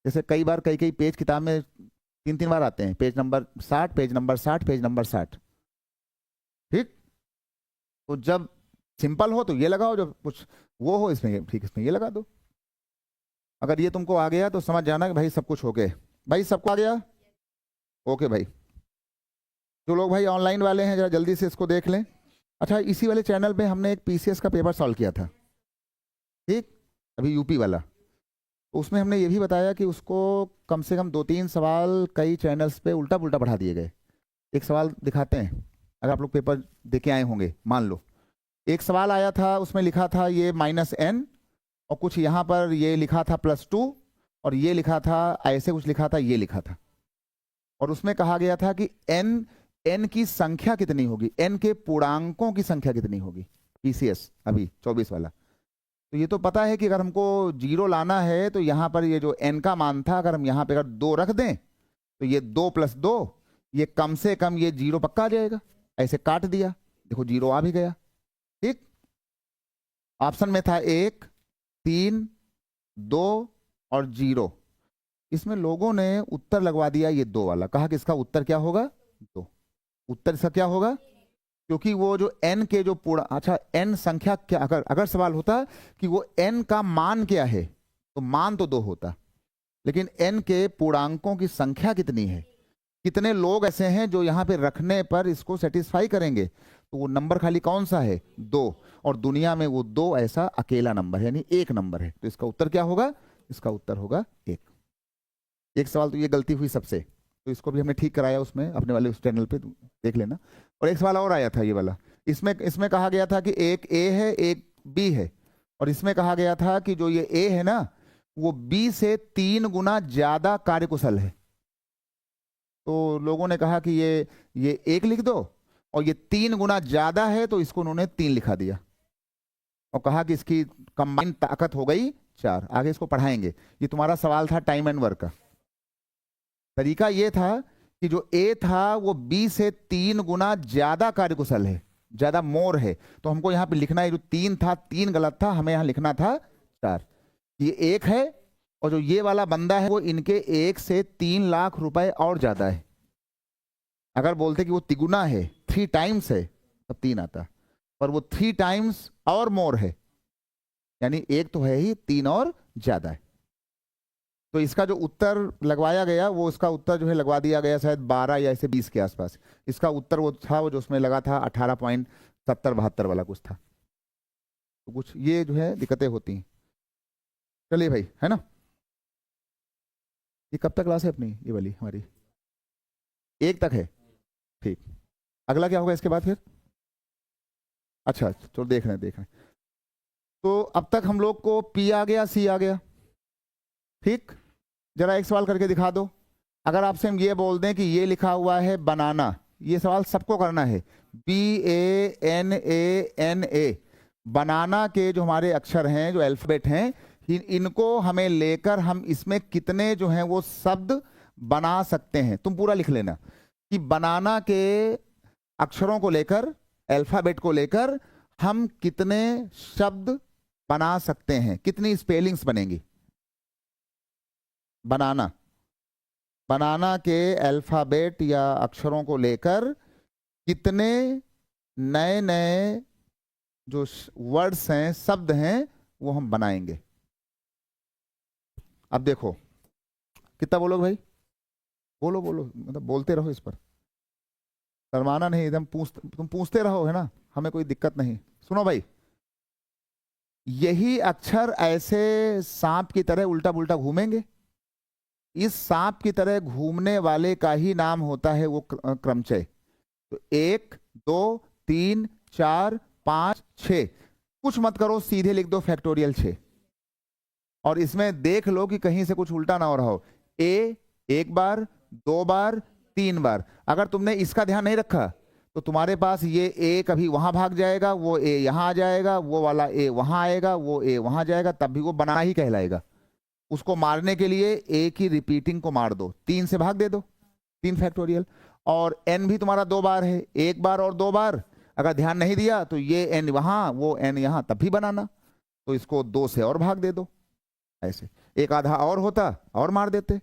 [SPEAKER 2] जैसे कई बार कई पेज किताब में 3 बार आते हैं, page number 60 page number 60 page number 60, ठीक। तो जब सिंपल हो तो ये लगाओ, जब कुछ वो हो इसमें ठीक इसमें ये लगा दो। अगर ये तुमको आ गया तो समझ जाना कि भाई सब कुछ हो गए। भाई सबको आ गया, ओके भाई। जो लोग भाई ऑनलाइन वाले हैं जरा जल्दी से इसको देख लें। अच्छा, इसी वाले चैनल पे हमने एक पीसीएस का पेपर सॉल्व किया था, ठीक, अभी यूपी वाला, तो उसमें हमने ये भी बताया कि उसको कम से कम 2-3 सवाल कई चैनल्स पे उल्टा पुल्टा पढ़ा दिए गए। एक सवाल दिखाते हैं, अगर आप लोग पेपर दे के आए होंगे, मान लो एक सवाल आया था, उसमें लिखा था ये -n और कुछ यहाँ पर ये लिखा था +2 और ये लिखा था ऐसे कुछ लिखा था, ये लिखा था, और उसमें कहा गया था कि n की संख्या कितनी होगी, n के पूर्णांकों की संख्या कितनी होगी, पीसीएस अभी 24 वाला। तो ये तो पता है कि अगर हमको 0 लाना है तो यहाँ पर ये जो n का मान था, अगर हम यहाँ पे अगर 2 रख दें तो ये 2 + 2, ये कम से कम ये 0 पक्का आ जाएगा। ऐसे काट दिया, देखो 0 आ भी गया, ठीक। ऑप्शन में था 1 3 2 और 0, इसमें लोगों ने उत्तर लगवा दिया ये 2 वाला, कहा कि इसका उत्तर क्या होगा, 2। उत्तर इसका क्या होगा, क्योंकि वो जो n के जो पूर्ण, अच्छा n संख्या क्या, अगर सवाल होता कि वो n का मान क्या है तो मान तो 2 होता, लेकिन n के पूर्णांकों की संख्या कितनी है, कितने लोग ऐसे हैं जो यहाँ पे रखने पर इसको सेटिस्फाई करेंगे, तो वो नंबर खाली कौन सा है, 2, और दुनिया में वो 2 ऐसा अकेला नंबर है, यानी एक नंबर है, तो इसका उत्तर क्या होगा, इसका उत्तर होगा 1। एक सवाल तो ये गलती हुई सबसे, तो इसको भी हमने ठीक कराया उसमें अपने वाले उस चैनल पे देख लेना। और एक सवाल और आया था ये वाला, इसमें कहा गया था कि एक ए है एक बी है, और इसमें कहा गया था कि जो ये ए है ना वो बी से 3 गुना ज्यादा कार्यकुशल है। तो लोगों ने कहा कि ये 1 लिख दो, और ये 3 गुना ज्यादा है तो इसको उन्होंने 3 लिखा दिया, और कहा कि इसकी कंबाइंड ताकत हो गई 4। आगे इसको पढ़ाएंगे। ये तुम्हारा सवाल था टाइम एंड वर्क का। तरीका ये था कि जो ए था वो बी से 3 गुना ज्यादा कार्यकुशल है, ज्यादा मोर है, तो हमको यहाँ पे लिखना है, जो 3 था 3 गलत था, हमें यहाँ लिखना था 4। ये 1 है, और जो ये वाला बंदा है वो इनके 1 से 3 लाख रुपए और ज्यादा है। अगर बोलते कि वो तिगुना है, 3 टाइम्स है, तब 3 आता, पर वो 3 टाइम्स और मोर है, यानी 1 तो है ही, 3 और ज्यादा है। तो इसका जो उत्तर लगवाया गया वो इसका उत्तर जो है लगवा दिया गया शायद 12 या ऐसे 20 के आसपास। इसका उत्तर वो था वो जो उसमें लगा था 18.70-72 वाला कुछ था। तो कुछ ये जो है दिक्कतें होती हैं। चलिए भाई, है ना। ये कब तक क्लास है अपनी, ये वाली हमारी 1 तक है, ठीक। अगला क्या होगा इसके बाद फिर, अच्छा चलो देख रहे हैं। तो अब तक हम लोग को पी आ गया, सी आ गया, ठीक। जरा एक सवाल करके दिखा दो। अगर आपसे हम ये बोल दें कि ये लिखा हुआ है बनाना, ये सवाल सबको करना है, BANANA, बनाना के जो हमारे अक्षर हैं, जो अल्फाबेट हैं, इनको हमें लेकर हम इसमें कितने जो हैं वो शब्द बना सकते हैं। तुम पूरा लिख लेना कि बनाना के अक्षरों को लेकर, अल्फाबेट को लेकर हम कितने शब्द बना सकते हैं, कितनी स्पेलिंग्स बनेंगी। बनाना, बनाना के अल्फाबेट या अक्षरों को लेकर कितने नए नए जो वर्ड्स हैं, शब्द हैं, वो हम बनाएंगे। अब देखो कितना बोलोगे भाई, बोलो बोलो, मतलब बोलते रहो, इस पर शर्माना नहीं, एकदम तुम पूछते रहो, है ना, हमें कोई दिक्कत नहीं। सुनो भाई, यही अक्षर ऐसे सांप की तरह उल्टा पुल्टा घूमेंगे। इस सांप की तरह घूमने वाले का ही नाम होता है वो क्रमचय। तो 1 2 3 4 5 6, कुछ मत करो, सीधे लिख दो फैक्टोरियल 6, और इसमें देख लो कि कहीं से कुछ उल्टा ना हो रहा हो। ए 1 बार, 2 बार, 3 बार। अगर तुमने इसका ध्यान नहीं रखा तो तुम्हारे पास ये ए कभी वहां भाग जाएगा, वो ए यहां आ जाएगा, वो वाला ए वहां आएगा, वो ए वहां जाएगा, तब भी वो बनाना ही कहलाएगा। उसको मारने के लिए ए की रिपीटिंग को मार दो, 3 से भाग दे दो, 3 फैक्टोरियल। और एन भी तुम्हारा 2 बार है, 1 बार और 2 बार। अगर ध्यान नहीं दिया तो ये एन वहां, वो एन यहां, तब भी बनाना। तो इसको 2 से और भाग दे दो, ऐसे एक आधा और होता और मार देते।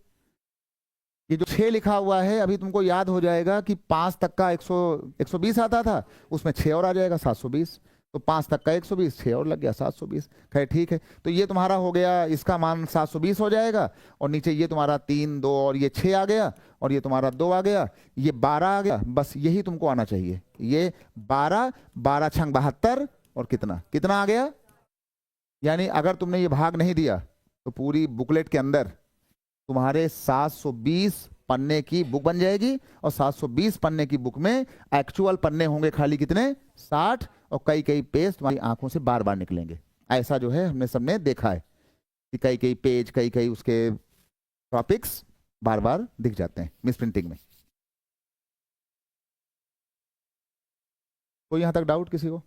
[SPEAKER 2] ये जो 6 लिखा हुआ है, अभी तुमको याद हो जाएगा कि 5 तक का 120 आता था, उसमें 6 और आ जाएगा 720। तो 5 तक का 120, 6 और लग गया 720। खैर ठीक है, तो ये तुम्हारा हो गया, इसका मान 720 हो जाएगा। और नीचे ये तुम्हारा 3 2 और ये 6 आ गया, और ये तुम्हारा 2 आ गया, ये 12 आ गया। बस यही तुमको आना चाहिए, ये 12 12 छंग 72, और कितना कितना आ गया। यानी अगर तुमने ये भाग नहीं दिया तो पूरी बुकलेट के अंदर तुम्हारे 720 पन्ने की बुक बन जाएगी, और 720 पन्ने की बुक में एक्चुअल पन्ने होंगे खाली कितने, 60, और कई कई पेज तुम्हारी आंखों से बार बार निकलेंगे। ऐसा जो है हमने सबने देखा है कि कई कई पेज, कई कई उसके टॉपिक्स बार बार दिख जाते हैं मिस प्रिंटिंग में। कोई यहां तक डाउट किसी को?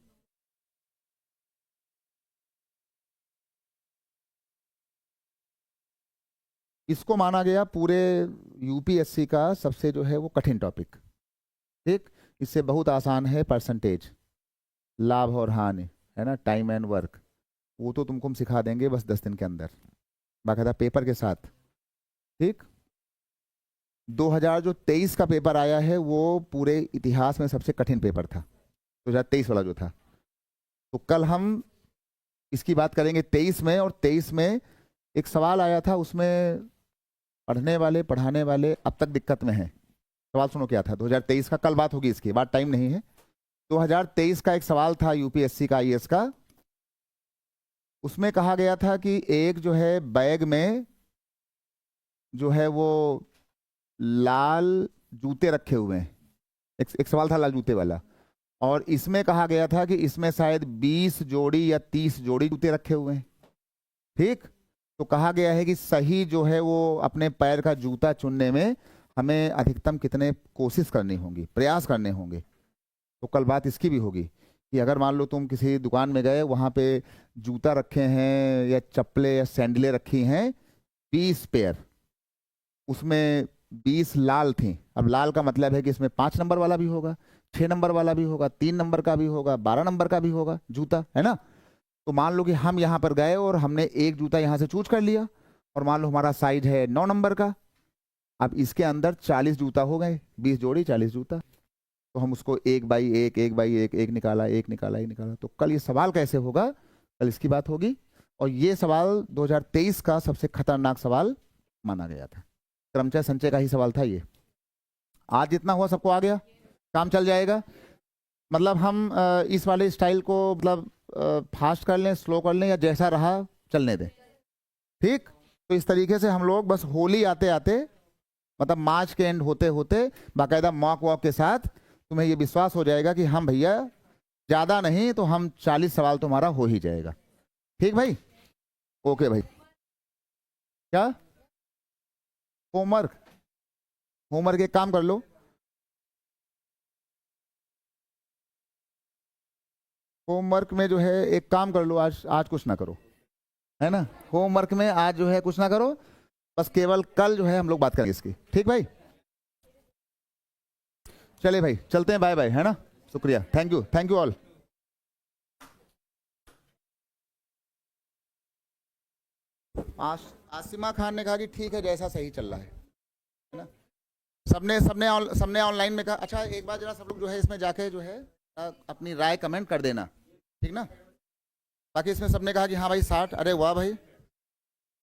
[SPEAKER 2] इसको माना गया पूरे यूपीएससी का सबसे जो है वो कठिन टॉपिक। ठीक, इससे बहुत आसान है परसेंटेज, लाभ और हानि, है ना, टाइम एंड वर्क, वो तो तुमको हम सिखा देंगे बस 10 दिन के अंदर, बाकायदा पेपर के साथ। ठीक, 2023 का पेपर आया है, वो पूरे इतिहास में सबसे कठिन पेपर था, 2023 वाला जो था। तो कल हम इसकी बात करेंगे 23 में, और 23 में एक सवाल आया था, उसमें पढ़ने वाले पढ़ाने वाले अब तक दिक्कत में हैं। सवाल सुनो क्या था 2023 का, कल बात होगी इसकी, बात टाइम नहीं है। 2023 का एक सवाल था यूपीएससी का, आईएएस का। उसमें कहा गया था कि एक जो है बैग में जो है वो लाल जूते रखे हुए हैं, एक सवाल था लाल जूते वाला, और इसमें कहा गया था कि इसमें शायद 20 जोड़ी या 30 जोड़ी जूते रखे हुए हैं। ठीक, तो कहा गया है कि सही जो है वो अपने पैर का जूता चुनने में हमें अधिकतम कितने कोशिश करनी होंगी, प्रयास करने होंगे। तो कल बात इसकी भी होगी कि अगर मान लो तुम किसी दुकान में गए, वहां पे जूता रखे हैं या चप्पलें या सैंडलें रखी हैं 20 पेयर, उसमें 20 लाल थी। अब लाल का मतलब है कि इसमें 5 नंबर वाला भी होगा, 6 नंबर वाला भी होगा, 3 नंबर का भी होगा, 12 नंबर का भी होगा जूता, है ना। तो मान लो कि हम यहाँ पर गए और हमने एक जूता यहाँ से चूज कर लिया, और मान लो हमारा साइज है 9 नंबर का। अब इसके अंदर 40 जूता हो गए, 20 जोड़ी 40 जूता। तो हम उसको 1 बाई 1 1 बाई 1 1 निकाला, 1 निकाला, 1 निकाला। तो कल ये सवाल कैसे होगा, कल इसकी बात होगी। और ये सवाल 2023 का सबसे खतरनाक सवाल माना गया था, क्रमचय संचय का ही सवाल था ये। आज जितना हुआ सबको आ गया, काम चल जाएगा। मतलब हम इस वाले स्टाइल को मतलब फास्ट कर लें, स्लो कर लें, या जैसा रहा चलने दें। ठीक, तो इस तरीके से हम लोग बस होली आते आते, मतलब मार्च के एंड होते होते, बाकायदा मॉक वॉक के साथ तुम्हें ये विश्वास हो जाएगा कि हम भैया ज़्यादा नहीं तो हम 40 सवाल तुम्हारा हो ही जाएगा। ठीक भाई, ओके भाई। क्या होमवर्क, होमवर्क एक काम कर लो, होमवर्क में जो है एक काम कर लो, आज कुछ ना करो, है ना। होमवर्क में आज जो है कुछ ना करो, बस केवल कल जो है हम लोग बात करेंगे इसकी। ठीक भाई, चलिए भाई चलते हैं, बाय बाय, है ना। शुक्रिया, thank you all. Asima Khan ने कहा कि ठीक है जैसा सही चल रहा है ना। सबने सबने सबने ऑनलाइन में कहा। अच्छा एक बार जरा सब लोग जो है इसमें जाके जो है अपनी राय कमेंट कर देना, ठीक ना। बाकी इसमें सबने कहा कि हाँ भाई 60, अरे वाह भाई।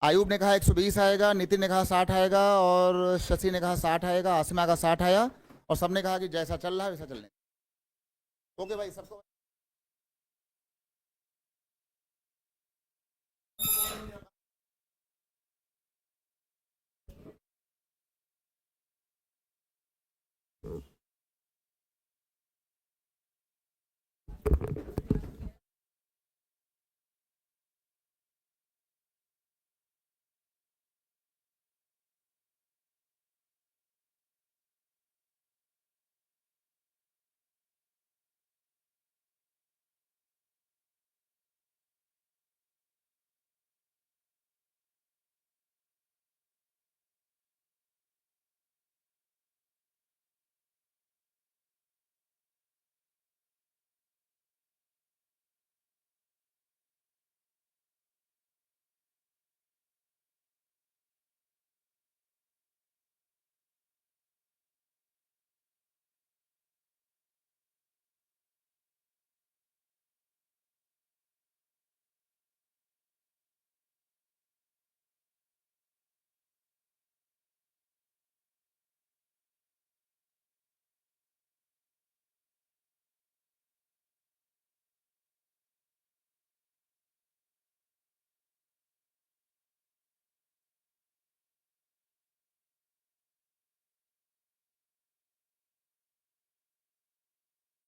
[SPEAKER 2] आयूब ने कहा 120 आएगा, नितिन ने कहा 60 आएगा, और शशि ने कहा 60 आएगा, आसिमा का 60 आया, और सबने कहा कि जैसा चल रहा है वैसा चलने। ओके भाई सबको।